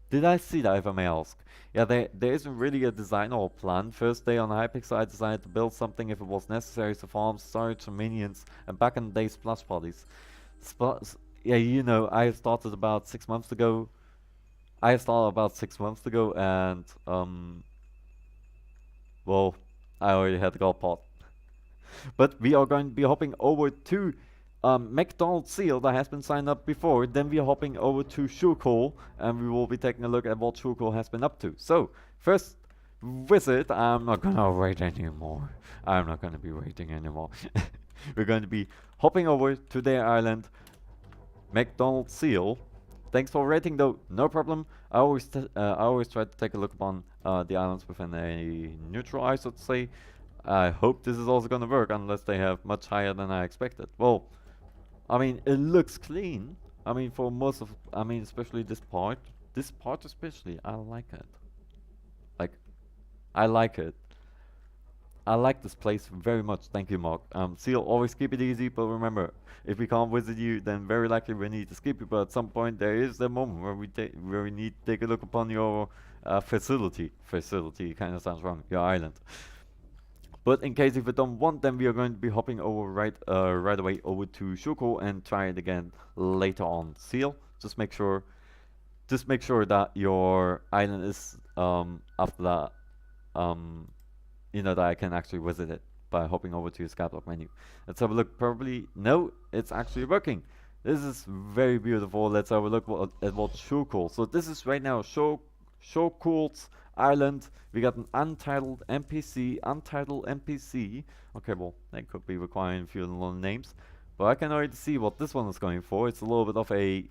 Did I see that, if I may ask? Yeah, there isn't really a design or a plan. First day on HyPixel, I decided to build something if it was necessary to farm storage and minions. And back in the day, splash parties. Yeah, you know, I started about 6 months ago. And well, I already had the gold pot. But we are going to be hopping over to McDonald's Seal that has been signed up before. Then we are hopping over to Shurkol, and we will be taking a look at what Shurkol has been up to. So, first visit, I'm not gonna wait anymore. I'm not gonna be waiting anymore. We're going to be hopping over to their island, McDonald's Seal. Thanks for rating though, no problem. I always try to take a look upon the islands within a neutral eye, so to say. I hope this is also gonna work, unless they have much higher than I expected. Well, I mean, it looks clean. I mean, for most of, especially this part especially, I like it. Like, I like it. I like this place very much. Thank you, Mark. Seal, always keep it easy, but remember, if we can't visit you, then very likely we need to skip you. But at some point, there is the moment where we need to take a look upon your facility. Facility kind of sounds wrong. Your island. But in case if you don't want, then we are going to be hopping over right away over to Shoko and try it again later on. Seal, just make sure just make sure that your island is after that you know, that I can actually visit it by hopping over to your skyblock menu. Let's have a look. Probably no, it's actually working. This is very beautiful. Let's have a look at what Shocool. So this is right now Shocool's Island. We got an untitled NPC. Okay, well, that could be requiring a few little names, but I can already see what this one is going for. It's a little bit of a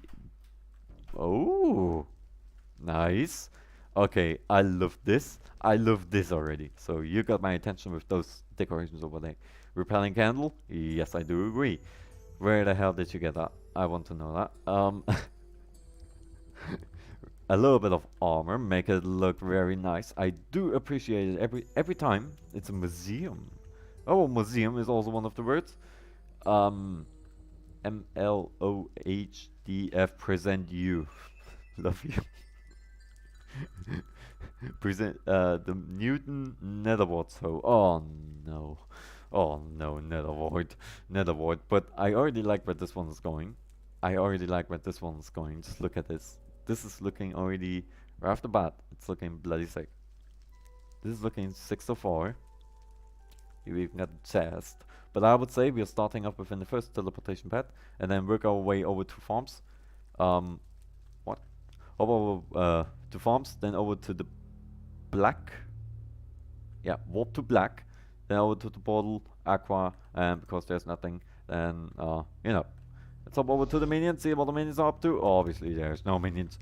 oh, nice. Okay, I love this. I love this already. So you got my attention with those decorations over there. Repelling candle? Yes, I do agree. Where the hell did you get that? I want to know that. A little bit of armor, make it look very nice. I do appreciate it every time. It's a museum. Oh, museum is also one of the words. MLOHDF, present you. Love you. Present the Newton Netherward. So, oh no, Netherward. But I already like where this one is going. Just look at this. This is looking already right off the bat. It's looking bloody sick. This is looking sick so far. You even got the chest. But I would say we are starting off within the first teleportation pad and then work our way over to farms. What? Over to farms, then over to the black. Yeah, warp to black. Then over to the portal, aqua, and because there's nothing, then you know. Let's hop over to the minions, see what the minions are up to. Obviously there's no minions.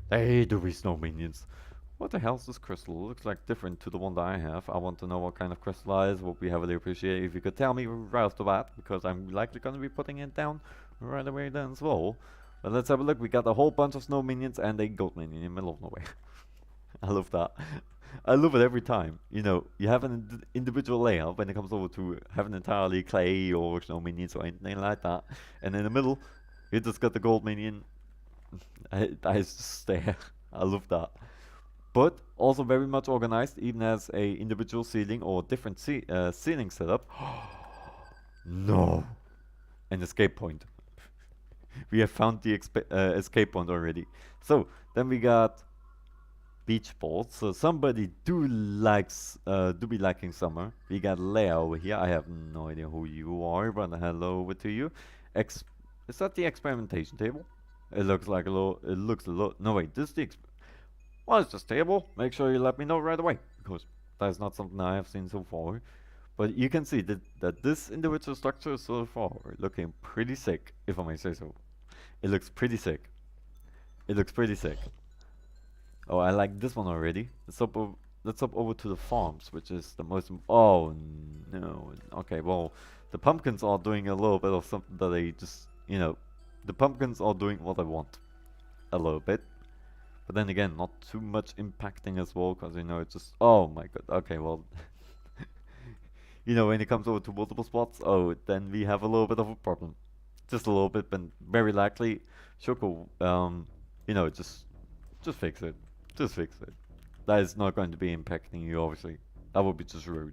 There is no minions. What the hell is this crystal? It looks like different to the one that I have. I want to know what kind of crystal it is. Would be heavily appreciated if you could tell me right off the bat, because I'm likely going to be putting it down right away then as well. But let's have a look. We got a whole bunch of snow minions and a gold minion in the middle of nowhere. I love that. I love it every time. You know, you have an individual layout when it comes over to having entirely clay or snow minions or anything like that. And in the middle, you just got the gold minion. I just there. I love that. But also very much organized, even as a individual ceiling or different ceiling setup. No. An escape point. We have found the escape point already. So then we got beach balls. So somebody do be liking summer. We got Leia over here. I have no idea who you are, but hello over to you. Is that the experimentation table? It looks like a little. It looks a lot. No wait, this is the. What is this table? Make sure you let me know right away, because that is not something I have seen so far. But you can see that this individual structure is so far looking pretty sick, if I may say so. It looks pretty sick. Oh, I like this one already. Let's hop over to the farms, which is the most. Oh no. Okay, well, the pumpkins are doing a little bit of something that they just, you know, the pumpkins are doing what I want, a little bit. But then again, not too much impacting as well, because you know it's just. Oh my god. Okay, well. You know, when it comes over to multiple spots, oh, then we have a little bit of a problem. Just a little bit, but very likely, Shoko, you know, just fix it. Just fix it. That is not going to be impacting you, obviously. That would be just rude.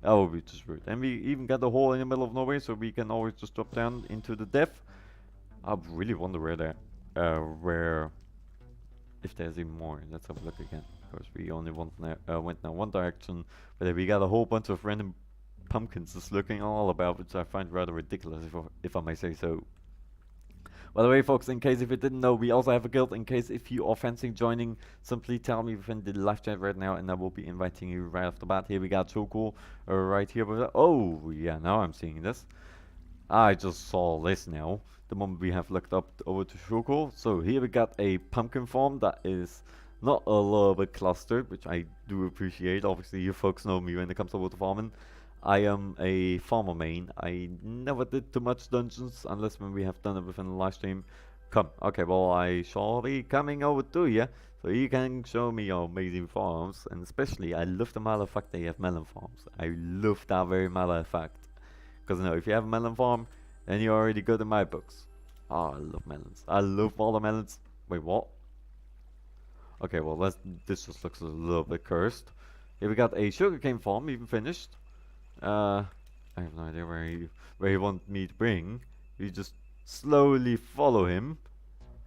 And we even got a hole in the middle of nowhere, so we can always just drop down into the depth. I really wonder if there's even more. Let's have a look again. Of course, we only went now one direction, but we got a whole bunch of random pumpkins just looking all about, which I find rather ridiculous, if I may say so. By the way, folks, in case if you didn't know, we also have a guild. In case if you are fancying joining, simply tell me within the live chat right now, and I will be inviting you right off the bat. Here we got Choco right here. Oh, yeah, now I'm seeing this. I just saw this now, the moment we have looked up over to Choco. So here we got a pumpkin farm that is not a little bit clustered, which I do appreciate. Obviously, you folks know me when it comes over to farming. I am a farmer main. I never did too much dungeons unless when we have done it within the live stream. Okay, well, I shall be coming over to you so you can show me your amazing farms. And especially, I love the matter of fact that you have melon farms. I love that very matter of fact. Because you know, if you have a melon farm, then you're already good in my books. Oh, I love melons. I love all the melons. Wait, what? Okay, well, this just looks a little bit cursed. Here we got a sugarcane farm, even finished. I have no idea where he wants me to bring. We just slowly follow him,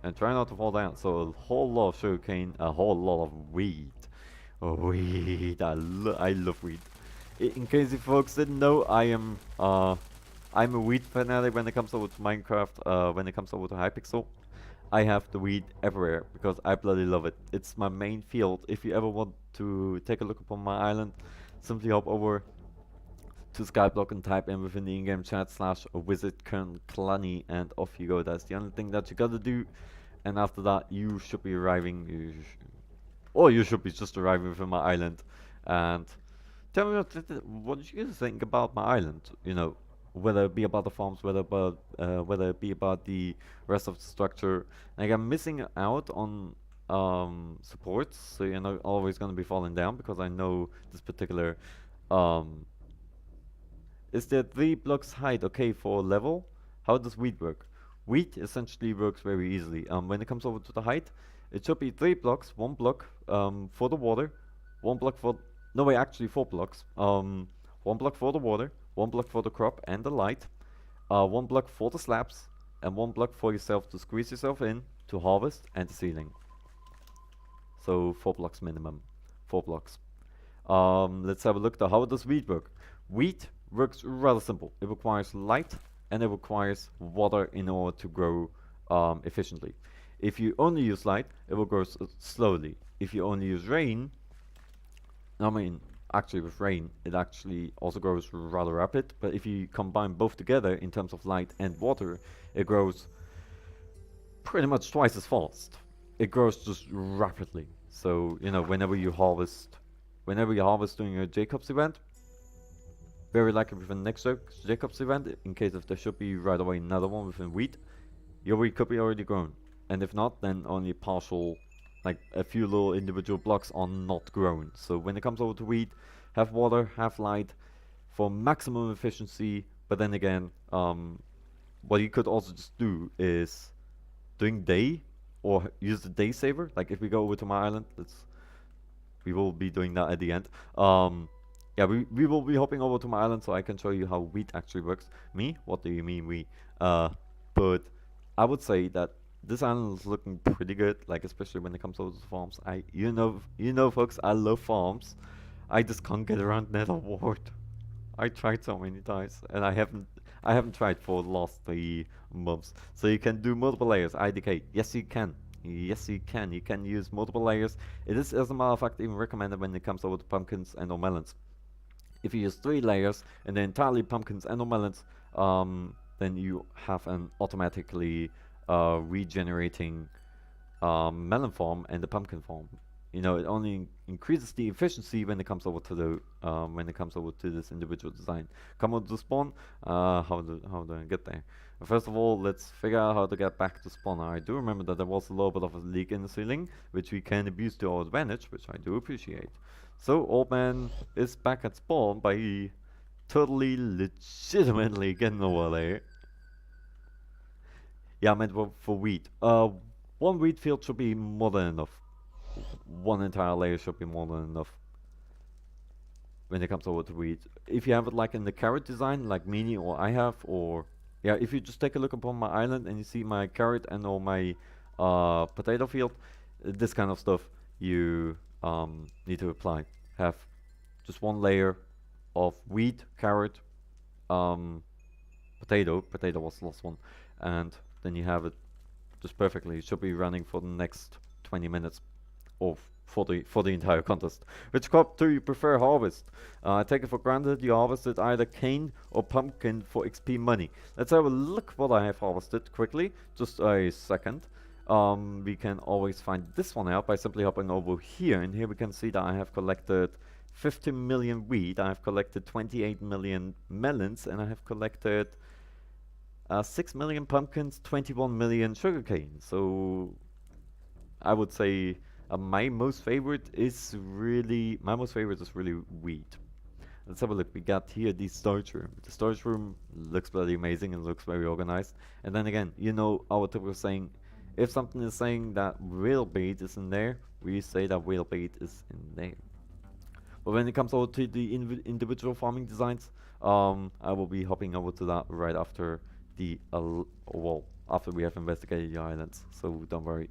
and try not to fall down. So a whole lot of sugarcane, a whole lot of weed. Weed, I love weed. In case you folks didn't know, I'm a weed fanatic when it comes over to Minecraft, when it comes over to Hypixel. I have the weed everywhere because I bloody love it. It's my main field. If you ever want to take a look upon my island, simply hop over to Skyblock and type in within the in-game chat /wizard_Klani and off you go. That's the only thing that you gotta do. And after that, you should be arriving, or you should be just arriving within my island. And tell me what did you think about my island? You know, whether it be about the farms, whether it be about the rest of the structure. Like I'm missing out on supports, so you're not always gonna be falling down because I know this particular is there 3 blocks height okay for level? How does wheat work? Wheat essentially works very easily. When it comes over to the height, it should be 3 blocks, 1 block for the water, 1 block for no wait, actually 4 blocks. 1 block for the water, 1 block for the crop and the light, 1 block for the slabs, and 1 block for yourself to squeeze yourself in to harvest and the ceiling. So 4 blocks minimum. 4 blocks. Let's have a look at how does wheat work. Wheat works rather simple. It requires light and it requires water in order to grow efficiently. If you only use light, it will grow slowly. If you only use rain, I mean, actually with rain, it actually also grows rather rapid, but if you combine both together in terms of light and water, it grows pretty much twice as fast. It grows just rapidly. So, you know, whenever you harvest during your Jacob's event, very likely within the next Jacob's event, in case if there should be right away another one within wheat, your wheat could be already grown. And if not, then only partial, like a few little individual blocks are not grown. So when it comes over to wheat, have water, have light for maximum efficiency. But then again, what you could also just do is doing day or use the day saver. Like if we go over to my island, we will be doing that at the end. Yeah, we will be hopping over to my island so I can show you how wheat actually works. Me? What do you mean we? But I would say that this island is looking pretty good, like especially when it comes over to farms. You know, folks, I love farms. I just can't get around Nether Wart. I tried so many times, and I haven't tried for the last 3 months. So you can do multiple layers. IDK. Yes, you can. Yes, you can. You can use multiple layers. It is, as a matter of fact, even recommended when it comes over to pumpkins and or melons. If you use 3 layers and then entirely pumpkins and or melons, then you have an automatically regenerating melon farm and the pumpkin farm. You know, it only increases the efficiency when it comes over to the this individual design. Come on to spawn. How do I get there? First of all, let's figure out how to get back to spawn. I do remember that there was a little bit of a leak in the ceiling, which we can abuse to our advantage, which I do appreciate. So old man is back at spawn by totally legitimately getting over there. Yeah, I meant for wheat. 1 wheat field should be more than enough. 1 entire layer should be more than enough when it comes over to wheat. If you have it like in the carrot design, like Mini or I have, or yeah, if you just take a look upon my island and you see my carrot and or my potato field, this kind of stuff you need to apply. Have just 1 layer of wheat, carrot, potato was the last one, and then you have it just perfectly. It should be running for the next 20 minutes or for the entire contest. Which crop do you prefer harvest? I take it for granted you harvested either cane or pumpkin for XP money. Let's have a look what I have harvested quickly. Just a second. We can always find this one out by simply hopping over here, and here we can see that I have collected 50 million wheat, I have collected 28 million melons, and I have collected 6 million pumpkins, 21 million sugarcane. So I would say my most favorite is really wheat. Let's have a look. We got here the storage room. The storage room looks bloody amazing and looks very organized. And then again, you know our typical saying, if something is saying that whale bait is in there, we say that whale bait is in there. But when it comes over to the individual farming designs, I will be hopping over to that right after the after we have investigated the islands. So don't worry.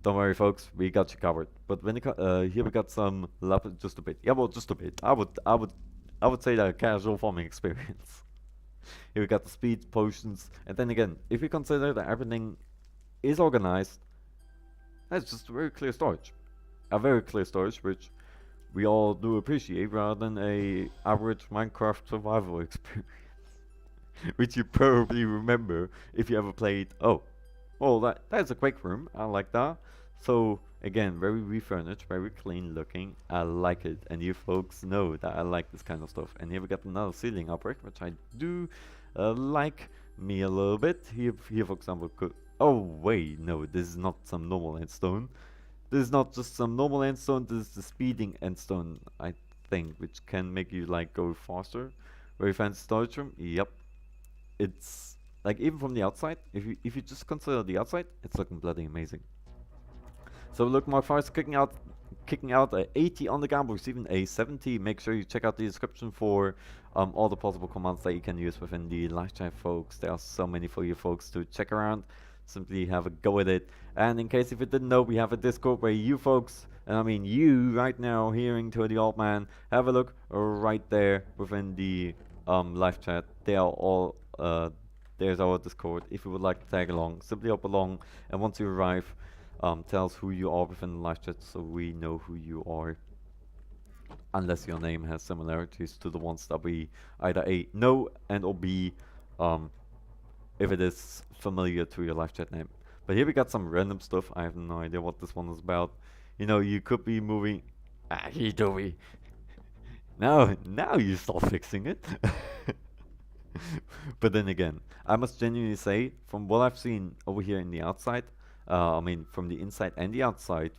Don't worry, folks. We got you covered. But when here we got some just a bit. Yeah, well, just a bit. I would say that a casual farming experience. Here we got the speed potions, and then again, if we consider that everything is organized, that's just a very clear storage. A very clear storage, which we all do appreciate, rather than a average Minecraft survival experience, which you probably remember if you ever played. Oh, well, that's a quick room. I like that. So again, very refurnished, very clean looking. I like it, and you folks know that I like this kind of stuff. And here we got another ceiling upright, which I do like me a little bit. Here, for example, could. Oh wait, no, this is not some normal endstone. This is not just some normal endstone. This is the speeding endstone, I think, which can make you like go faster. Very fancy storage room. Yep, it's like even from the outside. If you just consider the outside, it's looking bloody amazing. So look, Mark 5 is kicking out a 80 on the gamble, receiving a 70. Make sure you check out the description for all the possible commands that you can use within the live chat, folks. There are so many for you folks to check around. Simply have a go with it. And in case if you didn't know, we have a Discord where you folks, and I mean you right now hearing to the old man, have a look right there within the live chat. They are all there's our Discord. If you would like to tag along, simply hop along, and once you arrive, tell us who you are within the live chat so we know who you are. Unless your name has similarities to the ones that we either A, know, and or B, if it is familiar to your live chat name. But here we got some random stuff. I have no idea what this one is about. You know, you could be moving. Here do we. Now you start fixing it. But then again, I must genuinely say, from what I've seen over here in the outside, I mean, from the inside and the outside,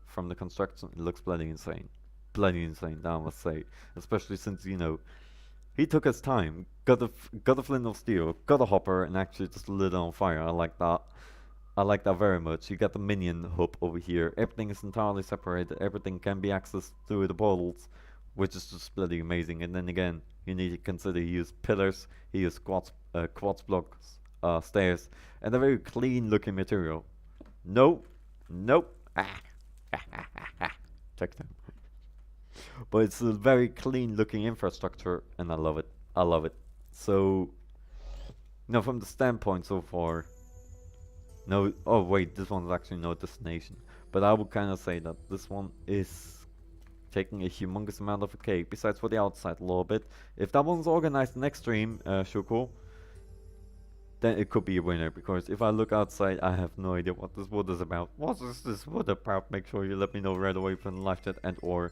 from the construction, it looks bloody insane. Bloody insane, I must say. Especially since, you know, he took his time, got a flint of steel, got a hopper, and actually just lit it on fire. I like that. I like that very much. You got the minion hub over here. Everything is entirely separated. Everything can be accessed through the portals, which is just bloody amazing. And then again, you need to consider he used pillars, he used quartz blocks, stairs, and a very clean looking material. Nope. Check them. But it's a very clean looking infrastructure, and I love it. I love it. So, you know, from the standpoint so far, no, oh wait, this one's actually no destination. But I would kind of say that this one is taking a humongous amount of a cake, besides for the outside a little bit. If that one's organized next stream, Shuko, then it could be a winner, because if I look outside, I have no idea what this wood is about. What is this wood about? Make sure you let me know right away from the live chat and or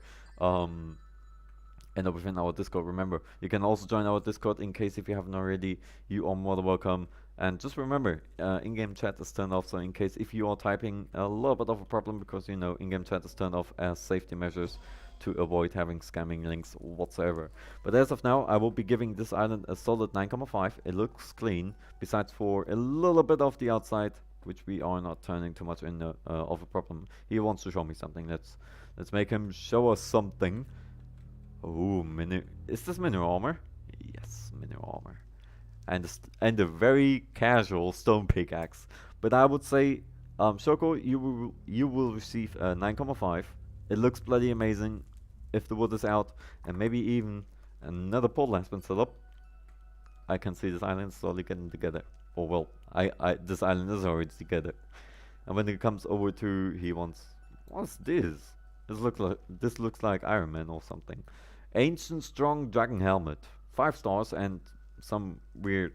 within our Discord. Remember, you can also join our Discord in case if you haven't already. You are more than welcome. And just remember, in-game chat is turned off, so in case if you are typing a little bit of a problem, because you know in-game chat is turned off as safety measures to avoid having scamming links whatsoever. But as of now, I will be giving this island a solid 9.5. It looks clean, besides for a little bit of the outside, which we are not turning too much in of a problem. He wants to show me something. Let's make him show us something. Oh, is this mineral armor? Yes, mineral armor. And a very casual stone pickaxe. But I would say, Shoko, you will receive a 9.5. It looks bloody amazing if the wood is out, and maybe even another portal has been set up. I can see this island slowly getting together. Or well, this island is already together. And when it comes over to, he wants, what's this? This looks like Iron Man or something. Ancient strong dragon helmet, 5 stars, and some weird.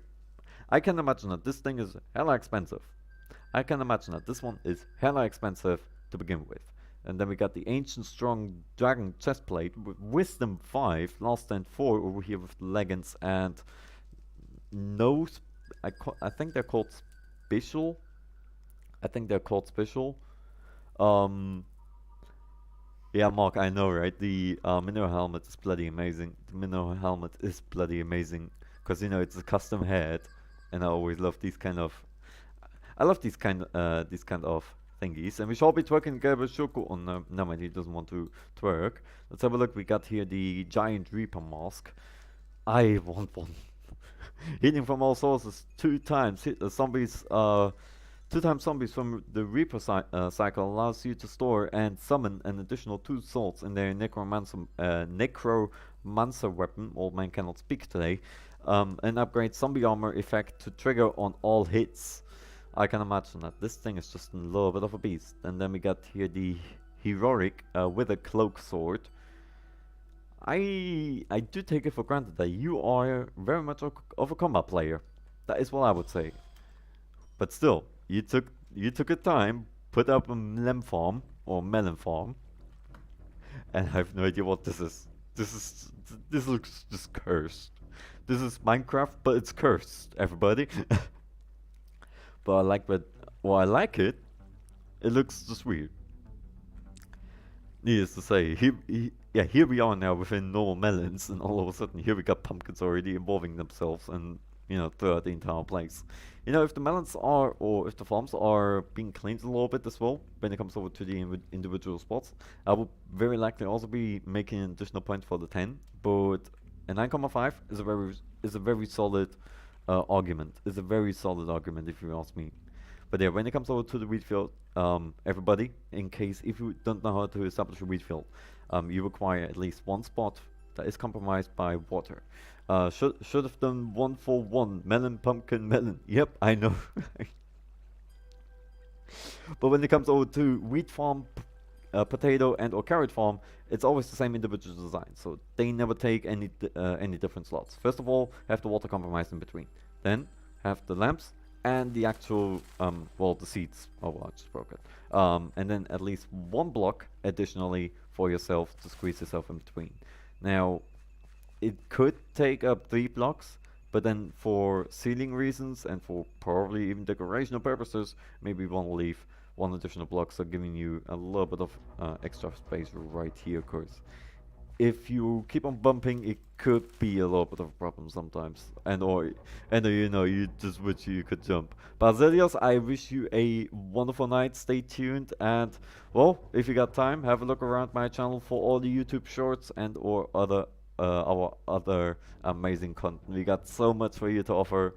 I can imagine that this thing is hella expensive. I can imagine that this one is hella expensive to begin with. And then we got the ancient strong dragon chestplate with wisdom 5, last stand 4 over here with leggings and no. I think they're called special. Yeah, Mark, I know, right? The mineral helmet is bloody amazing. The mineral helmet is bloody amazing because you know it's a custom head, and I always love these kind of. I love these kind of thingies, and we shall be twerking together with Shoko. Oh no, he doesn't want to twerk. Let's have a look. We got here the giant reaper mask. I want one. Healing from all sources 2 times. Zombies. 2 times zombies from the Reaper cycle allows you to store and summon an additional 2 souls in their necromancer weapon. Old man cannot speak today. And upgrade zombie armor effect to trigger on all hits. I can imagine that this thing is just a little bit of a beast. And then we got here the heroic with a cloak sword. I do take it for granted that you are very much of a combat player. That is what I would say. But still, you took a time, put up a melon farm or melon farm, and I have no idea what this is. This looks just cursed. This is Minecraft, but it's cursed, everybody. But I like I like it. It looks just weird. Needless to say, here we are now within normal melons, and all of a sudden here we got pumpkins already involving themselves, and throughout the entire place. If the melons are, or if the farms are being cleaned a little bit as well, when it comes over to the individual spots, I will very likely also be making an additional point for the 10. But a 9,5 is a very solid argument. It's a very solid argument if you ask me. But yeah, when it comes over to the wheat field, everybody, if you don't know how to establish a wheat field, you require at least one spot that is compromised by water. Should have done 1 for 1 melon, pumpkin, melon. Yep, I know. But when it comes over to wheat farm, potato and or carrot farm, it's always the same individual design. So they never take any different slots. First of all, have the water compromised in between. Then have the lamps and the actual the seeds. Oh well, I just broke it. And then at least 1 block additionally for yourself to squeeze yourself in between. Now, it could take up 3 blocks, but then for ceiling reasons and for probably even decorational purposes, maybe we want to leave 1 additional block, so giving you a little bit of extra space right here, of course. If you keep on bumping, it could be a little bit of a problem sometimes, you just wish you could jump. But Zelios, I wish you a wonderful night. Stay tuned, and well, if you got time, have a look around my channel for all the YouTube shorts and or our other amazing content. We got so much for you to offer.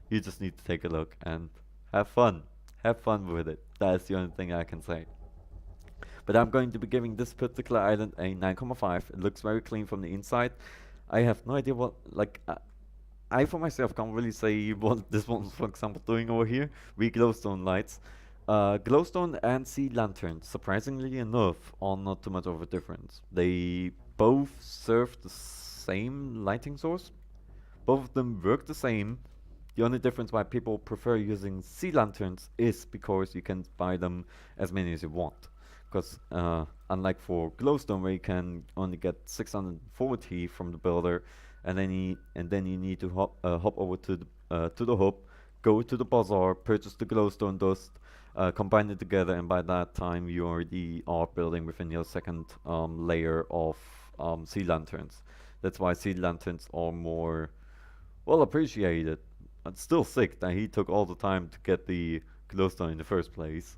You just need to take a look and have fun. Have fun with it. That is the only thing I can say. But I'm going to be giving this particular island a 9,5. It looks very clean from the inside. I have no idea what, I for myself can't really say what this one's, for example, doing over here. We glowstone lights. Glowstone and Sea Lantern, surprisingly enough, are not too much of a difference. They both serve the same lighting source. Both of them work the same. The only difference why people prefer using sea lanterns is because you can buy them as many as you want. Because unlike for glowstone, where you can only get 640 from the builder, and then you need to hop over to the hub, go to the bazaar, purchase the glowstone dust, combine it together, and by that time you already are building within your second layer of sea lanterns. That's why sea lanterns are more well appreciated. It's still sick that he took all the time to get the glowstone in the first place.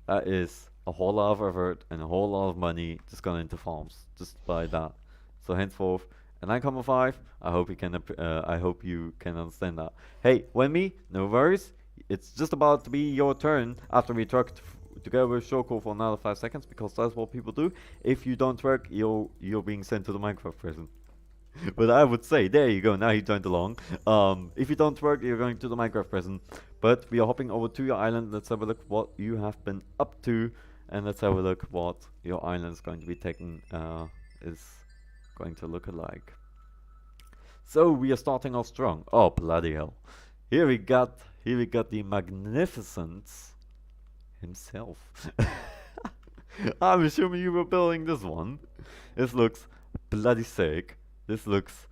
That is a whole lot of effort and a whole lot of money just gone into farms just by that. So henceforth, a 9,5. I hope you can understand that. Hey, Wemmy, no worries. It's just about to be your turn after we talked together with Shoko for another 5 seconds, because that's what people do. If you don't work, you're being sent to the Minecraft prison. But I would say, there you go, now you joined along. If you don't work, you're going to the Minecraft prison. But we are hopping over to your island. Let's have a look what you have been up to. And let's have a look what your island is going to be taking, is going to look like. So we are starting off strong. Oh, bloody hell. Here we got the magnificence himself. I'm assuming you were building this one. This looks bloody sick. This looks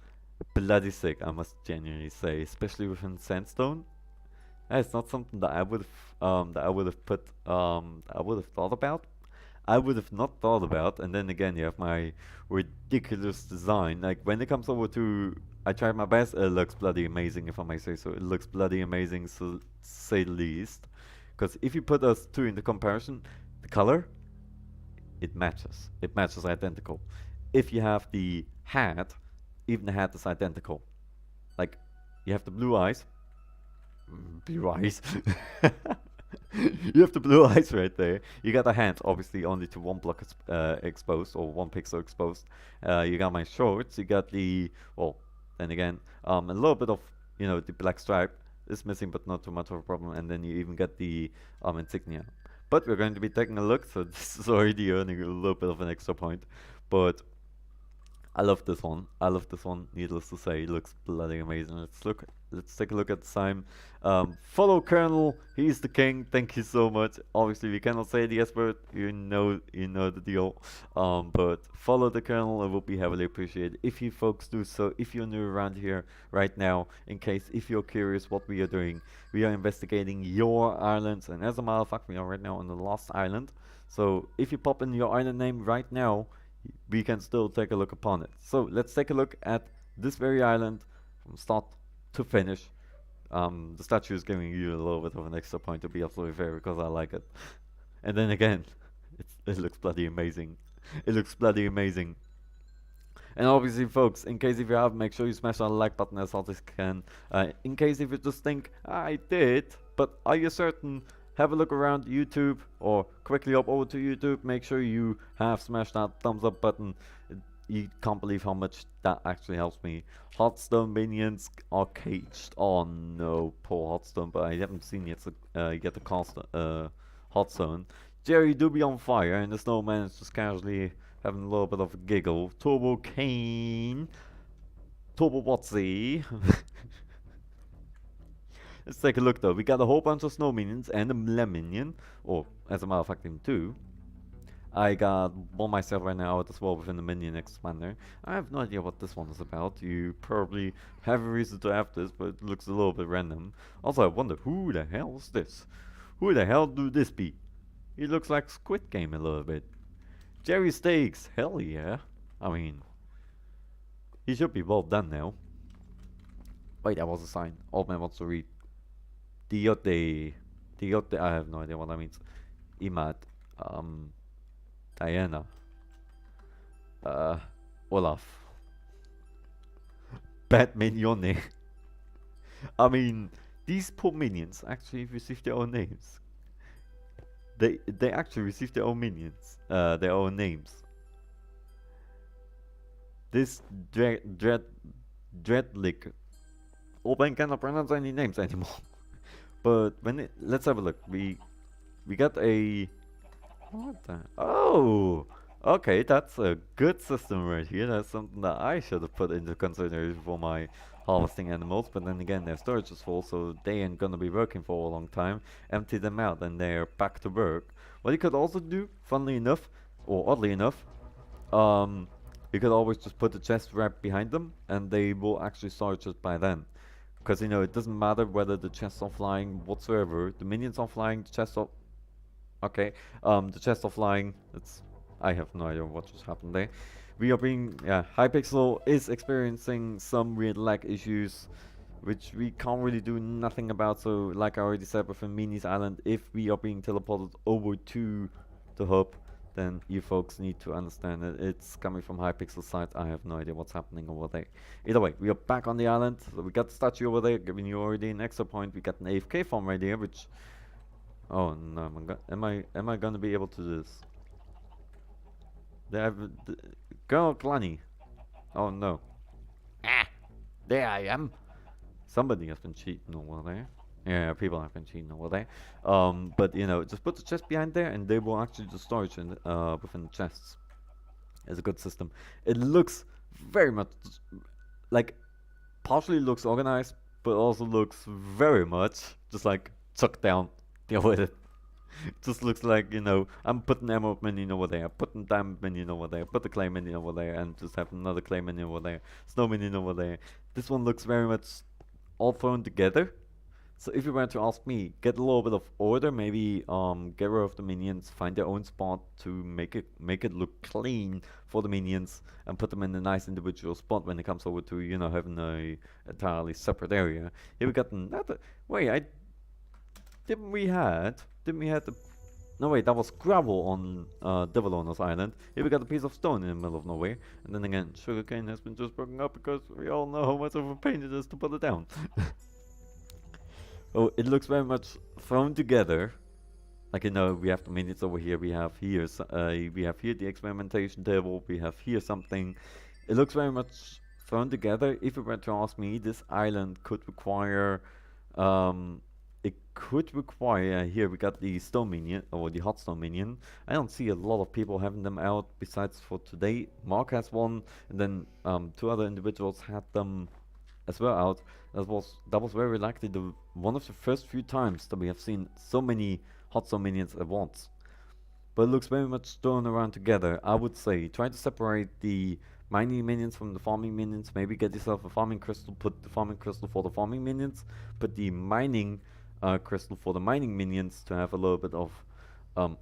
bloody sick, I must genuinely say, especially within sandstone. It's not something that I would have thought about. I would have not thought about. And then again, you have my ridiculous design. Like when it comes over to, I tried my best. It looks bloody amazing, if I may say so. It looks bloody amazing, to say the least. Because if you put us two into comparison, the color, it matches. It matches identical. If you have the hat, even the hat is identical. Like you have the blue eyes. Blue eyes. You have the blue eyes right there. You got the hand, obviously only to one block exposed, or 1 pixel exposed. You got my shorts. You got the, well, then again, a little bit of, the black stripe is missing, but not too much of a problem. And then you even get the insignia. But we're going to be taking a look, so this is already earning a little bit of an extra point. But I love this one. I love this one. Needless to say, it looks bloody amazing. Let's take a look at the sign. Follow Colonel. He's the king. Thank you so much. Obviously, we cannot say the S word. You know the deal. But follow the Colonel. It will be heavily appreciated if you folks do so. If you're new around here right now, if you're curious what we are doing, we are investigating your islands. And as a matter of fact, we are right now on the last island. So if you pop in your island name right now, we can still take a look upon it. So let's take a look at this very island from start to finish. The statue is giving you a little bit of an extra point, to be absolutely fair, because I like it. And then again, it looks bloody amazing. It looks bloody amazing. And obviously, folks, in case if you have, make sure you smash that like button as hard as you can. In case if you just think, I did, but are you certain? Have a look around YouTube, or quickly hop over to YouTube. Make sure you have smashed that thumbs up button. You can't believe how much that actually helps me. Hotstone minions are caged. Oh no, poor Hotstone, but I haven't seen yet get the cost Hotstone. Jerry do be on fire, and the snowman is just casually having a little bit of a giggle. Turbo Kane. Turbo Watsy. Let's take a look though. We got a whole bunch of snow minions and a lem minion, or as a matter of fact, even two. I got one myself right now as well within the minion expander. I have no idea what this one is about. You probably have a reason to have this, but it looks a little bit random. Also, I wonder who the hell is this? Who the hell do this be? He looks like Squid Game a little bit. Jerry Steaks, hell yeah. I mean, he should be well done now. Wait, that was a sign. Old man wants to read. Diote, I have no idea what that means. Imad, Diana, Olaf, Bad Mignone. I mean, these poor minions actually received their own names. They actually received their own minions, their own names. This Dreadlick. Open cannot pronounce any names anymore. But let's have a look. We got a, what the, oh, okay, that's a good system right here. That's something that I should have put into consideration for my harvesting animals. But then again, their storage is full, so they ain't gonna be working for a long time. Empty them out, and they're back to work. What you could also do, funnily enough, or oddly enough, you could always just put the chest right behind them, and they will actually start just by then. Because, it doesn't matter whether the chests are flying whatsoever. The minions are flying, the chests are... Okay, the chests are flying. I have no idea what just happened there. We are being... Yeah, HyPixel is experiencing some weird lag issues, which we can't really do nothing about. So, like I already said within Mini's Island, if we are being teleported over to the hub, then you folks need to understand that it's coming from HyPixel side. I have no idea what's happening over there. Either way, we are back on the island. So we got the statue over there, giving you already an extra point. We got an AFK farm right here, which... Oh no, am I gonna be able to do this? They have... Girl Glanny. Oh no. Ah! There I am! Somebody has been cheating over there. Yeah, people have been cheating over there. But just put the chest behind there, and they will actually just storage in within the chests. It's a good system. It looks very much like, partially looks organized, but also looks very much just like tucked down. Deal with it. Just looks like, I'm putting emerald minion over there, putting diamond minion over there, put the clay minion over there, and just have another clay minion over there, snow minion over there. This one looks very much all thrown together. So if you were to ask me, get a little bit of order, maybe get rid of the minions, find their own spot to make it look clean for the minions, and put them in a nice individual spot when it comes over to having a entirely separate area. Here we got another. Wait, didn't we had the No wait, that was gravel on Devil Owner's Island. Here we got a piece of stone in the middle of nowhere. And then again, sugarcane has been just broken up because we all know how much of a pain it is to put it down. Oh, it looks very much thrown together. Like, you know, we have the minutes over here, we have here the experimentation table, we have here something. It looks very much thrown together. If you were to ask me, this island could require, here we got the stone minion, or the hot stone minion. I don't see a lot of people having them out besides for today. Mark has one, and then two other individuals had them as well out. That was very likely one of the first few times that we have seen so many hot stone minions at once. But it looks very much thrown around together. I would say try to separate the mining minions from the farming minions. Maybe get yourself a farming crystal, put the farming crystal for the farming minions, put the mining crystal for the mining minions to have a little bit of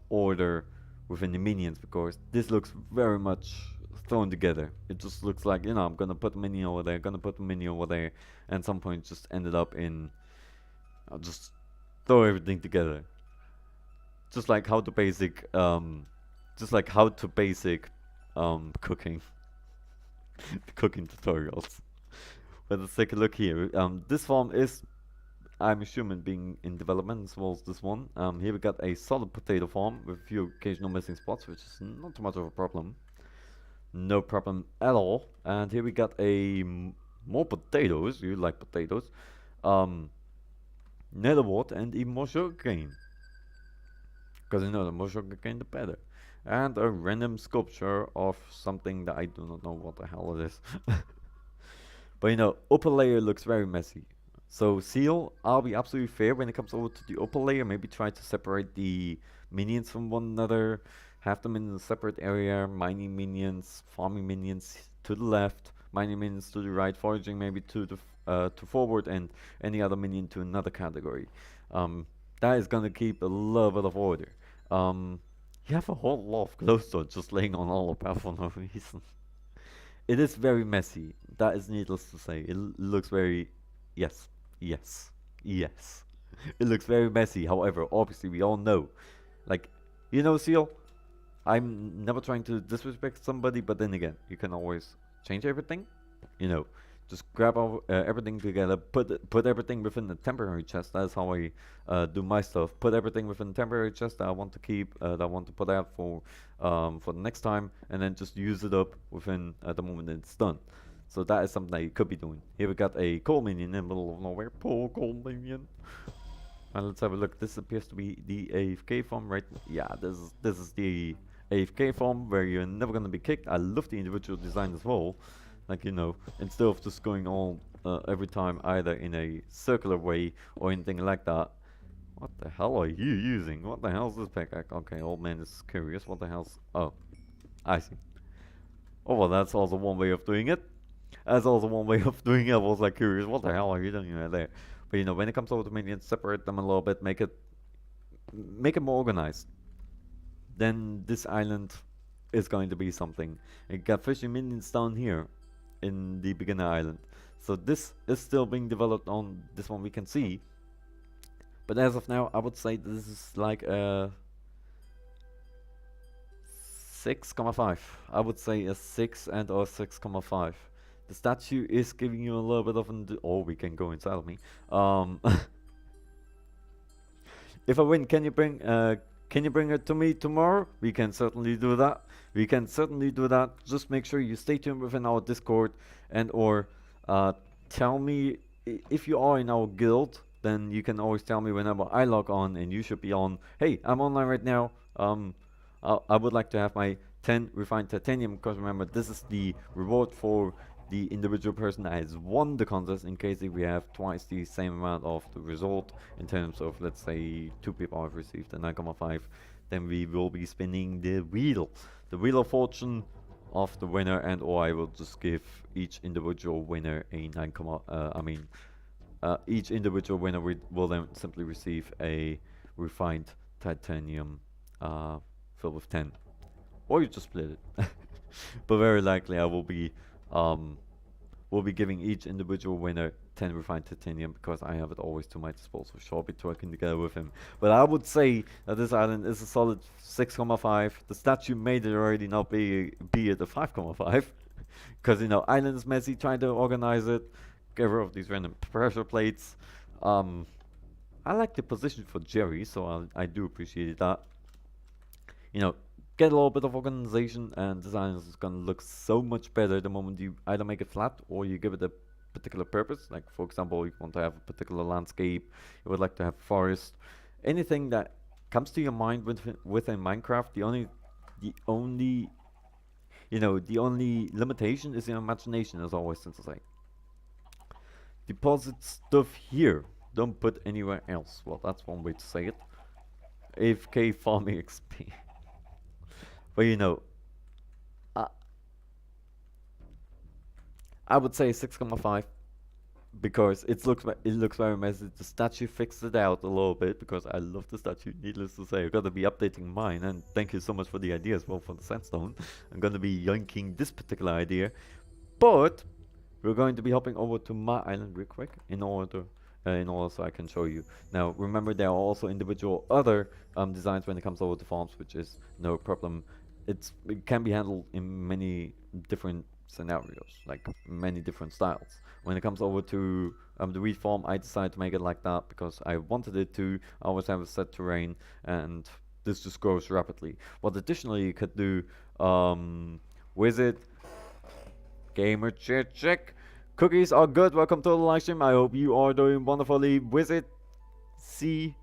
order within the minions, because this looks very much thrown together. It just looks like, you know, I'm gonna put a minion over there, gonna put a minion over there, and at some point just ended up in I'll just throw everything together. Just like how to basic cooking cooking tutorials. But let's take a look here. This farm is, I'm assuming, being in development as well as this one. Here we got a solid potato farm with a few occasional missing spots, which is not too much of a problem. No problem at all. And here we got more potatoes. You like potatoes. Netherwort and even more sugarcane. Because you know, the more sugarcane, the better. And a random sculpture of something that I do not know what the hell it is. But you know, upper layer looks very messy. So Seal, I'll be absolutely fair when it comes over to the upper layer. Maybe try to separate the minions from one another. Have them in a separate area. Mining minions, farming minions to the left. Mining minions to the right. Foraging maybe to forward, and any other minion to another category. That is gonna keep a little bit of order. You have a whole lot of glowstone just laying on all the path for no reason. It is very messy. That is needless to say. It looks very, yes. It looks very messy. However, obviously we all know, like, you know, Seal, I'm never trying to disrespect somebody, but then again, you can always change everything. You know, just grab everything together, put everything within the temporary chest. That's how I do my stuff. Put everything within the temporary chest that I want to keep, that I want to put out for the next time, and then just use it up within the moment that it's done. So that is something that you could be doing. Here we got a coal minion in the middle of nowhere. Poor coal minion. And let's have a look. This appears to be the AFK farm, right? Yeah, this is the AFK farm where you're never gonna be kicked. I love the individual design as well. Like, you know, instead of just going all every time either in a circular way or anything like that. What the hell are you using? What the hell is this pickaxe? Okay, old man is curious. What the hell's... Oh, I see. Oh, well, that's also one way of doing it. That's also one way of doing it. I was like curious. What the hell are you doing right there? But you know, when it comes over to minions, separate them a little bit. Make it more organized. Then this island is going to be something. You got fishing minions down here in the beginner island. So this is still being developed on this one, we can see. But as of now, I would say this is like a 6,5. I would say a 6 and or 6,5. The statue is giving you a little bit of an... Oh, we can go inside of me. If I win, can you bring it to me tomorrow? We can certainly do that. Just make sure you stay tuned within our Discord, and or tell me if you are in our guild. Then you can always tell me whenever I log on, and you should be on. Hey, I'm online right now. I would like to have my 10 refined titanium, because remember, this is the reward for the individual person that has won the contest. In case if we have twice the same amount of the result, in terms of, let's say, 2 people have received a 9,5, then we will be spinning the wheel of fortune of the winner, and or I will just give each individual winner a each individual winner will then simply receive a refined titanium filled with 10, or you just split it. But very likely I will be will be giving each individual winner 10 refined titanium because I have it always to my disposal. So I'll be working together with him. But I would say that this island is a solid 6,5. The statue made it already not be it a 5,5. Because, you know, island is messy, trying to organize it, get rid of these random pressure plates. I like the position for Jerry, so I do appreciate that. You know, get a little bit of organization, and this island is gonna look so much better the moment you either make it flat or you give it a particular purpose. Like, for example, you want to have a particular landscape, you would like to have forest, anything that comes to your mind within Minecraft. The only the only limitation is your imagination, as always, since it's like deposit stuff here, don't put anywhere else. Well, that's one way to say it. AFK farming XP. But you know, I would say 6,5 because it looks very messy. The statue fixed it out a little bit because I love the statue. Needless to say, I gotta be updating mine, and thank you so much for the idea as well for the sandstone. I'm gonna be yanking this particular idea, but we're going to be hopping over to my island real quick in order so I can show you. Now, remember, there are also individual other designs when it comes over to farms, which is no problem. It can be handled in many different scenarios, like many different styles. When it comes over to the wheat farm, I decided to make it like that because I wanted it to always have a set terrain, and this just grows rapidly. What additionally you could do, wizard, gamer check. Cookies are good. Welcome to the live stream. I hope you are doing wonderfully. Wizard CQQKIE.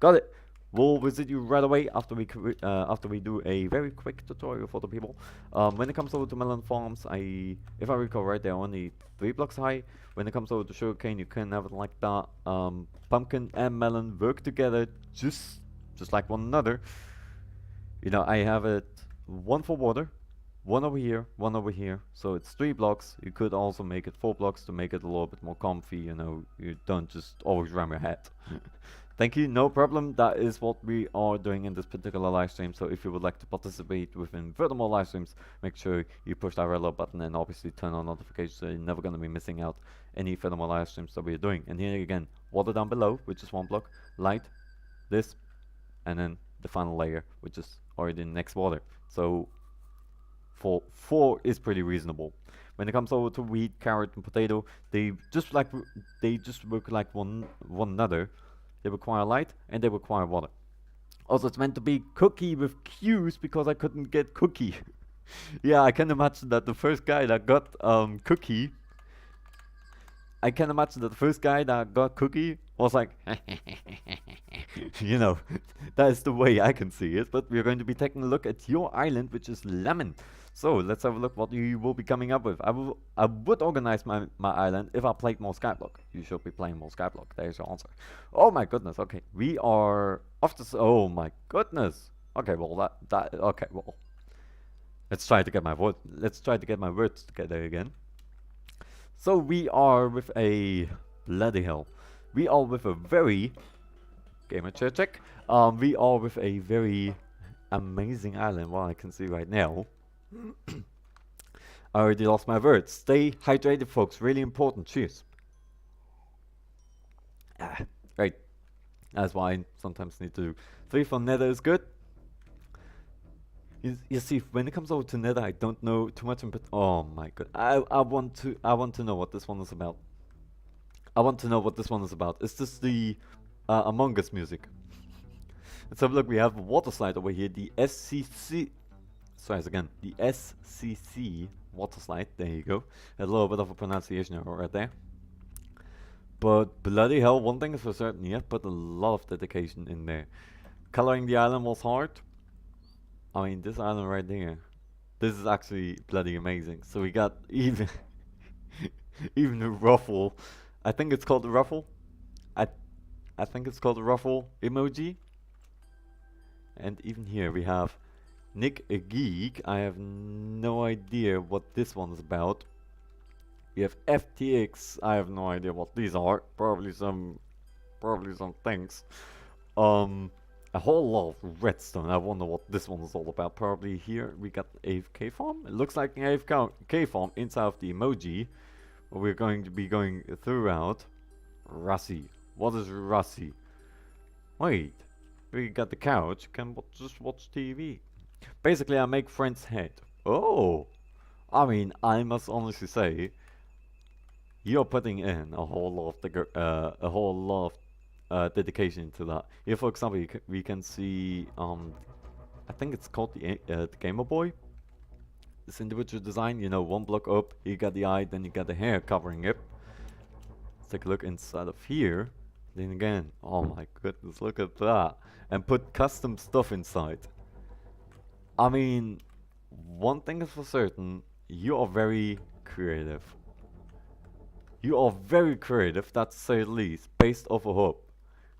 Got it. We'll visit you right away after we do a very quick tutorial for the people. When it comes over to melon farms, if I recall right, they're only 3 blocks high. When it comes over to sugarcane, you can have it like that. Pumpkin and melon work together just like one another. You know, I have it 1 for water, 1 over here, 1 over here. So it's 3 blocks. You could also make it 4 blocks to make it a little bit more comfy. You know, you don't just always ram your head. Thank you, no problem. That is what we are doing in this particular live stream. So if you would like to participate within furthermore live streams, make sure you push that red little button and obviously turn on notifications so you're never going to be missing out any furthermore live streams that we are doing. And here again, water down below, which is 1 block, light, this, and then the final layer, which is already in next water. So for 4 is pretty reasonable. When it comes over to wheat, carrot, and potato, they just work like one another. They require light and they require water. Also, it's meant to be cookie with Q's because I couldn't get cookie. Yeah, I can imagine that the first guy that got cookie. I can imagine that the first guy that got cookie was like, you know, that is the way I can see it. But we're going to be taking a look at your island, which is lemon. So let's have a look what you will be coming up with. I would organize my island if I played more Skyblock. You should be playing more Skyblock. There's your answer. Oh my goodness. Okay, we are off to. Oh my goodness. Okay, well okay, well, let's try to get my words together again. So we are with a bloody hell. We are with a very gamer check. We are with a very amazing island. What I can see right now. I already lost my words. Stay hydrated, folks. Really important. Cheers. Right. That's why I sometimes need to. 3 for nether is good. You see, when it comes over to nether, I don't know too much. But oh my god, I want to know what this one is about. I want to know what this one is about. Is this the Among Us music? Let's have a look. We have a water slide over here. The SCC. Sorry again. The SCC water slide. There you go. A little bit of a pronunciation error right there. But bloody hell, one thing is for certain. You have put a lot of dedication in there. Coloring the island was hard. I mean, this island right there. This is actually bloody amazing. So we got even a ruffle. I think it's called a ruffle. I think it's called a ruffle emoji. And even here we have Nick a Geek. I have no idea what this one is about. We have FTX. I have no idea what these are. Probably some things. a whole lot of redstone. I wonder what this one is all about. Probably here we got AFK farm. It looks like an AFK farm inside of the emoji. We're going to be going throughout. Rusty. What is Rusty? Wait, we got the couch. Can just watch TV. Basically, I make friends head. Oh, I mean, I must honestly say, you're putting in a whole lot of dedication to that. Here, for example, we can see I think it's called the Gamer Boy. This individual design, you know, one block up, you got the eye, then you got the hair covering it. Let's take a look inside of here. Then again, oh my goodness, look at that. And put custom stuff inside. I mean, one thing is for certain, you are very creative. You are very creative, that's to say the least, based off a hub.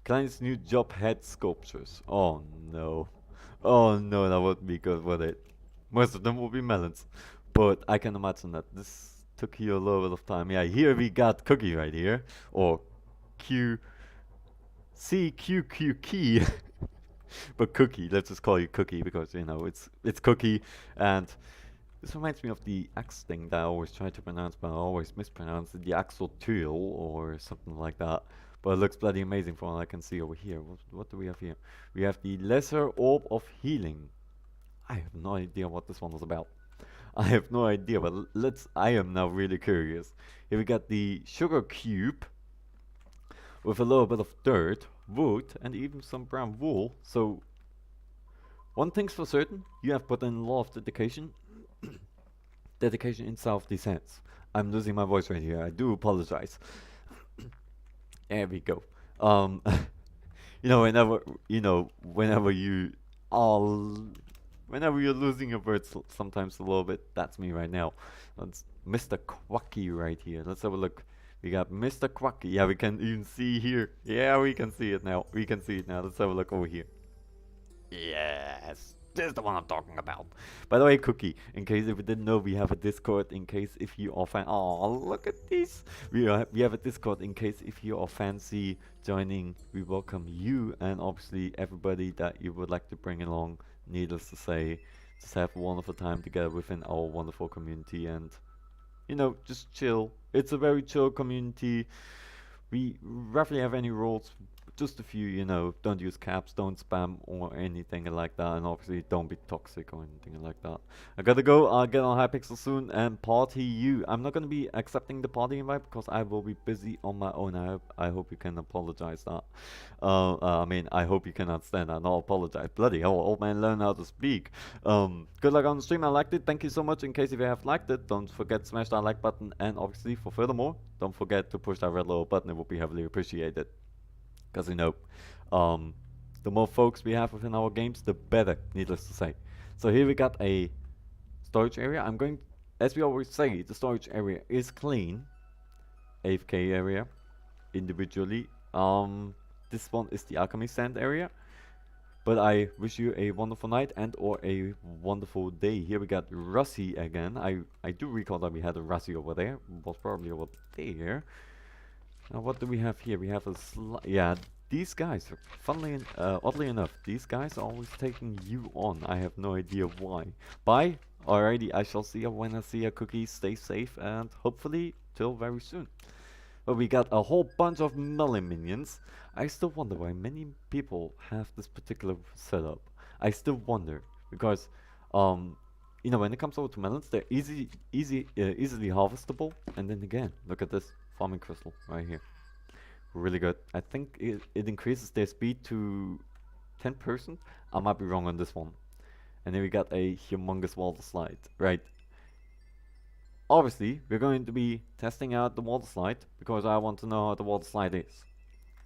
Client's new job head sculptures. Oh no. Oh no, that wouldn't be good, would it? Most of them will be melons. But I can imagine that this took you a little bit of time. Yeah, here we got Cookie right here. Or Q C Q Q key. But Cookie, let's just call you Cookie because you know it's Cookie. And this reminds me of the axe thing that I always try to pronounce but I always mispronounce it, the axolotl or something like that. But it looks bloody amazing from what I can see over here. What do we have here? We have the Lesser Orb of Healing. I have no idea what this one was about. I have no idea, but I am now really curious. Here we got the Sugar Cube with a little bit of dirt, wood, and even some brown wool. So, one thing's for certain, you have put in a lot of dedication. Dedication inside of these hands. I'm losing my voice right here, I do apologize. There we go. Whenever you're losing your words sometimes a little bit, that's me right now. That's Mr. Quacky right here. Let's have a look. We got Mr. Quacky. Yeah, we can even see here. Yeah, we can see it now. We can see it now. Let's have a look over here. Yes, this is the one I'm talking about. By the way, Cookie, in case if you didn't know, we have a Discord in case if you are fan. Oh, look at this. We have a Discord in case if you are fancy joining. We welcome you and obviously everybody that you would like to bring along. Needless to say, just have a wonderful time together within our wonderful community and, you know, just chill. It's a very chill community. We rarely have any rules, just a few, you know, don't use caps, don't spam or anything like that, and obviously don't be toxic or anything like that. I gotta go, I'll get on HyPixel soon and party you. I'm not gonna be accepting the party invite because I will be busy on my own. I hope you can apologize that. I mean, I hope you can understand that, not apologize. Bloody hell, old man learn how to speak. Good luck on the stream, I liked it. Thank you so much. In case if you have liked it, don't forget to smash that like button, and obviously for furthermore, don't forget to push that red little button, it will be heavily appreciated. Because you know, the more folks we have within our games, the better, needless to say. So here we got a storage area. I'm going, as we always say, the storage area is clean. AFK area, individually. This one is the alchemy sand area. But I wish you a wonderful night and or a wonderful day. Here we got Rusty again. I do recall that we had a Rusty over there. It was probably over there. Now what do we have here? We have a yeah, these guys, oddly enough, these guys are always taking you on. I have no idea why. Bye. Alrighty, I shall see you when I see you. Cookies, stay safe and hopefully till very soon. But we got a whole bunch of melon minions. I still wonder why many people have this particular setup. I still wonder because, you know, when it comes over to melons, they're easily harvestable. And then again, look at this farming crystal right here. Really good. I think it increases their speed to 10%. I might be wrong on this one. And then we got a humongous water slide, right? Obviously, we're going to be testing out the water slide because I want to know how the water slide is.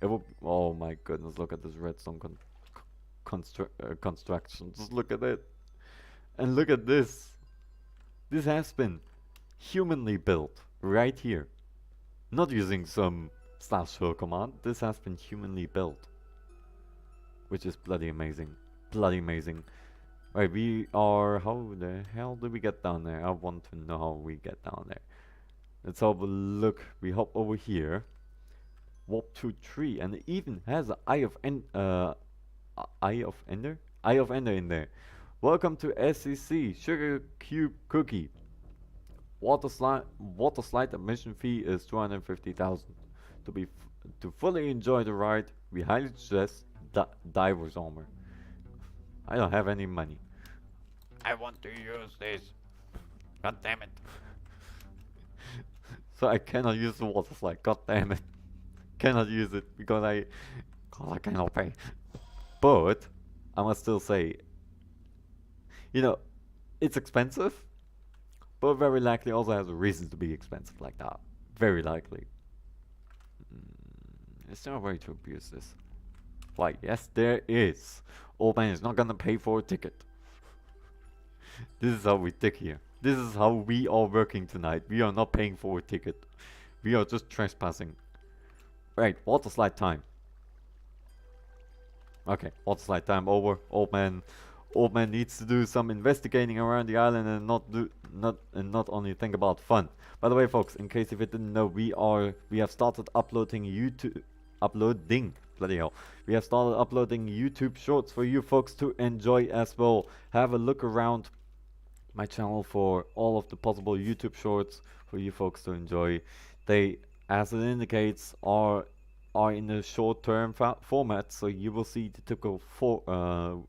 It will. Oh my goodness! Look at this redstone construction. Just look at it, and look at this. This has been humanly built right here, not using some /fill command. This has been humanly built, which is bloody amazing. Bloody amazing. Right, we are. How the hell do we get down there? I want to know how we get down there. Let's have a look. We hop over here. Warp to tree, and it even has an eye of Eye of Ender? Eye of Ender in there. Welcome to SEC Sugar Cube Cookie. Water slide admission fee is 250,000. To fully enjoy the ride, we highly suggest diver's armor. I don't have any money. I want to use this. God damn it. So I cannot use the water slide. God damn it. Cannot use it because I cannot pay. But I must still say, you know, it's expensive, but very likely also has a reason to be expensive like that. Very likely. Is there a way to abuse this? Why, yes, there is. Old man is not gonna pay for a ticket. This is how we tick here. This is how we are working tonight. We are not paying for a ticket. We are just trespassing. Right, water slide time. Okay, water slide time over. Old man needs to do some investigating around the island and not only think about fun. By the way, folks, in case if you didn't know, we have started uploading bloody hell. We have started uploading YouTube shorts for you folks to enjoy as well. Have a look around my channel for all of the possible YouTube shorts for you folks to enjoy. They, as it indicates, are in a short-term format, so you will see the typical phone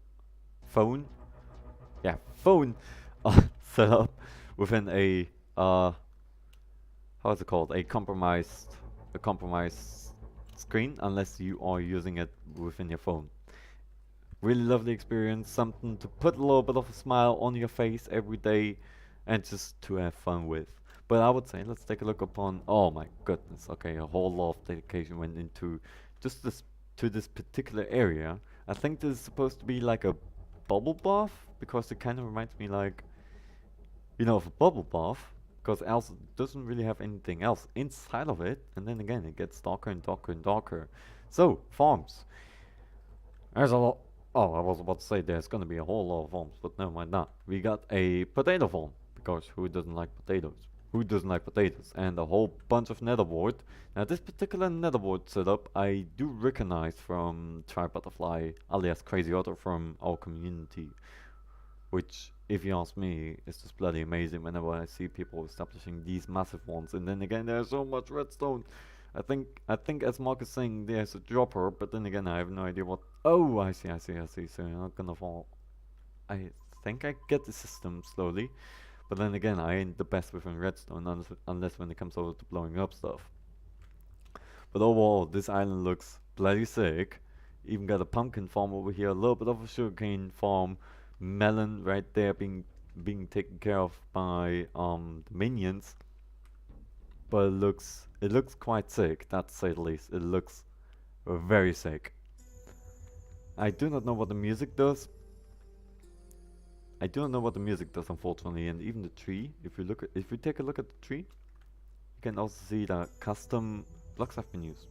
setup within a how is it called, a compromised screen, unless you are using it within your phone. Really lovely experience, something to put a little bit of a smile on your face every day and just to have fun with. But I would say let's take a look upon, oh my goodness, okay, a whole lot of dedication went into just this particular area. I think this is supposed to be like a bubble bath, because it kind of reminds me, like, you know, of a bubble bath, because else it doesn't really have anything else inside of it, and then again it gets darker and darker and darker. So, farms. There's a lot. Oh, I was about to say there's gonna be a whole lot of farms, but no, mind not. We got a potato farm, because who doesn't like potatoes? Who doesn't like potatoes? And a whole bunch of netherboard. Now this particular netherboard setup I do recognize from Tri-Butterfly, alias Crazy Otter, from our community. Which, if you ask me, is just bloody amazing whenever I see people establishing these massive ones. And then again, there's so much redstone. I think as Mark is saying, there's a dropper, but then again, I have no idea what. Oh, I see. So you're not gonna fall. I think I get the system slowly, but then again, I ain't the best within redstone unless when it comes over to blowing up stuff. But overall, this island looks bloody sick. Even got a pumpkin farm over here, a little bit of a sugarcane farm, melon right there being taken care of by the minions. But it looks quite sick, that to say the least. It looks very sick. I do not know what the music does. Unfortunately, and even the tree. If you take a look at the tree, you can also see that custom blocks have been used.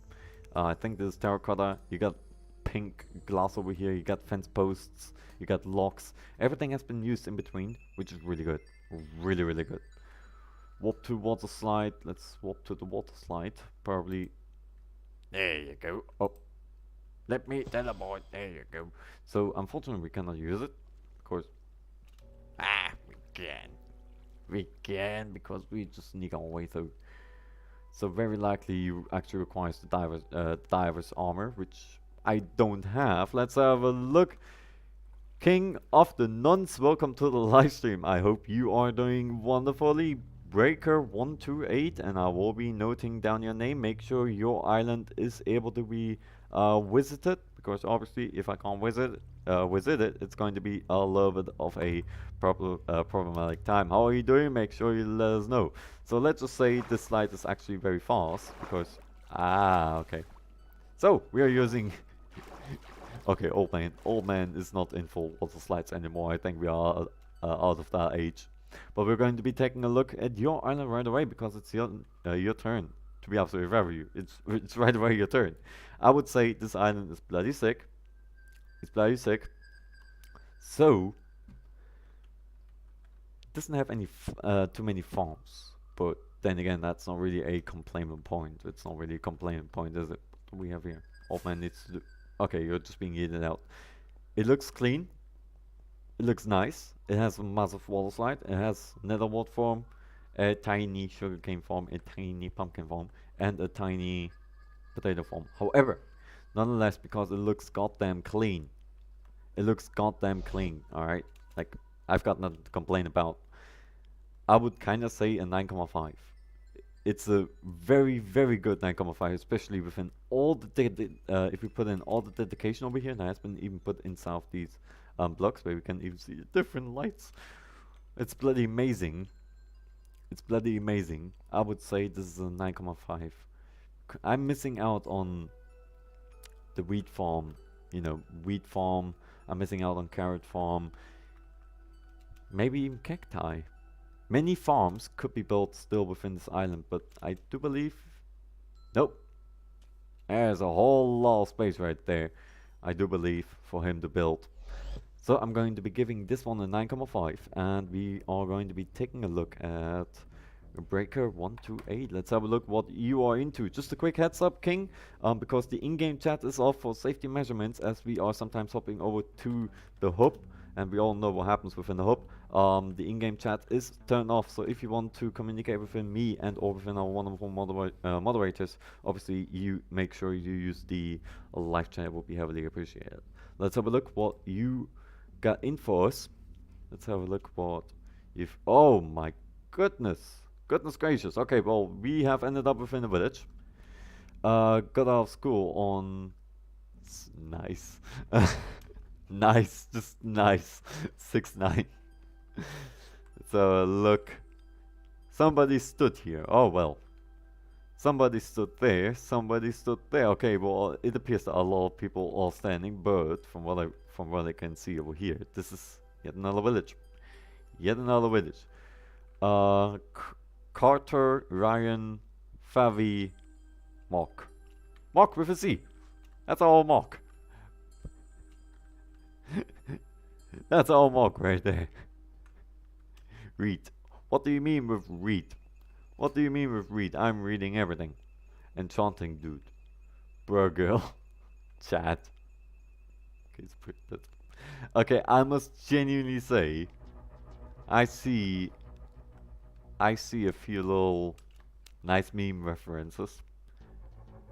I think this is terracotta. You got pink glass over here. You got fence posts. You got locks. Everything has been used in between, which is really good. Really, really good. Warp to water slide. Let's warp to the water slide. Probably. There you go. Oh, Let me teleport. There you go. so unfortunately we cannot use it. Of course, Ah, we can. we can because we just sneak our way through. So very likely you actually requires the diver's armor, which I don't have. Let's have a look. King of the Nuns, welcome to the live stream. I hope you are doing wonderfully. Breaker128, and I will be noting down your name. Make sure your island is able to be visited, because obviously if I can't visit it, it's going to be a little bit of a problematic time. How are you doing? Make sure you let us know. So let's just say this slide is actually very fast, because okay. So we are using okay, old man is not in for water slides anymore. I think we are out of that age. But we're going to be taking a look at your island right away, because it's your turn. To be absolutely fair with you, it's right away your turn. I would say this island is bloody sick. It's bloody sick. So it doesn't have any too many farms, but then again, that's not really a complaint point. It's not really a complaint point, is it? What do we have here? Old man needs to do. Okay, you're just being eaten out. It looks clean. It looks nice. It has a massive water slide. It has netherwort farm, a tiny sugarcane farm, a tiny pumpkin farm, and a tiny potato farm. However, nonetheless, because it looks goddamn clean. It looks goddamn clean, alright? Like, I've got nothing to complain about. I would kinda say a 9.5. It's a very, very good 9.5, especially within all the if we put in all the dedication over here, and it has been even put inside of these blocks where we can even see the different lights. It's bloody amazing. It's bloody amazing. I would say this is a 9.5. I'm missing out on the wheat farm, you know, wheat farm. I'm missing out on carrot farm. Maybe even cacti. Many farms could be built still within this island, but I do believe... Nope. There's a whole lot of space right there, I do believe, for him to build. So I'm going to be giving this one a 9.5, and we are going to be taking a look at Breaker 128. Let's have a look what you are into. Just a quick heads up, King, because the in-game chat is off for safety measurements, as we are sometimes hopping over to the hub, and we all know what happens within the hub. The in-game chat is turned off, so if you want to communicate within me and or within our wonderful moderators, obviously you make sure you use the live chat. Will be heavily appreciated. Let's have a look what you got in for us. Let's have a look what you've... Oh my goodness. Goodness gracious. Okay, well, we have ended up within a village. Got out of school on... Nice. Nice, just nice. 6-9. So look. Somebody stood here. Oh well. Somebody stood there. Somebody stood there. Okay, well, it appears that a lot of people are standing, but from what I can see over here, this is yet another village. Yet another village. Carter, Ryan, Favi, Mock. Mock with a C. That's all Mock. That's all Mock right there. Read. What do you mean with read? What do you mean with read? I'm reading everything. Enchanting dude. Bro girl. Chat. Okay, I must genuinely say, I see a few little nice meme references.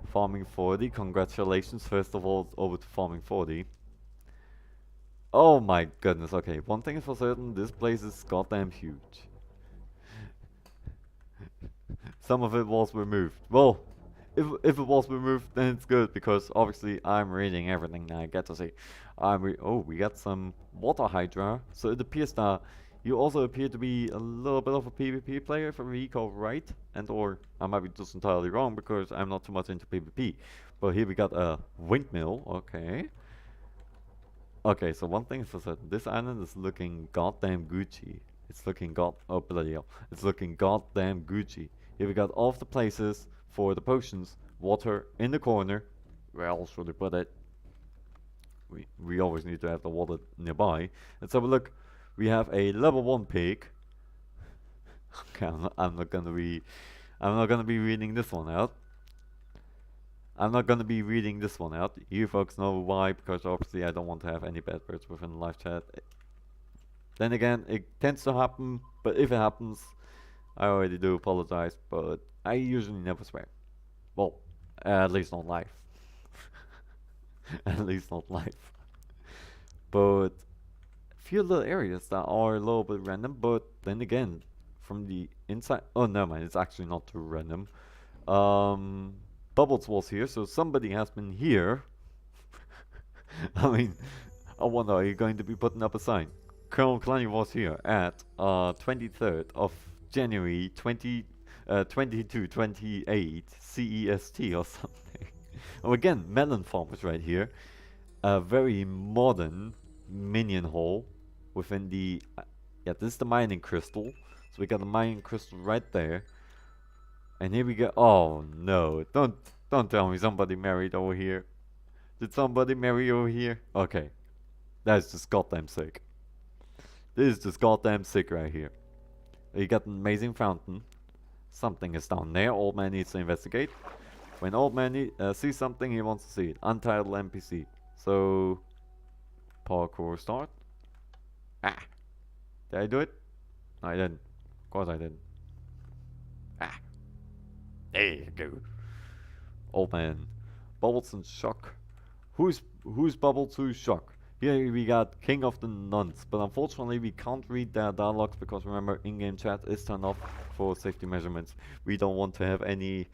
Farming 40, congratulations first of all over to Farming 40. Oh my goodness, okay, one thing is for certain, this place is goddamn huge. Some of it was removed. Well, if it was removed, then it's good, because obviously I'm reading everything I get to see. Oh, we got some water hydra, so it appears that you also appear to be a little bit of a PvP player, if I recall right, and or I might be just entirely wrong, because I'm not too much into PvP. But here we got a windmill, okay. Okay, so one thing is for certain, this island is looking goddamn Gucci. It's looking oh bloody hell, it's looking goddamn Gucci. Here we got all of the places for the potions, water in the corner. Where else should we put it? We always need to have the water nearby. Let's have a look. We have a level 1 pig. Okay, I'm not gonna be reading this one out. I'm not gonna be reading this one out. You folks know why, because obviously I don't want to have any bad words within the live chat. Then again, it tends to happen, but if it happens, I already do apologize, but I usually never swear. Well, at least not live. At least not live. But a few little areas that are a little bit random, but then again, from the inside... Oh, never mind, it's actually not too random. Bubbles was here, so somebody has been here. I mean, I wonder, are you going to be putting up a sign? Colonel Klein was here at 23rd of January 2228 CEST or something. Oh, again, Melon Farm is right here. A very modern minion hole within the... yeah, this is the mining crystal. So we got the mining crystal right there. And here we go. Oh no, don't tell me somebody married over here. Did somebody marry over here? Okay. That's just goddamn sick. This is just goddamn sick right here. You got an amazing fountain. Something is down there. Old man needs to investigate. When old man sees something, he wants to see it. Untitled NPC. So Parkour start. Ah! Did I do it? No, I didn't. Of course I didn't. Ah! There you go. Oh man. Bubbles and Shock. Who's Bubbles, who's Shock? Here we got King of the Nuns, but unfortunately we can't read their dialogues because remember in-game chat is turned off for safety measurements. We don't want to have any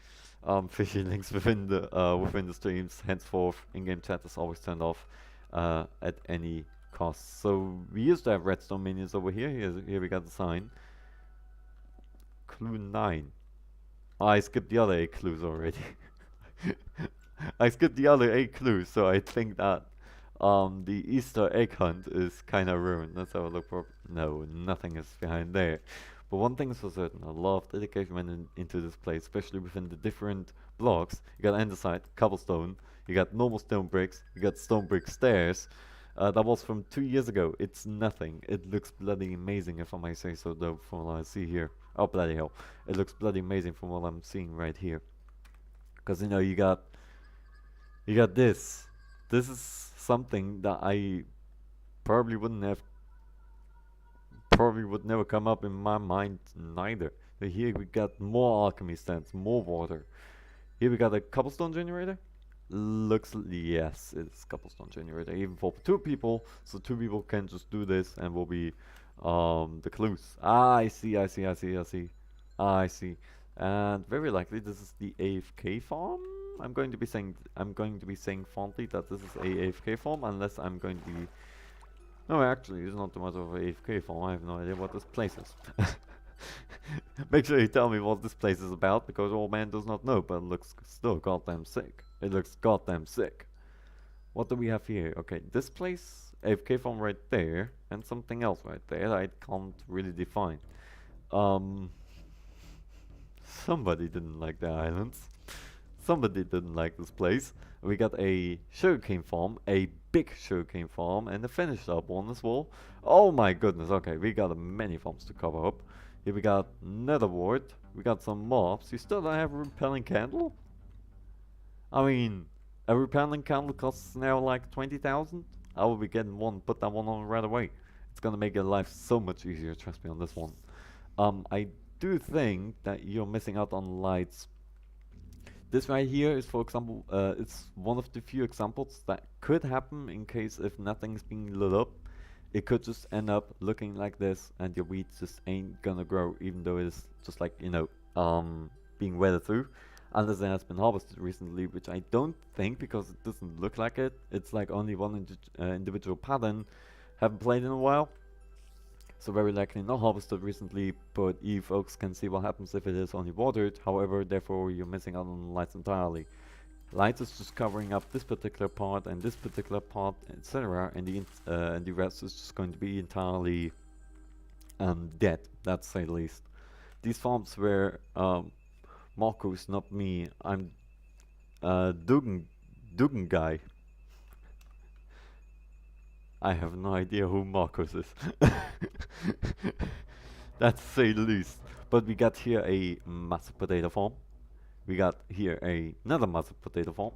fishy links within the streams. Henceforth, in-game chat is always turned off at any cost. So we used to have redstone minions over here. Here we got the sign. Clue 9. I skipped the other 8 clues already. I skipped the other 8 clues, so I think that the Easter egg hunt is kind of ruined. Let's have a look for. No, nothing is behind there. But one thing is for certain, a lot of dedication went into this place, especially within the different blocks. You got andesite, cobblestone, you got normal stone bricks, you got stone brick stairs. That was from 2 years ago. It's nothing. It looks bloody amazing, if I may say so, though, from what I see here. Oh, bloody hell. It looks bloody amazing from what I'm seeing right here. Because, you know, you got this. This is something that I probably would never come up in my mind neither. So here we got more alchemy stands, more water. Here we got a cobblestone generator. Yes, it's cobblestone generator, even for 2 people, so 2 people can just do this and will be the clues. I see. And very likely this is the AFK farm. I'm going to be saying fondly that this is a AFK farm, unless I'm going to be. No, actually, it's not too much of a AFK farm. I have no idea what this place is. Make sure you tell me what this place is about, because old man does not know, but it looks still goddamn sick. It looks goddamn sick. What do we have here? Okay, this place, AFK farm right there, and something else right there that I can't really define. Somebody didn't like the islands. Somebody didn't like this place. We got a sugarcane farm, a big sugarcane farm, and a finished up one as well. Oh my goodness, okay, we got many farms to cover up. Here we got nether wart, we got some mobs. You still don't have a repelling candle? I mean, a repelling candle costs now like 20,000? I will be getting one, put that one on right away. It's gonna make your life so much easier, trust me on this one. I do think that you're missing out on lights. This right here is, for example, it's one of the few examples that could happen in case if nothing's being lit up. It could just end up looking like this, and your weeds just ain't gonna grow, even though it's just like, you know, being weathered through. Unless it has been harvested recently, which I don't think, because it doesn't look like it. It's like only one individual pattern. Haven't played in a while. So very likely not harvested recently, but you folks can see what happens if it is only watered. However, therefore you're missing out on lights entirely. Lights is just covering up this particular part and this particular part, etc. And the rest is just going to be entirely dead, that's say the least. These farms were Marcus, not me. I'm Dugan guy. I have no idea who Marcos is. That's to say the least. But we got here a massive potato farm. We got here another massive potato farm.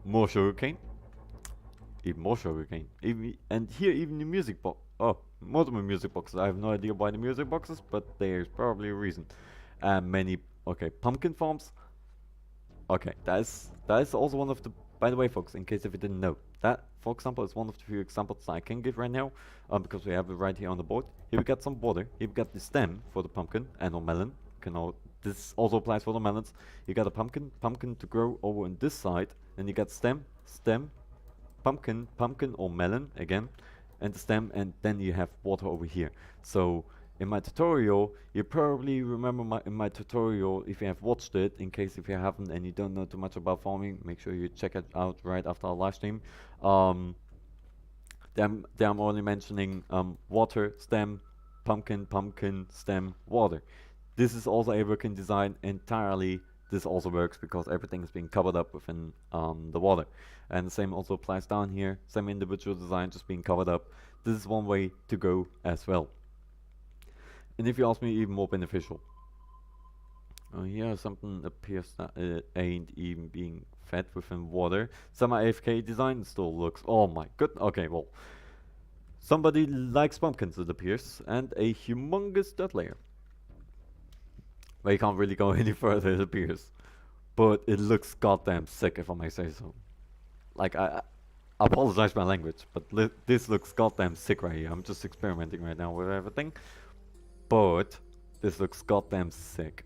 More sugarcane. Even more sugarcane. And here even the music box. Oh, multiple music boxes. I have no idea why the music boxes, but there's probably a reason. And many, okay, pumpkin farms. Okay, that is also one of the, by the way folks, in case if you didn't know, that, for example, is one of the few examples I can give right now, because we have it right here on the board. Here we got some water, here we got the stem for the pumpkin and or melon. This also applies for the melons. You got a pumpkin to grow over on this side, and you got stem, pumpkin or melon again, and the stem, and then you have water over here. So in my tutorial, you probably remember in my tutorial, if you have watched it, in case if you haven't and you don't know too much about farming, make sure you check it out right after our live stream. Then I'm only mentioning water, stem, pumpkin, stem, water. This is also a working design entirely. This also works because everything is being covered up within the water. And the same also applies down here, same individual design just being covered up. This is one way to go as well. And if you ask me, even more beneficial. Oh yeah, something appears that it ain't even being fed within water. Semi AFK design still looks, oh my god, okay, well, Somebody likes pumpkins, it appears, and a humongous dirt layer. Well, you can't really go any further, it appears. But it looks goddamn sick, if I may say so. Like, I apologize for my language, but this looks goddamn sick right here. I'm just experimenting right now with everything. But this looks goddamn sick.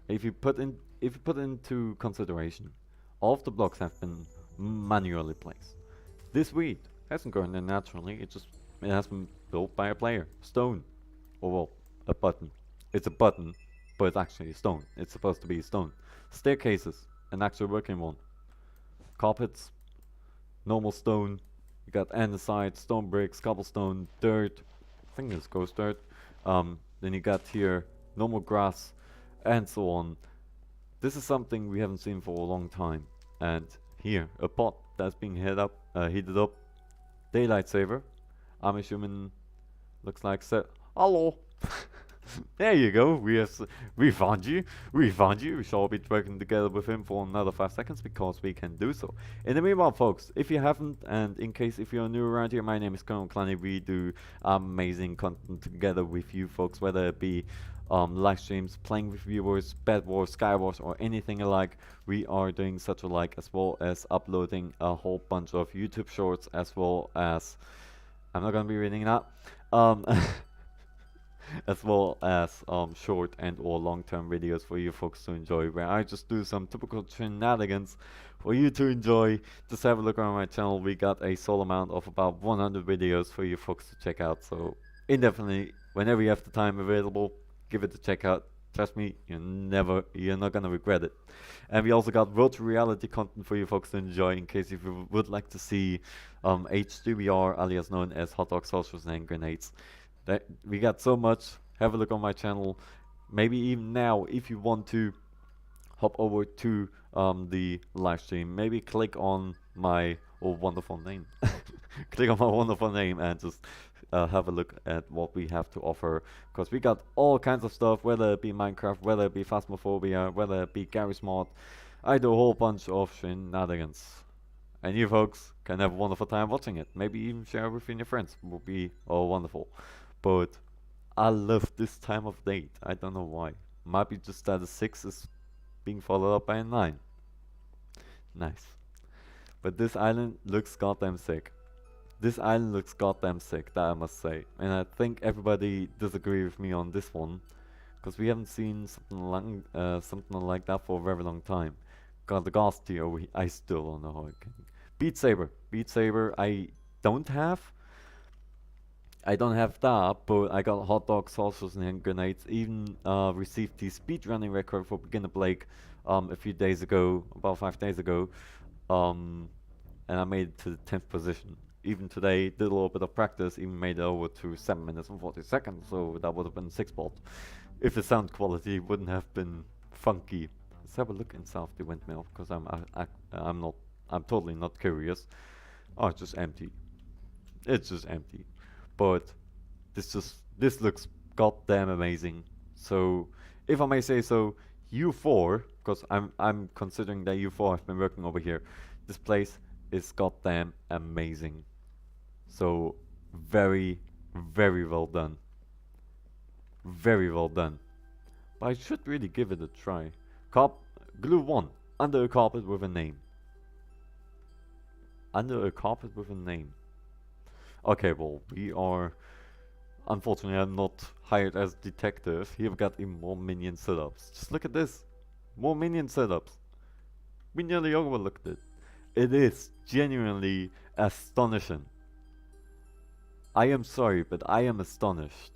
If you put into consideration, all of the blocks have been manually placed. This weed hasn't grown there naturally, it has been built by a player. Stone. Or well, a button. It's a button, but it's actually a stone. It's supposed to be a stone. Staircases, an actual working one. Carpets, normal stone. You got andesite, stone bricks, cobblestone, dirt. I think this ghost dirt. Then you got here normal grass, and so on. This is something we haven't seen for a long time. And here, a pot that's being heated up. Daylight saver. I'm assuming looks like hello. There you go. We found you. We found you. We shall be working together with him for another 5 seconds because we can do so. In the meanwhile, folks, if you haven't, and in case if you're new around here, my name is Colonel Clanny. We do amazing content together with you folks, whether it be live streams, playing with viewers, Bed Wars, Sky Wars, or anything alike. We are doing such alike, as well as uploading a whole bunch of YouTube shorts, as well as I'm not gonna be reading that. As well as short and or long-term videos for you folks to enjoy, where I just do some typical shenanigans for you to enjoy. Just have a look around my channel. We got a sole amount of about 100 videos for you folks to check out, so indefinitely, whenever you have the time available, give it a check out. Trust me, you're not gonna regret it. And we also got virtual reality content for you folks to enjoy, in case if you would like to see H3BR, alias known as hot dog sausages and grenades. We got so much. Have a look on my channel. Maybe even now, if you want to hop over to the live stream, maybe click on my wonderful name. Click on my wonderful name and just have a look at what we have to offer, because we got all kinds of stuff, whether it be Minecraft, whether it be Phasmophobia, whether it be Garry's Mod. I do a whole bunch of shenanigans, and you folks can have a wonderful time watching it. Maybe even share it with your friends. It would be wonderful. But I love this time of date. I don't know why. Might be just that a 6 is being followed up by a 9. Nice. But this island looks goddamn sick. This island looks goddamn sick, that I must say. And I think everybody disagree with me on this one, because we haven't seen something like that for a very long time. Got the Ghost here, I still don't know how it can. Beat Saber, I don't have that, but I got hot dogs, sausages, and hand grenades. Even received the speedrunning record for Beginner Blake a few days ago, about 5 days ago, and I made it to the 10th position. Even today, did a little bit of practice, even made it over to 7 minutes and 40 seconds, so that would have been 6 spot. If the sound quality wouldn't have been funky. Let's have a look inside the windmill, because I'm totally not curious. Oh, it's just empty. It's just empty. But this looks goddamn amazing. So, if I may say so, U4, because I'm considering that U4 have been working over here. This place is goddamn amazing. So, very, very well done. Very well done. But I should really give it a try. Glue 1, under a carpet with a name. Under a carpet with a name. Okay, well, we are... Unfortunately, I'm not hired as detective. Here we've got even more minion setups. Just look at this. More minion setups. We nearly overlooked it. It is genuinely astonishing. I am sorry, but I am astonished.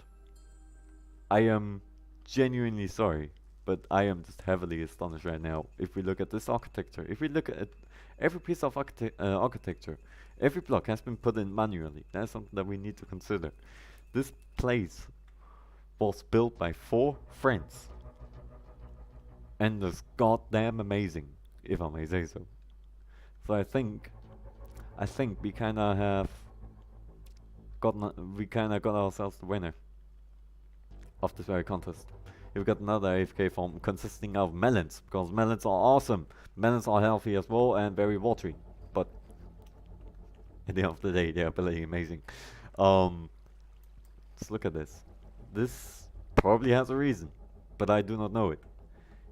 I am genuinely sorry, but I am just heavily astonished right now. If we look at this architecture, if we look at every piece of architecture, every block has been put in manually. That's something that we need to consider. This place was built by 4 friends, and it's goddamn amazing, if I may say so. So I think we kinda have got ourselves the winner of this very contest. We've got another AFK farm consisting of melons, because melons are awesome. Melons are healthy as well and very watery, but at the end of the day, they are bloody amazing. Um, just look at this. This probably has a reason, but I do not know it.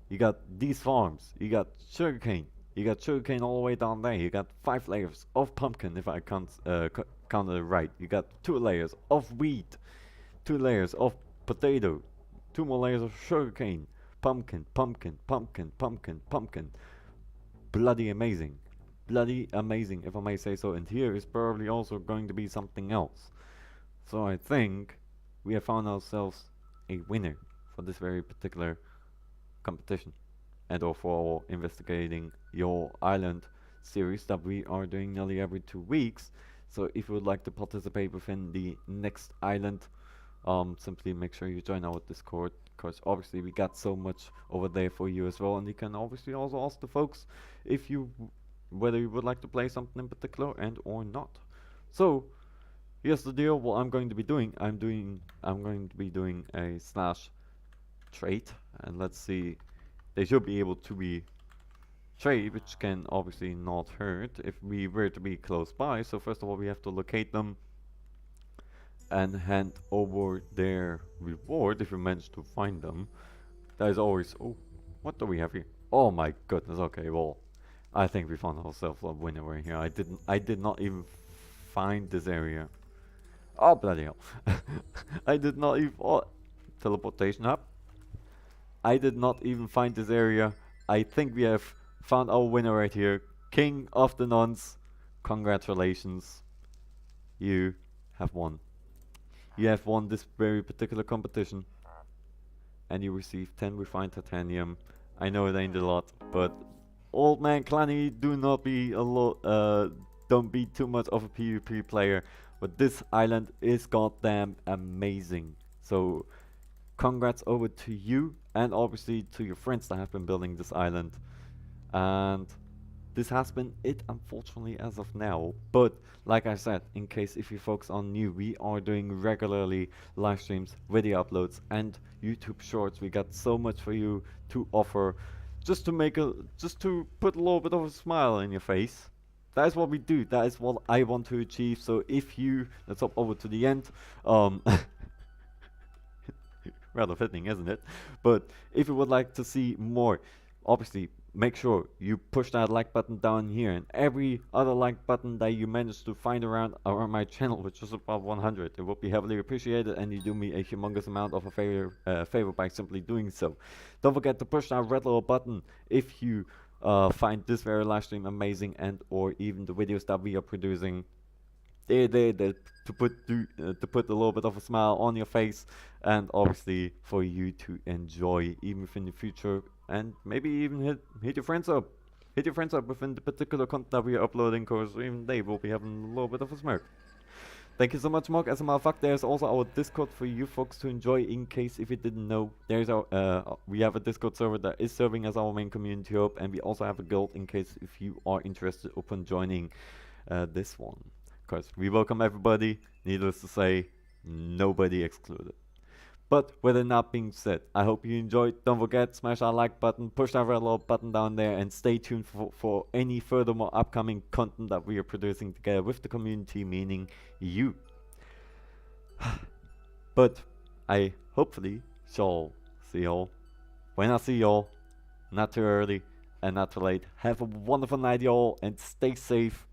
You got these farms. You got sugarcane. You got sugarcane all the way down there. You got 5 layers of pumpkin, if I counted it right. You got 2 layers of wheat, 2 layers of potato, 2 more layers of sugarcane, pumpkin, pumpkin, pumpkin, pumpkin, pumpkin. Bloody amazing. Bloody amazing, if I may say so. And here is probably also going to be something else. So I think we have found ourselves a winner for this very particular competition, and or for investigating your island series that we are doing nearly every 2 weeks. So if you would like to participate within the next island, simply make sure you join our Discord, because obviously we got so much over there for you as well. And you can obviously also ask the folks if you whether you would like to play something in particular and or not. So here's the deal. What I'm going to be doing, I'm going to be doing a slash trade, and let's see, they should be able to be trade, which can obviously not hurt if we were to be close by. So first of all, we have to locate them and hand over their reward if we manage to find them. That is always... Oh, what do we have here? Oh my goodness. Okay, well, I think we found ourselves a winner right here. I did not even find this area. Oh bloody hell. I did not even... Oh, teleportation hub. I did not even find this area. I think we have found our winner right here. King of the Nuns. Congratulations. You have won. You have won this very particular competition. And you receive 10 refined titanium. I know it ain't a lot, but old man Clanny, do not be don't be too much of a PvP player. But this island is goddamn amazing. So congrats over to you, and obviously to your friends that have been building this island. And this has been it, unfortunately, as of now. But like I said, in case if you folks are new, we are doing regularly live streams, video uploads, and YouTube shorts. We got so much for you to offer, just to put a little bit of a smile on your face. That is what we do. That is what I want to achieve. So if you, let's hop over to the end. Rather fitting, isn't it? But if you would like to see more, obviously make sure you push that like button down here, and every other like button that you manage to find around my channel, which is about 100. It would be heavily appreciated, and you do me a humongous amount of a favor by simply doing so. Don't forget to push that red little button if you find this very live stream amazing, and or even the videos that we are producing. They're to put a little bit of a smile on your face, and obviously for you to enjoy even in the future, and maybe even hit your friends up. Hit your friends up within the particular content that we are uploading, because even they will be having a little bit of a smirk. Thank you so much, Mark. As a matter of fact, there's also our Discord for you folks to enjoy. In case if you didn't know, there's our we have a Discord server that is serving as our main community hub, and we also have a guild in case if you are interested upon joining this one. Because we welcome everybody, needless to say, nobody excluded. But with that not being said, I hope you enjoyed. Don't forget, smash that like button, push that red little button down there, and stay tuned for any furthermore upcoming content that we are producing together with the community, meaning you. But I hopefully shall see y'all when I see y'all. Not too early and not too late. Have a wonderful night, y'all, and stay safe.